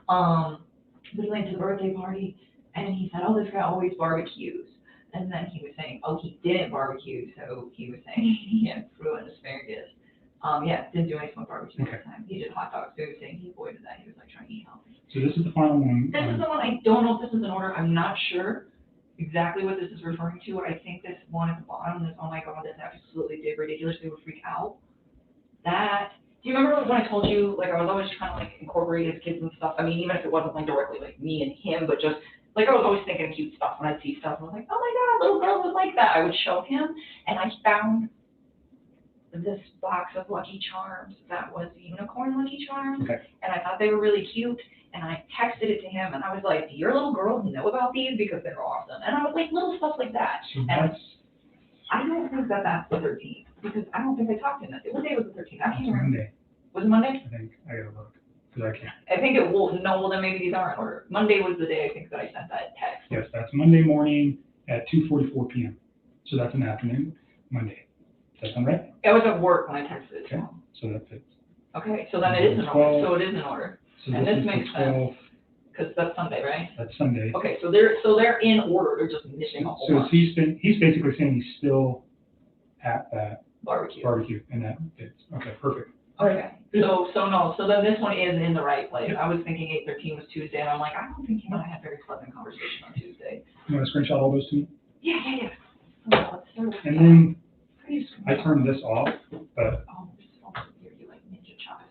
We went to the birthday party, and he said, oh, this guy always barbecues. And then he was saying, oh, he didn't barbecue, so he was saying he had fruit and asparagus. Yeah, didn't do any smoked barbecue this time. He did hot dogs, so he was saying he avoided that. He was like trying to eat healthy. So this is the final one. This is the one, I don't know if this is in order. I'm not sure exactly what this is referring to. I think this one at the bottom, this, oh my God, that's absolutely ridiculous. They would freak out. That, do you remember when I told you, like, I was always trying to, like, incorporate his kids and stuff? I mean, even if it wasn't, like, directly, like, me and him, but just, like, I was always thinking of cute stuff when I'd see stuff. I was like, oh my God, little girls would like that. I would show him, and I found this box of Lucky Charms that was unicorn Lucky Charms, and I thought they were really cute, and I texted it to him, and I was like, do your little girls know about these? Because they're awesome. And I was like, little stuff like that. So and that's I don't think that that's the 13th, because I don't think I talked to him that day. What day was the 13th? I can't remember. Monday. Was it Monday? I think. I gotta look, because I can't. I think it will, no, well then maybe these aren't in order. Monday was the day I think that I sent that text. Yes, that's Monday morning at 2:44 p.m. So that's an afternoon, Monday. Does that sound right? I was at work when I texted it to him. So that's it. Okay, so then it is in order, so it is in order. So And this this is makes the sense, 12th. because that's Sunday, right? That's Sunday. Okay, so they're in order, they're just missing a whole So bunch. he's basically saying he's still at that Barbecue. and that fits. Okay, perfect. Okay, so then this one is in the right place. I was thinking 8/13 was Tuesday, and I'm like, I don't think you and I had very pleasant conversation on Tuesday. You want to screenshot all those to me? Yeah. So let's start with And then Please. I turned this off, but Oh, this is also weird, you like ninja chops.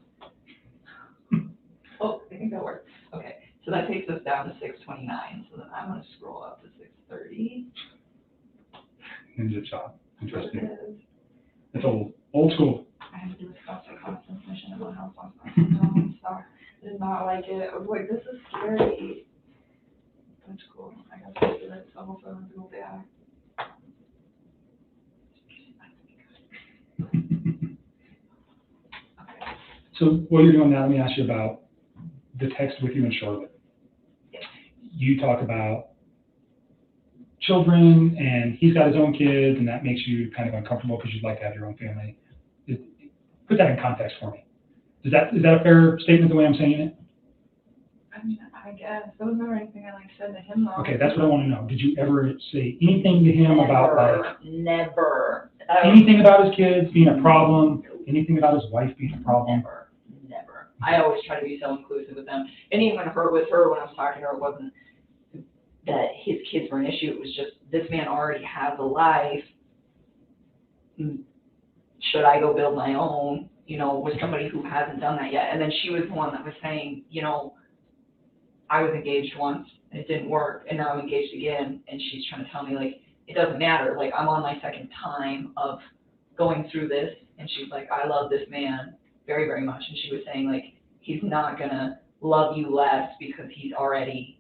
Oh, I think that works. Okay, so that takes us down to 6:29, so then I'm gonna scroll up to 6:30. ninja chop. Interesting. It's old school. I had to do a stuff like constant mission in my house last night. Sorry, I did not like it. I was like, this is scary. That's cool. I got to do that, so hopefully I'm gonna go back. So what you're doing now, let me ask you about the text with you and Charlotte. You talk about children, and he's got his own kids, and that makes you kind of uncomfortable because you'd like to have your own family. Put that in context for me. Is that a fair statement the way I'm saying it? I mean, I guess. There was never anything I like said to him though. Okay, that's what I want to know. Did you ever say anything to him about like Never. anything about his kids being a problem? Anything about his wife being a problem? Never. I always try to be so inclusive with them. And even with her, when I was talking to her, it wasn't that his kids were an issue. It was just, this man already has a life. Should I go build my own, with somebody who hasn't done that yet? And then she was the one that was saying, I was engaged once and it didn't work, and now I'm engaged again. And she's trying to tell me, like, it doesn't matter. Like, I'm on my second time of going through this. And she's like, I love this man very, very much. And she was saying, like, he's not gonna love you less because he's already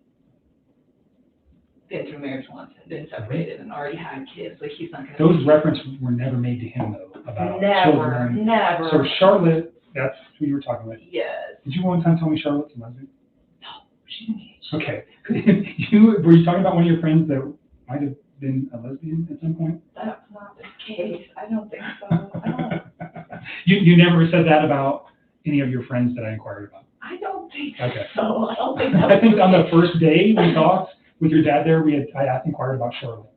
been through marriage once and been separated and already had kids. Like, he's not gonna. Those references were never made to him though about children. Never. So Charlotte, that's who you were talking about. Yes. Did you one time tell me Charlotte's a lesbian? No, she's engaged. Okay. Were you talking about one of your friends that might have been a lesbian at some point? That's not the case. I don't think so. You never said that about any of your friends that I inquired about? I don't think Okay. so. I don't think that I think on the first day we talked with your dad there, I inquired about Charlotte.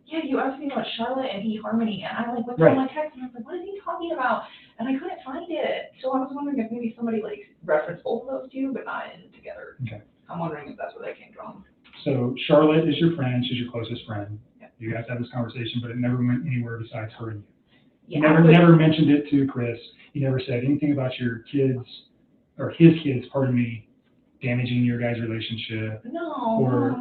Yeah, you asked me about Charlotte and eHarmony, and I went through Right. my text and I was like, what is he talking about? And I couldn't find it. So I was wondering if maybe somebody referenced both of those two, but not in together. Okay. I'm wondering if that's where that came from. So Charlotte is your friend. She's your closest friend. Yeah. You guys had this conversation, but it never went anywhere besides her and you. Yeah, Never mentioned it to Chris. You never said anything about your kids, or his kids, pardon me, damaging your guys' relationship. No. Or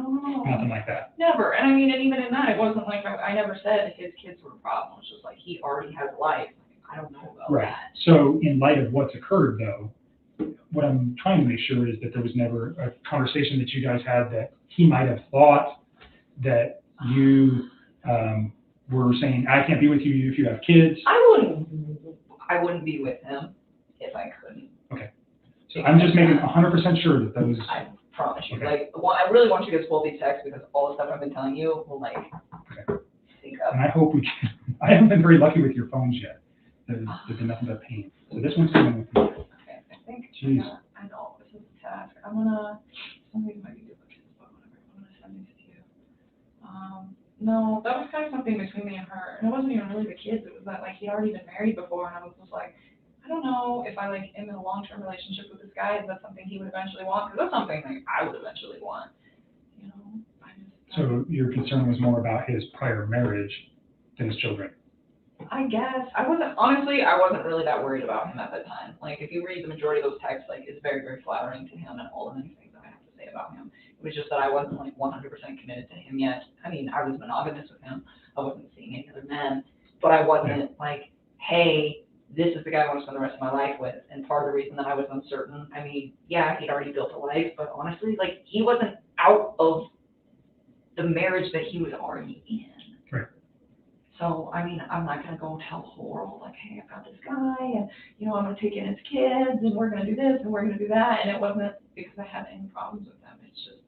nothing like that. Never. And I mean, and even in that, it wasn't like, I never said his kids were a problem. It's just like, he already has life. I don't know about Right. that. So in light of what's occurred though, what I'm trying to make sure is that there was never a conversation that you guys had that he might have thought that you were saying, I can't be with you if you have kids? I wouldn't be with him if I couldn't. Okay. So I'm just making 100% sure that those. I promise you. Okay. I really want you to get pull these texts because all the stuff I've been telling you will sync up. And I hope we can. I haven't been very lucky with your phones yet. There's been nothing but pain. So this one's coming with me. Okay, I think. Jeez. I know this is a task. I'm gonna. Somebody might be duplicates, but whatever. I'm gonna send these to you. No, that was kind of something between me and her, and it wasn't even really the kids. It was that he'd already been married before, and I was just like, I don't know if I am in a long-term relationship with this guy. Is that something he would eventually want? Because that's something I would eventually want. You know. So your concern was more about his prior marriage than his children? I guess. I wasn't really that worried about him at the time. If you read the majority of those texts, it's very, very flattering to him and all the many things that I have to say about him. It was just that I wasn't 100% committed to him yet. I mean, I was monogamous with him. I wasn't seeing any other men, but I wasn't hey, this is the guy I want to spend the rest of my life with. And part of the reason that I was uncertain, I mean, yeah, he'd already built a life, but honestly, he wasn't out of the marriage that he was already in. Right. So, I mean, I'm not going to go tell the whole world, hey, I've got this guy, and, I'm going to take in his kids, and we're going to do this, and we're going to do that. And it wasn't because I had any problems with them. It's just.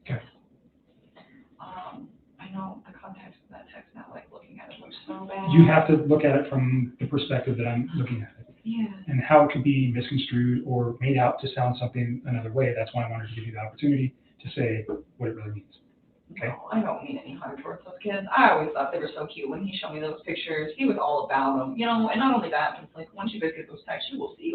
Okay. I know the context of that text now, looking at it looks so bad. You have to look at it from the perspective that I'm looking at it. Yeah. And how it could be misconstrued or made out to sound something another way. That's why I wanted to give you the opportunity to say what it really means. Okay. No, I don't mean any harm towards those kids. I always thought they were so cute. When he showed me those pictures, he was all about them, and not only that, but once you guys get those texts, you will see,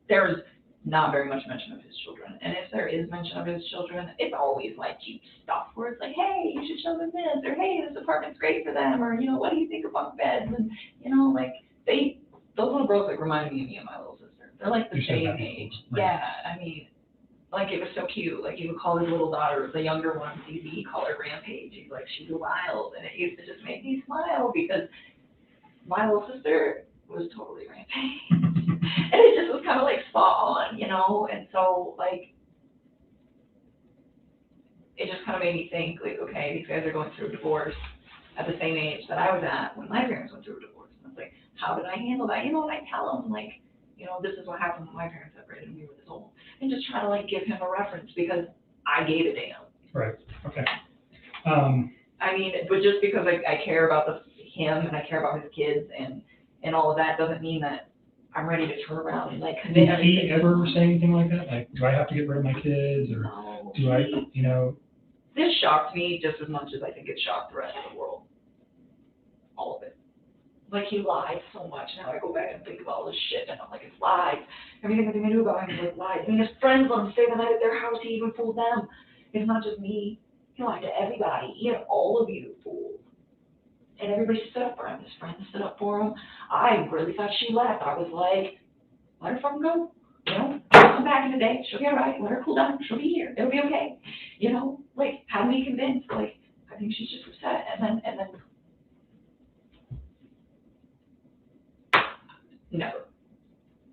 there's not very much mention of his children. And if there is mention of his children, it's always cute stuff where it's hey, you should show them this, or hey, this apartment's great for them, or, what do you think of bunk beds? And, those little girls remind me of me and my little sister. They're the same age. Right. Yeah, I mean, it was so cute. He would call his little daughter, the younger one, Phoebe, he'd call her Rampage. He's she's wild. And it used to just make me smile because my little sister was totally Rampage. And it just was kind of spot on, And so, it just kind of made me think, okay, these guys are going through a divorce at the same age that I was at when my parents went through a divorce. And I was how did I handle that? And I tell them, this is what happened when my parents separated and we were this old. And just try to give him a reference because I gave a damn. Right. Okay. I mean, but just because I care about him and I care about his kids and all of that doesn't mean that I'm ready to turn around and commit. Did he ever say anything like that? Do I have to get rid of my kids, or do I, This shocked me just as much as I think it shocked the rest of the world. All of it. He lied so much. Now I go back and think of all this shit, and I'm it's lies. Everything that they knew about him was lies. I mean, his friends let him stay the night at their house. He even fooled them. It's not just me. He lied to everybody. He had all of you fooled. And everybody stood up for him. His friends stood up for him. I really thought she left. I was let her fucking go. She'll come back in a day. She'll be all right. Let her cool down. She'll be here. It'll be okay. How do we convince? I think she's just upset. And then. Never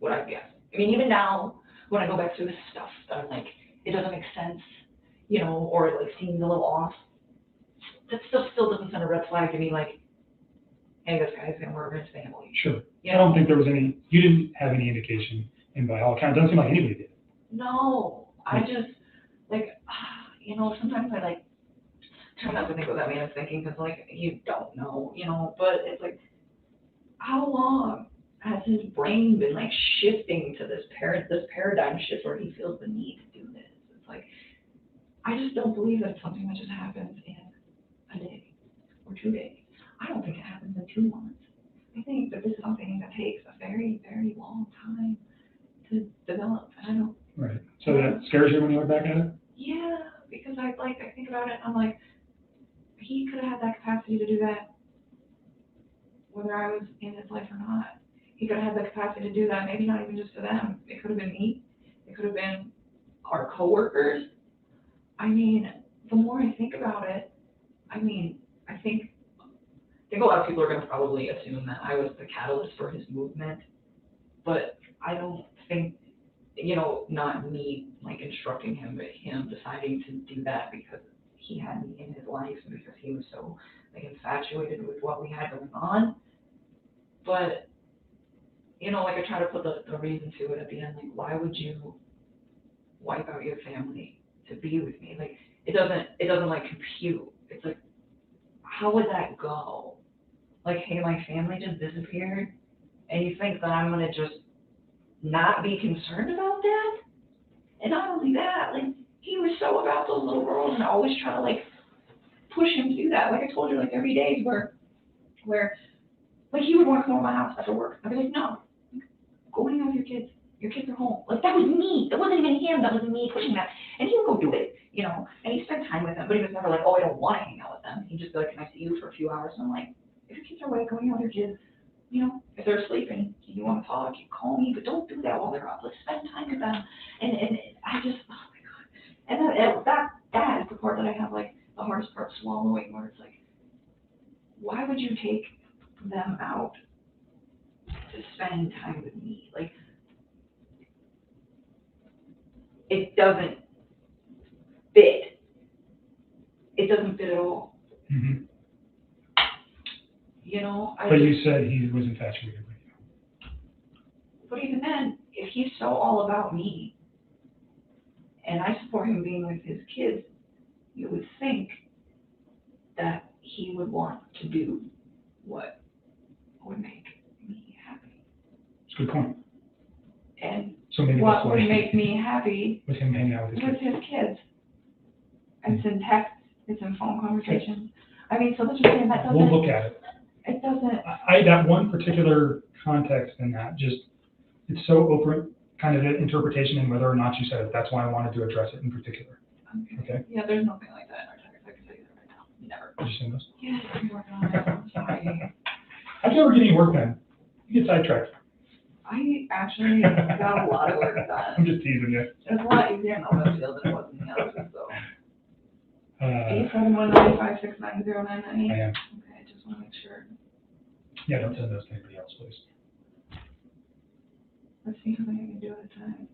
would I guess. I mean, even now, when I go back through this stuff, I'm it doesn't make sense, or it seems a little off. That stuff still doesn't send a red flag to me, hey, this guy's gonna murder his family. Sure. I don't think there was any. You didn't have any indication, and by all accounts, it doesn't seem like anybody did. No, I just sometimes I try not to think what that man is thinking because you don't know, but it's how long has his brain been shifting to this paradigm shift where he feels the need to do this? It's I just don't believe that it's something that just happens in a day or 2 days. I don't think it happens in 2 months. I think that this is something that takes a very, very long time to develop. And I don't. Right. So that scares you when you look back at it? Yeah, because I think about it. I'm he could have had that capacity to do that, whether I was in his life or not. He could have had the capacity to do that, maybe not even just to them. It could have been me. It could have been our coworkers. I mean, the more I think about it, I think a lot of people are going to probably assume that I was the catalyst for his movement, but I don't think you know, not me like instructing him, but him deciding to do that because he had me in his life and because he was so like infatuated with what we had going on. But, you know, like I try to put the reason to it at the end, like why would you wipe out your family to be with me? Like it doesn't like compute. It's like, how would that go? Like, hey, my family just disappeared, and you think that I'm gonna just not be concerned about that? And not only that, like he was so about those little girls and always trying to like push him to do that. Like I told you, like every day where like he would want to come over my house after work. I'd be like, no, go hang out with your kids. Your kids are home. Like that was me. That wasn't even him. That was me pushing that. And he would go do it, you know. And he spent time with them, but he was never like, oh, I don't want to hang out with them. He'd just be like, can I see you for a few hours? And I'm like, if your kids are awake, go hang out with your kids. You know, if they're sleeping, you want to talk, you call me, but don't do that while they're up. Let's spend time with them. And I just, oh my God. And that is the part that I have like the hardest part swallowing, where it's like, why would you take them out to spend time with me? Like, it doesn't fit. It doesn't fit at all. Mm-hmm. You know, But you said he was infatuated with you. But even then, if he's so all about me, and I support him being with his kids, you would think that he would want to do what would make me happy. It's a good point. And so maybe what that's why would make me happy with him hanging out with his kids. It's in text, it's in phone conversations. I mean, so let's just say that doesn't. We'll look at it. It doesn't. That one particular context in that just, it's so open kind of interpretation and whether or not you said it. That's why I wanted to address it in particular. Okay? Yeah, there's nothing like that in our text. I can tell you that right now. Never. Did you send those? Yes, I'm working on it. I'm sorry. How's you ever getting work done? You get sidetracked. I actually got a lot of work done. I'm just teasing you. It's a lot easier in the web field than it was in the other field, so. 871-956-9098. I am. Okay, I just want to make sure. Yeah, don't send those to anybody else, please. Let's see how many I can do at a time.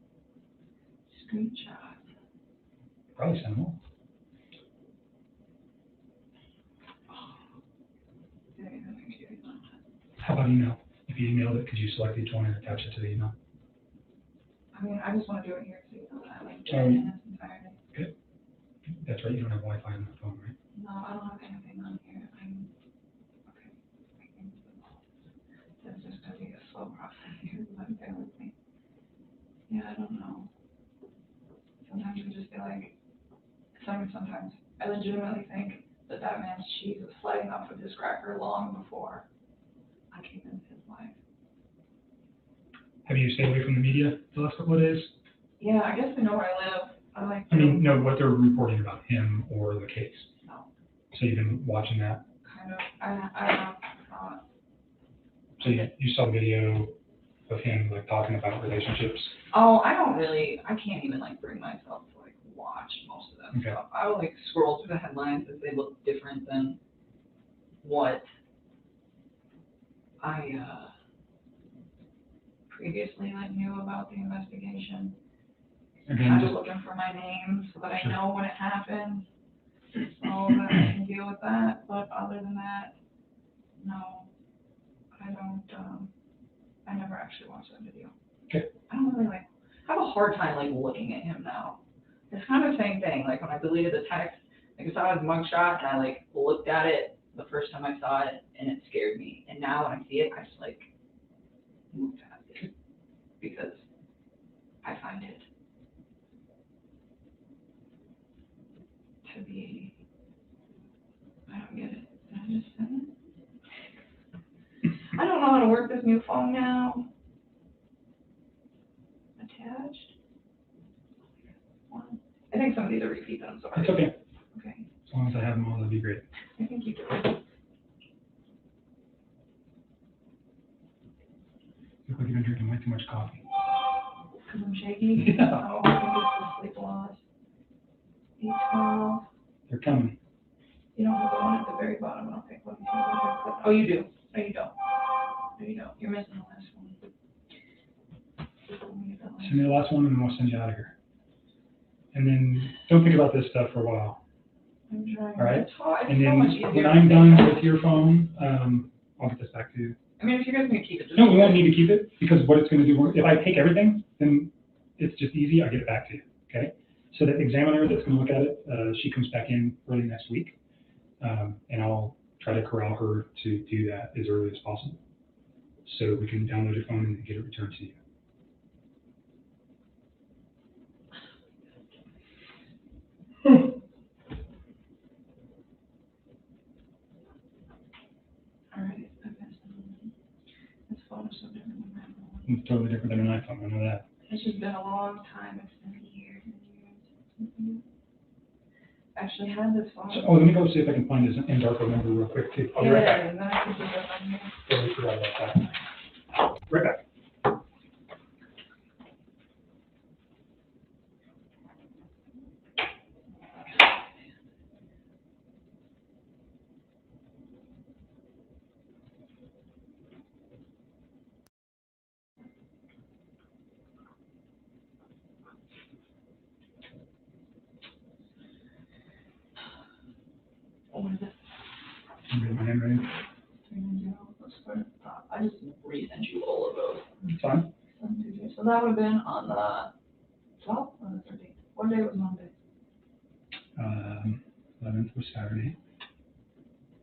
Screenshot. Probably send them all. How about email? If you emailed it, could you select each one and attach it to the email? I mean, I just want to do it here so you know that. Like, Okay. That's right, you don't have Wi-Fi on the phone, right? No, I don't have anything on here. Okay. That's just going to be a slow process here, but bear with me. Yeah, I don't know. Sometimes you can just be like, sometimes I legitimately think that man's cheese was sliding off of his cracker long before I came into his life. Have you stayed away from the media the last couple of days? Yeah, I guess they know where I live. I mean, no, what they're reporting about him or the case. No. So you've been watching that? Kind of. I thought. So you saw the video of him like talking about relationships? Oh, I can't even like bring myself to like watch most of that stuff. I will like scroll through the headlines if they look different than what I previously like knew about the investigation. Kind of looking for my name so that I know when it happens, so that I can deal with that. But other than that, no, I don't. I never actually watched that video. Okay. I don't really like. I have a hard time like looking at him now. It's kind of the same thing. Like when I deleted the text, like I saw his mugshot and I like looked at it the first time I saw it and it scared me. And now when I see it, I just like move past it because I find it to be. I don't get it. Did I just send it? I don't know how to work this new phone now. Attached. I think some of these are repeats. I'm sorry. It's okay. Okay. As long as I have them all, that'd be great. I think you do. Look like you've been drinking way too much coffee. Because I'm shaky? Yeah. Oh, I think it's the sleep loss. 812. They're coming. You don't have the one at the very bottom. I don't think. Let me see what I put. Oh, you do. No, you don't. No, you don't. You're missing the last one. Let me get that last send me the last one, and then we'll send you out of here. And then don't think about this stuff for a while. I'm trying. All right? It's hard. It's And so then much easier when to I'm say done that. with your phone, I'll get this back to you. I mean, if you guys are gonna keep it, just No, we won't need to keep it, because what it's going to do, if I take everything, then it's just easy, I get it back to you, okay? So the examiner that's going to look at it, she comes back in early next week, and I'll try to corral her to do that as early as possible, so we can download your phone and get it returned to you. All right. Okay. This phone is so different than that one. It's totally different than an iPhone, I know that. It's just been a long time. It's been years and years. I actually had this phone. So, let me go see if I can find his Endarco number real quick, too. I'll be right back. And then I could do this on here. Totally forgot about that. Right back. What is it? You read my handwriting? 390. Let's put it top. I just resent you all of those. It's fine. So that would have been on the 12th or the 13th. What day was Monday? 11th was Saturday,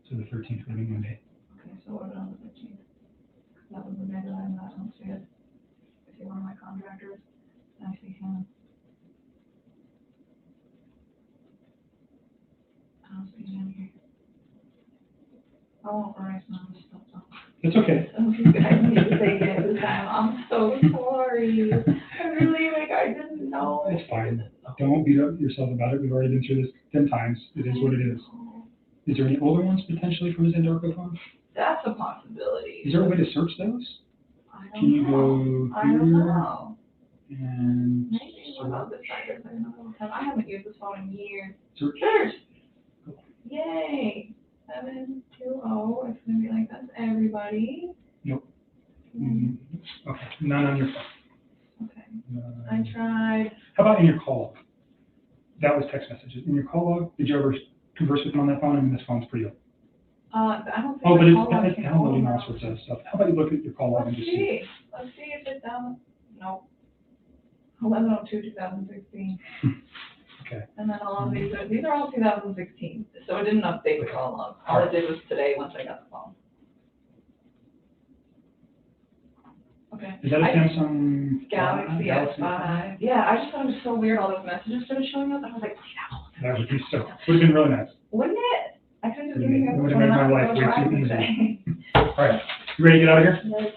so the 13th would be Monday. Okay, so what about on the 15th? That was the day that I met on Sid. If you're one of my contractors, I see him. I don't see him here. I won't erase none of this stuff though. It's okay. So you guys need to say it this time. I'm so sorry. I really, I didn't know. It's fine. Don't beat up yourself about it. We've already been through this 10 times. It is what it is. Is there any older ones potentially from his Endarco phone? That's a possibility. Is there a way to search those? I Can you don't know. go I don't here? know. And Maybe one of the side. I haven't used this phone in years. search. Search. Yay. 720. It's gonna be like that's everybody. Nope. Okay. None on your phone. Okay. I tried. How about in your call log? That was text messages. In your call log, did you ever converse with him on that phone? I mean, this phone's pretty old. I don't think. Oh, but my it's call log it's can downloading hold all sorts of stuff. How about you look at your call log and Let's just see? see. Let's see if it's down. No. 11/02/2016. Okay. And then all of these are all 2016. So it didn't update the call log. All it did was today once I got the phone. Okay. Is that a Samsung Galaxy S5. Yeah, I just thought it was so weird. All those messages started showing up, and I was like, That would be so. Would have been really nice. wouldn't it? I could have just It given you would guys have made my life way too easy. All right. You ready to get out of here? Yes.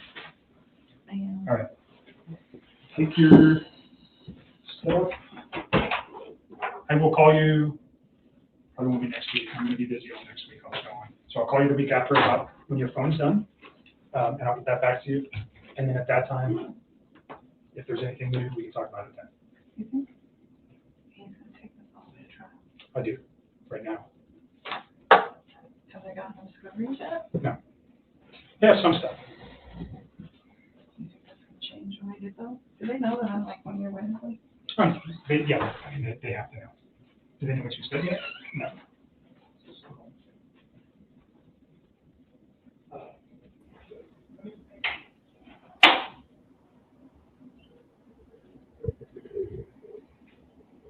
I am. All right. Take your stuff. I will call you, probably won't be next week. I'm going to be busy all next week. I'll be going. So I'll call you the week after about when your phone's done, and I'll get that back to you. And then at that time, if there's anything new, we can talk about it then. You think he's going to take this all the way to trial? I do, right now. Have they gotten the discovery yet? No. Yeah, some stuff. Change when I get those? Do they know that I'm like 1 year Wednesday? Yeah, I mean, they have to know. Do they know what you said yet? No.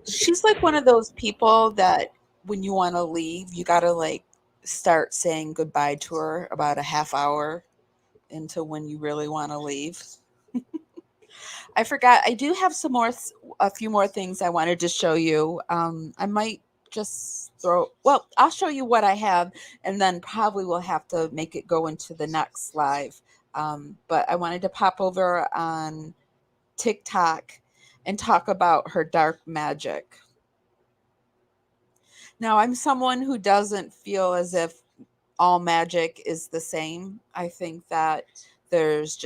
She's like one of those people that when you want to leave, you got to like start saying goodbye to her about a half hour into when you really want to leave. I forgot. I do have a few more things I wanted to show you. I might just I'll show you what I have, and then probably we'll have to make it go into the next live. But I wanted to pop over on TikTok and talk about her dark magic. Now, I'm someone who doesn't feel as if all magic is the same. I think that there's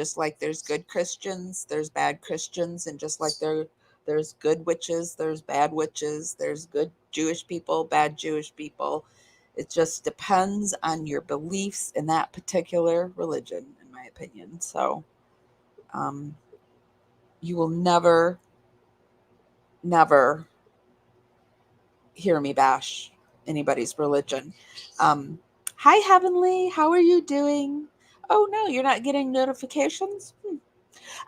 good Christians, there's bad Christians, and just like there's good witches, there's bad witches, there's good Jewish people, bad Jewish people. It just depends on your beliefs in that particular religion, in my opinion. So you will never never hear me bash anybody's religion. Hi, Heavenly. How are you doing? Oh, no, you're not getting notifications?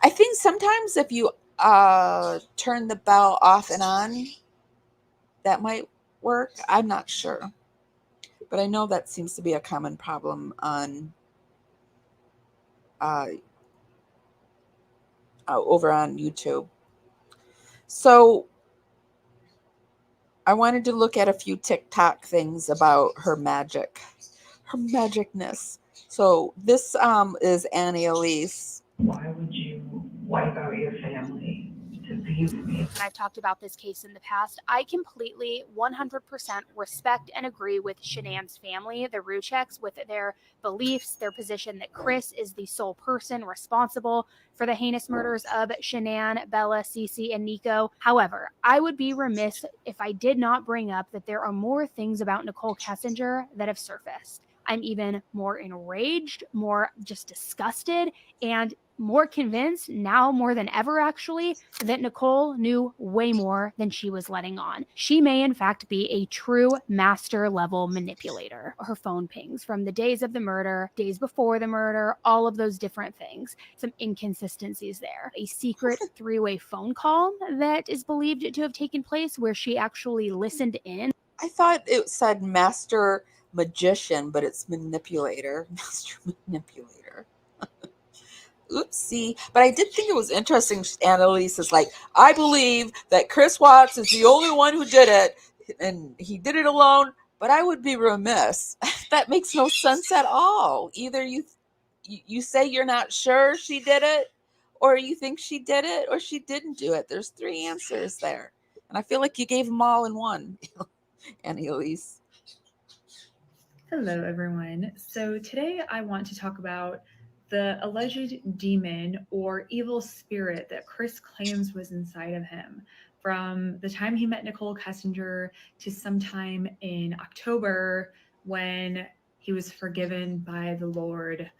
I think sometimes if you turn the bell off and on, that might work. I'm not sure. But I know that seems to be a common problem on over on YouTube. So I wanted to look at a few TikTok things about her magicness. So this is Annie Elise. Why would you wipe out your family to be with me? And I've talked about this case in the past. I completely 100% respect and agree with Shanann's family, the Rucheks, with their beliefs, their position that Chris is the sole person responsible for the heinous murders of Shanann, Bella, Cece, and Nico. However, I would be remiss if I did not bring up that there are more things about Nichol Kessinger that have surfaced. I'm even more enraged, more just disgusted, and more convinced now more than ever, actually, that Nichol knew way more than she was letting on. She may, in fact, be a true master level manipulator. Her phone pings from the days of the murder, days before the murder, all of those different things. Some inconsistencies there. A secret three-way phone call that is believed to have taken place where she actually listened in. I thought it said master magician, but it's manipulator. Master manipulator. Oopsie. But I did think it was interesting. Annalise is like, I believe that Chris Watts is the only one who did it, and he did it alone, but I would be remiss. That makes no sense at all. Either you say you're not sure she did it, or you think she did it, or she didn't do it. There's three answers there. And I feel like you gave them all in one, Annalise. Hello, everyone. So today I want to talk about the alleged demon or evil spirit that Chris claims was inside of him from the time he met Nichol Kessinger to sometime in October when he was forgiven by the Lord.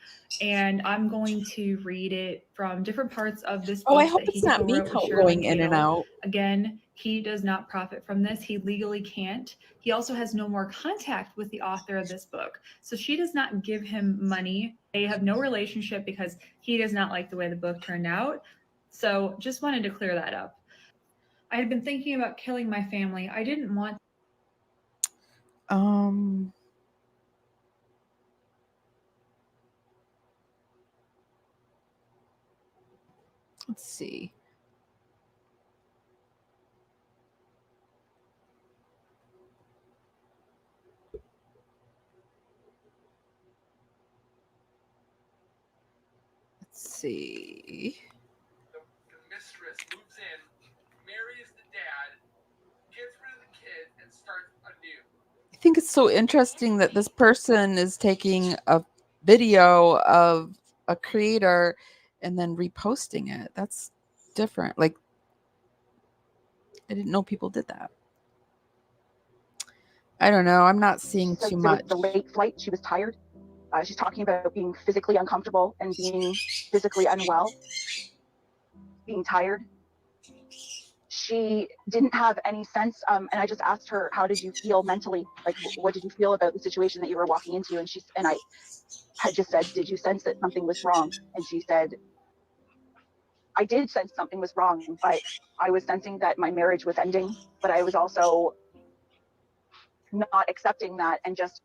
And I'm going to read it from different parts of this book I hope that it's he not me co-wrote with going Cheryl in and Gale. out. Again, he does not profit from this. He legally can't. He also has no more contact with the author of this book. So she does not give him money. They have no relationship because he does not like the way the book turned out. So just wanted to clear that up. I had been thinking about killing my family. I didn't want. Let's see. Let's see. The mistress moves in, marries the dad, gets rid of the kid, and starts anew. I think it's so interesting that this person is taking a video of a creator and then reposting it. That's different. Like, I didn't know people did that. I don't know. I'm not seeing too much. The late flight, she was tired. She's talking about being physically uncomfortable and being physically unwell, being tired. She didn't have any sense, and I just asked her, how did you feel mentally? Like, what did you feel about the situation that you were walking into? And I had just said, did you sense that something was wrong? And she said, I did sense something was wrong, but I was sensing that my marriage was ending, but I was also not accepting that and just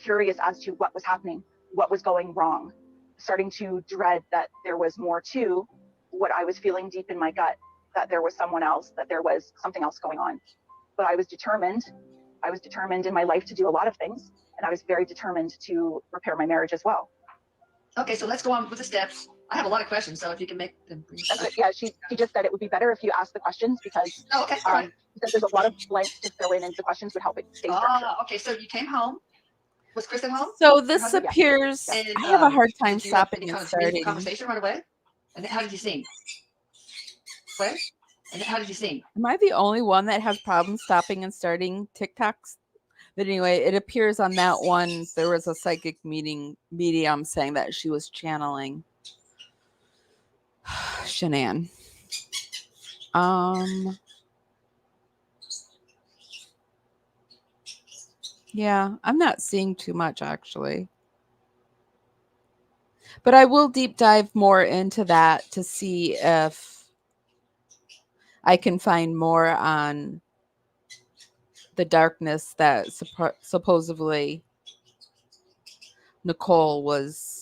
curious as to what was happening, what was going wrong, starting to dread that there was more to what I was feeling deep in my gut, that there was someone else, that there was something else going on. But I was determined in my life to do a lot of things, and I was very determined to repair my marriage as well. Okay, so let's go on with the steps. I have a lot of questions, so if you can make them brief. Yeah, she just said it would be better if you asked the questions because because there's a lot of blanks to fill in and the questions would help it stay structured. Okay, so you came home. Was Chris at home? So this appears, And, I have a hard time did you have stopping any and kind of meaningful starting. conversation right away? And then how did you seem? What? And then how did you seem? Am I the only one that has problems stopping and starting TikToks? But anyway, it appears on that one, there was a psychic medium saying that she was channeling Shanann. Yeah, I'm not seeing too much actually. But I will deep dive more into that to see if I can find more on the darkness that supposedly Nichol was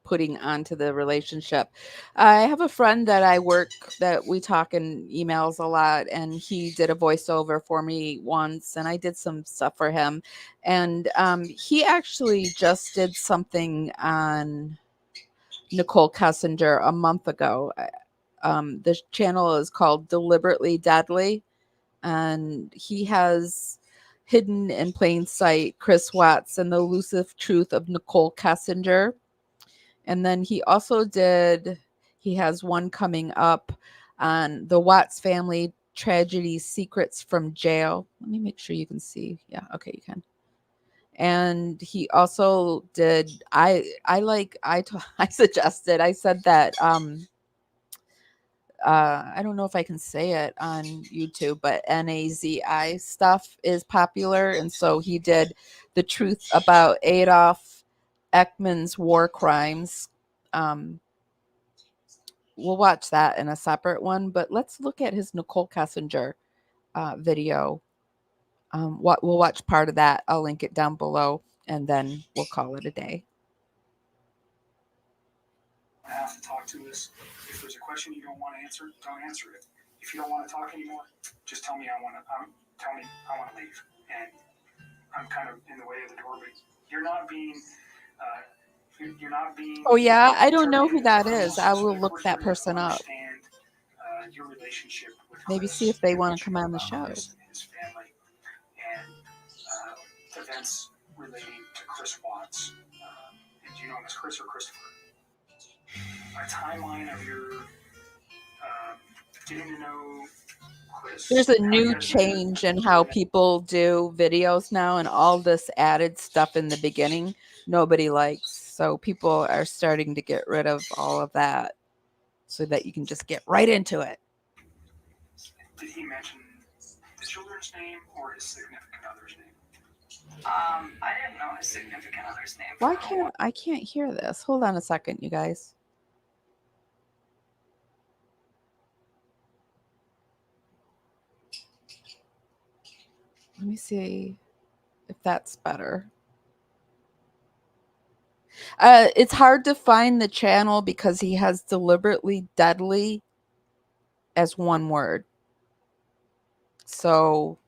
putting onto the relationship. I have a friend that we talk in emails a lot, and he did a voiceover for me once, and I did some stuff for him. And he actually just did something on Nichol Kessinger a month ago. The channel is called Deliberately Deadly, and he has Hidden in Plain Sight, Chris Watts, and the Elusive Truth of Nichol Kessinger. And then he has one coming up on the Watts family tragedy secrets from jail. Let me make sure you can see. Yeah, okay, you can. And he also did, I suggested, I said that, I don't know if I can say it on YouTube, but NAZI stuff is popular. And so he did the truth about Adolf Eichmann's war crimes. We'll watch that in a separate one, but let's look at his Nichol Kessinger video. We'll watch part of that. I'll link it down below, and then we'll call it a day. Have to talk to us. If there's a question you don't want to answer, don't answer it. If you don't want to talk anymore, just tell me I want to leave. And I'm kind of in the way of the door, but you're not being. Oh yeah, I don't know who that is. I will look that person up. Your relationship with Maybe Chris, see if they want to come on the show. Chris and his family, and events relating to Chris Watts. And do you know him as Chris or Christopher? A timeline of your getting to know Chris. There's a new change in how people do videos now, and all this added stuff in the beginning nobody likes. So people are starting to get rid of all of that so that you can just get right into it. Did he mention the children's name or his significant other's name? I didn't know his significant other's name. Why can't I can't hear this? Hold on a second, you guys. Let me see if that's better. It's hard to find the channel because he has Deliberately Deadly as one word. So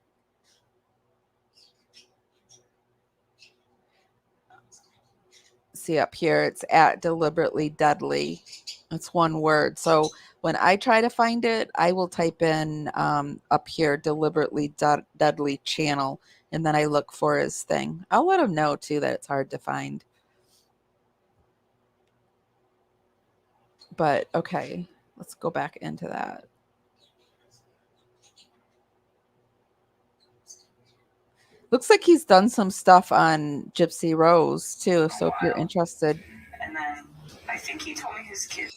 see up here, it's at Deliberately Deadly. It's one word. So when I try to find it, I will type in up here Deliberately Deadly channel, and then I look for his thing. I'll let him know too that it's hard to find. But okay, let's go back into that. Looks like he's done some stuff on Gypsy Rose too, so if you're interested. And then I think he told me his kid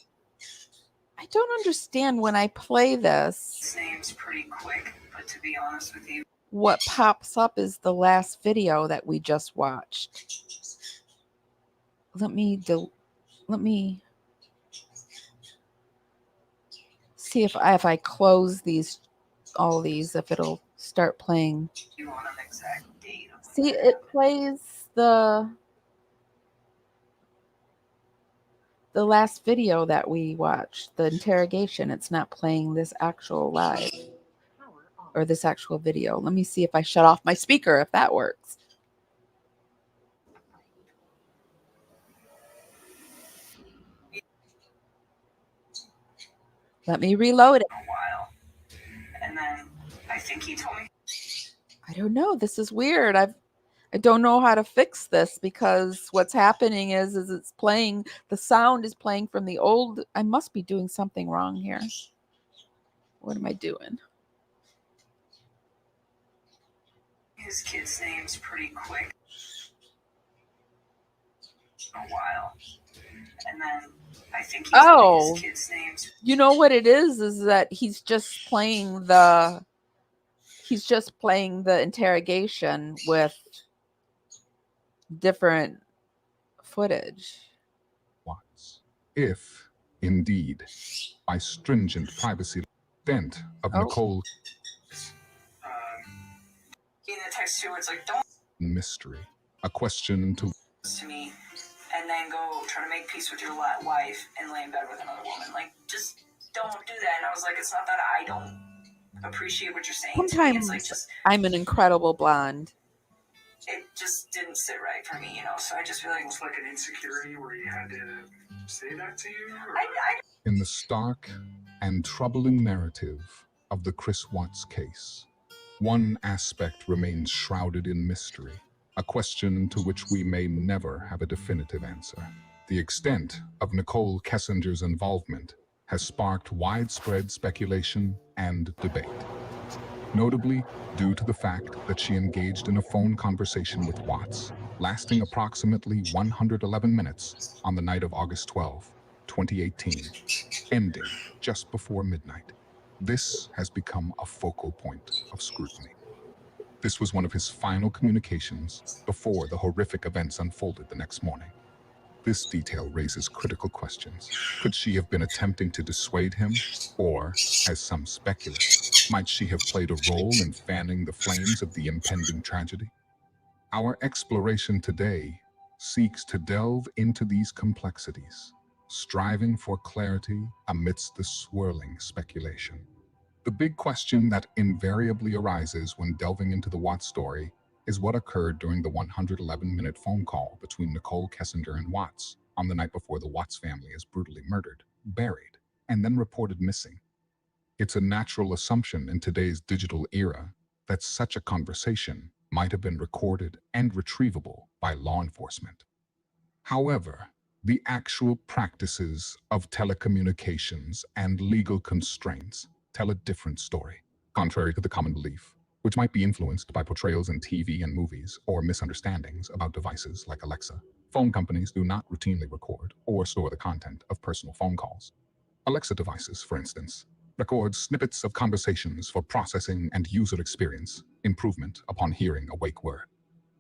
I don't understand when I play this. name's pretty quick, but to be honest with you, What pops up is the last video that we just watched. Let me see if I close all these, if it'll start playing. you want an exact date. See, it plays the last video that we watched, the interrogation. It's not playing this actual live or this actual video. Let me see if I shut off my speaker, if that works. Let me reload it. And then I think he told me. I don't know. This is weird. I don't know how to fix this because what's happening is it's playing, the sound is playing from the old. I must be doing something wrong here. What am I doing? His kid's name's pretty quick. A while. And then I think he told me his kid's name's. You know what it is that he's just playing the he's just playing the interrogation with different footage. If, indeed, by stringent privacy dent of Nichol In the text too, it's like, don't mystery, a question to to me, and then go try to make peace with your wife and lay in bed with another woman. Like, just don't do that. And I was like, it's not that I don't appreciate what you're saying to me. Sometimes It's like, just, I'm an incredible blonde. it just didn't sit right for me, you know? So I just feel like Almost like an insecurity where you had to say that to you? Or? in the stark and troubling narrative of the Chris Watts case. One aspect remains shrouded in mystery, a question to which we may never have a definitive answer. The extent of Nichol Kessinger's involvement has sparked widespread speculation and debate, notably due to the fact that she engaged in a phone conversation with Watts, lasting approximately 111 minutes on the night of August 12, 2018, ending just before midnight. This has become a focal point of scrutiny. This was one of his final communications before the horrific events unfolded the next morning. This detail raises critical questions. Could she have been attempting to dissuade him? Or, as some speculate, might she have played a role in fanning the flames of the impending tragedy? Our exploration today seeks to delve into these complexities, striving for clarity amidst the swirling speculation. The big question that invariably arises when delving into the Watts story is what occurred during the 111-minute phone call between Nichol Kessinger and Watts on the night before the Watts family is brutally murdered, buried, and then reported missing. It's a natural assumption in today's digital era that such a conversation might have been recorded and retrievable by law enforcement. However, the actual practices of telecommunications and legal constraints tell a different story, contrary to the common belief, which might be influenced by portrayals in TV and movies or misunderstandings about devices like Alexa. Phone companies do not routinely record or store the content of personal phone calls. Alexa devices, for instance, record snippets of conversations for processing and user experience improvement upon hearing a wake word.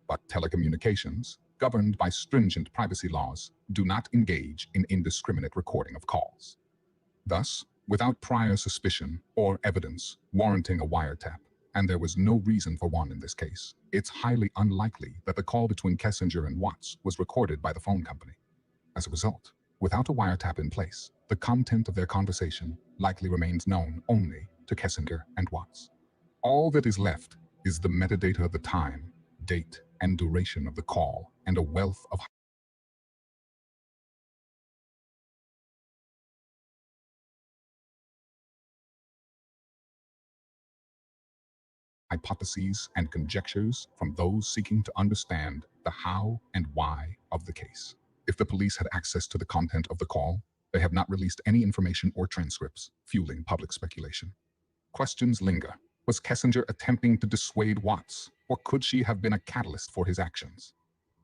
But telecommunications, governed by stringent privacy laws, do not engage in indiscriminate recording of calls. Thus, without prior suspicion or evidence warranting a wiretap, and there was no reason for one in this case, it's highly unlikely that the call between Kessinger and Watts was recorded by the phone company. As a result, without a wiretap in place, the content of their conversation likely remains known only to Kessinger and Watts. All that is left is the metadata of the time, date, and duration of the call, and a wealth of hypotheses and conjectures from those seeking to understand the how and why of the case. If the police had access to the content of the call, they have not released any information or transcripts, fueling public speculation. Questions linger. Was Kessinger attempting to dissuade Watts, or could she have been a catalyst for his actions?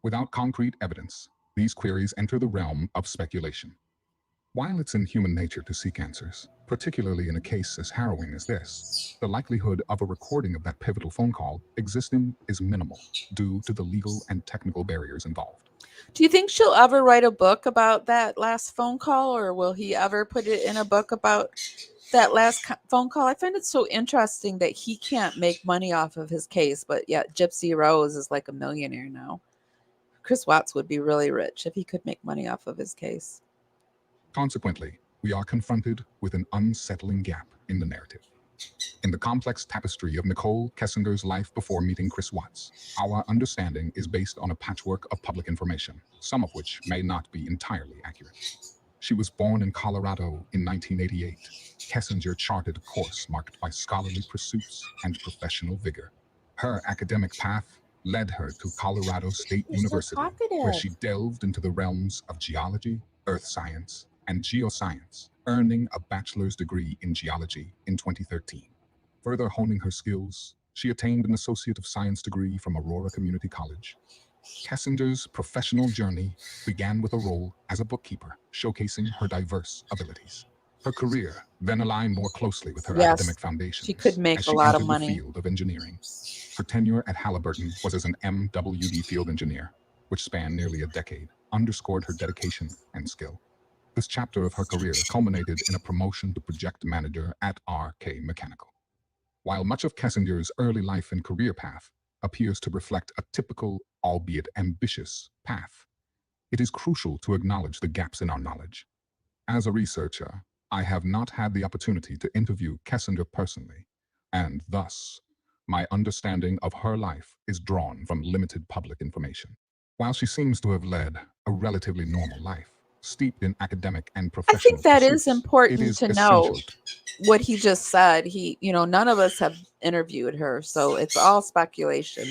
Without concrete evidence, these queries enter the realm of speculation. While it's in human nature to seek answers, particularly in a case as harrowing as this, the likelihood of a recording of that pivotal phone call existing is minimal due to the legal and technical barriers involved. Do you think she'll ever write a book about that last phone call, or will he ever put it in a book about that last phone call? I find it so interesting that he can't make money off of his case, but yet Gypsy Rose is like a millionaire now. Chris Watts would be really rich if he could make money off of his case. Consequently, we are confronted with an unsettling gap in the narrative. In the complex tapestry of Nichol Kessinger's life before meeting Chris Watts, our understanding is based on a patchwork of public information, some of which may not be entirely accurate. She was born in Colorado in 1988. Kessinger charted a course marked by scholarly pursuits and professional vigor. Her academic path led her to Colorado State University, where she delved into the realms of geology, earth science, and geoscience, earning a bachelor's degree in geology in 2013. Further honing her skills, she attained an Associate of Science degree from Aurora Community College. Kessinger's professional journey began with a role as a bookkeeper, showcasing her diverse abilities. Her career then aligned more closely with her Yes, academic foundations she could make as a she lot of entered money. the field of engineering. Her tenure at Halliburton was as an MWD field engineer, which spanned nearly a decade, underscored her dedication and skill. This chapter of her career culminated in a promotion to project manager at RK Mechanical. While much of Kessinger's early life and career path appears to reflect a typical, albeit ambitious, path, it is crucial to acknowledge the gaps in our knowledge. As a researcher, I have not had the opportunity to interview Kessinger personally, and thus, my understanding of her life is drawn from limited public information. While she seems to have led a relatively normal life, steeped in academic and I professional think that is pursuits, it important is to essential know what he just said. He, none of us have interviewed her, so it's all speculation.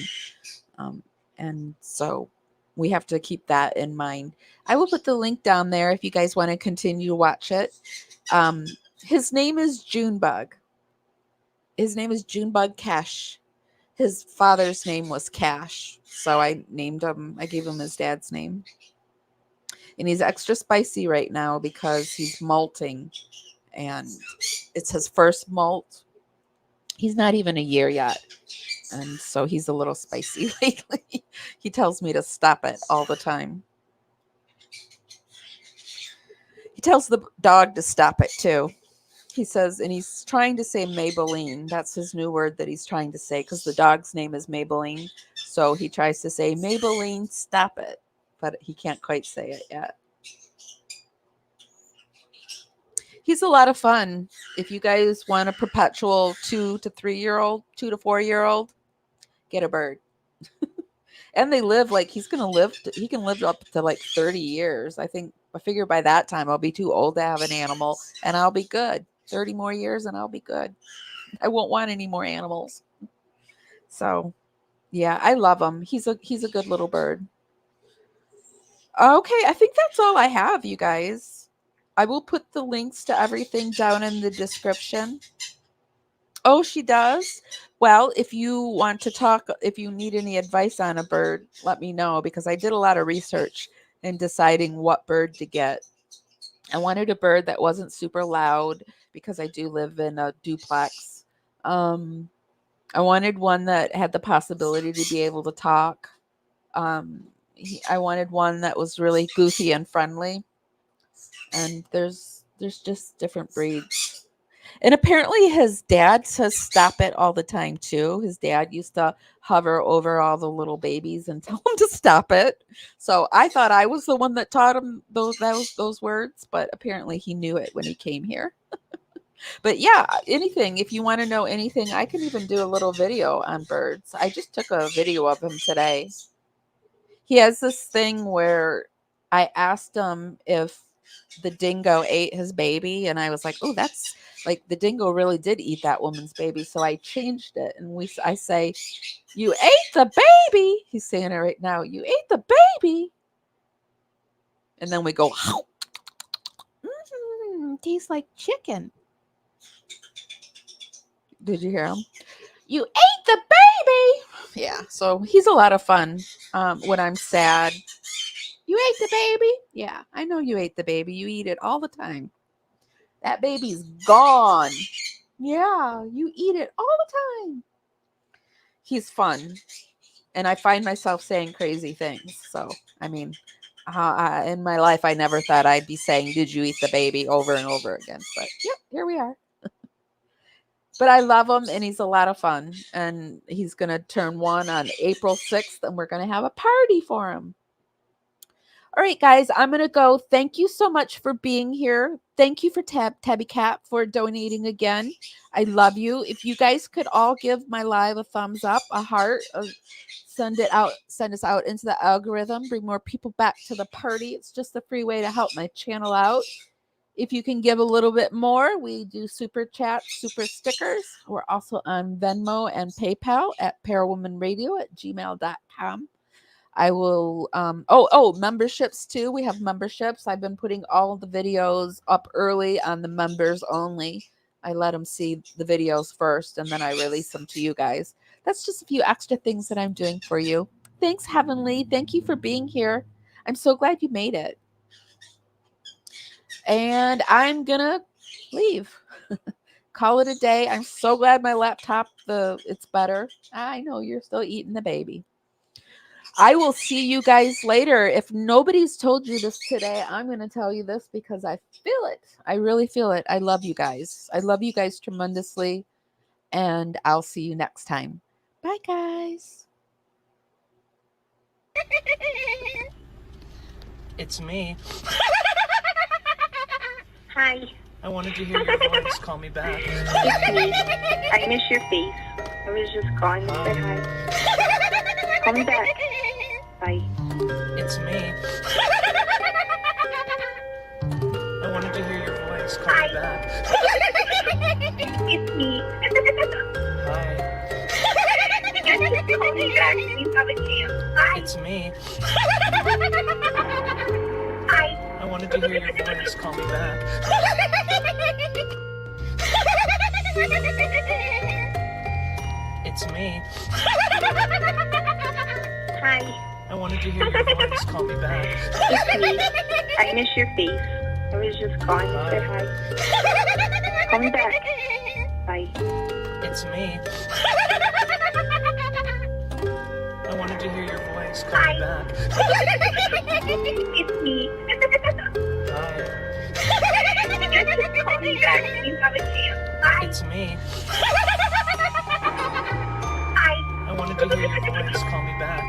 And so we have to keep that in mind. I will put the link down there if you guys want to continue to watch it. His name is Junebug. His name is Junebug Cash. His father's name was Cash, so I named him. I gave him his dad's name. And he's extra spicy right now because he's malting, and it's his first malt. He's not even a year yet, and so he's a little spicy lately. He tells me to stop it all the time. He tells the dog to stop it too. He says, and he's trying to say Maybelline. That's his new word that he's trying to say because the dog's name is Maybelline. So he tries to say, Maybelline, stop it. But he can't quite say it yet. He's a lot of fun. If you guys want a perpetual 2 to 3-year-old, 2 to 4-year-old, get a bird. And they live like he can live up to like 30 years. I figure by that time I'll be too old to have an animal and I'll be good. 30 more years and I'll be good. I won't want any more animals. So, yeah, I love him. He's a good little bird. Okay, I think that's all I have, you guys. I will put the links to everything down in the description. Oh, she does? Well, if you want to talk, if you need any advice on a bird, let me know because I did a lot of research in deciding what bird to get. I wanted a bird that wasn't super loud because I do live in a duplex. I wanted one that had the possibility to be able to talk. I wanted one that was really goofy and friendly. And there's just different breeds. And apparently his dad says stop it all the time too. His dad used to hover over all the little babies and tell them to stop it. So I thought I was the one that taught him those words, but apparently he knew it when he came here. But yeah, anything, if you want to know anything, I can even do a little video on birds. I just took a video of him today. He has this thing where I asked him if the dingo ate his baby, and I was like, oh, that's like the dingo really did eat that woman's baby. So I changed it, and I say, you ate the baby. He's saying it right now. You ate the baby. And then we go, tastes like chicken. Did you hear him? You ate the baby. Yeah, so he's a lot of fun when I'm sad. You ate the baby? Yeah, I know you ate the baby. You eat it all the time. That baby's gone. Yeah, you eat it all the time. He's fun. And I find myself saying crazy things. So, I mean, in my life, I never thought I'd be saying, did you eat the baby over and over again? But yep, here we are. But I love him, and he's a lot of fun. And he's going to turn 1 on April 6th, and we're going to have a party for him. All right, guys, I'm going to go. Thank you so much for being here. Thank you for Tabby Cat for donating again. I love you. If you guys could all give my live a thumbs up, a heart, send us out into the algorithm, bring more people back to the party. It's just a free way to help my channel out. If you can give a little bit more, we do super chats, super stickers. We're also on Venmo and PayPal at parawomanradio@gmail.com. I will, memberships too. We have memberships. I've been putting all the videos up early on the members only. I let them see the videos first, and then I release them to you guys. That's just a few extra things that I'm doing for you. Thanks, Heavenly. Thank you for being here. I'm so glad you made it. And I'm going to leave. Call it a day. I'm so glad my laptop, it's better. I know you're still eating the baby. I will see you guys later. If nobody's told you this today, I'm going to tell you this because I feel it. I really feel it. I love you guys. I love you guys tremendously. And I'll see you next time. Bye, guys. It's me. Hi. I wanted to hear your voice. Call me back. It's me. I miss your face. I was just calling to say hi. Call me back. Bye. It's me. I wanted to hear your voice. Call me back. It's me. Hi. Just call me back when you have a chance. Hi. It's me. Hi. I wanted to hear your voice. Call me back. It's me. Hi. I wanted to hear your voice. Call me back. It's me. I miss your face. I was just calling to say hi. Call me back. Bye. It's me. I wanted to hear your voice. Call me back. It's me. Hi. Just call me back when you have a chance. Hi. It's me. Hi. I wanted to hear your voice. Call me back.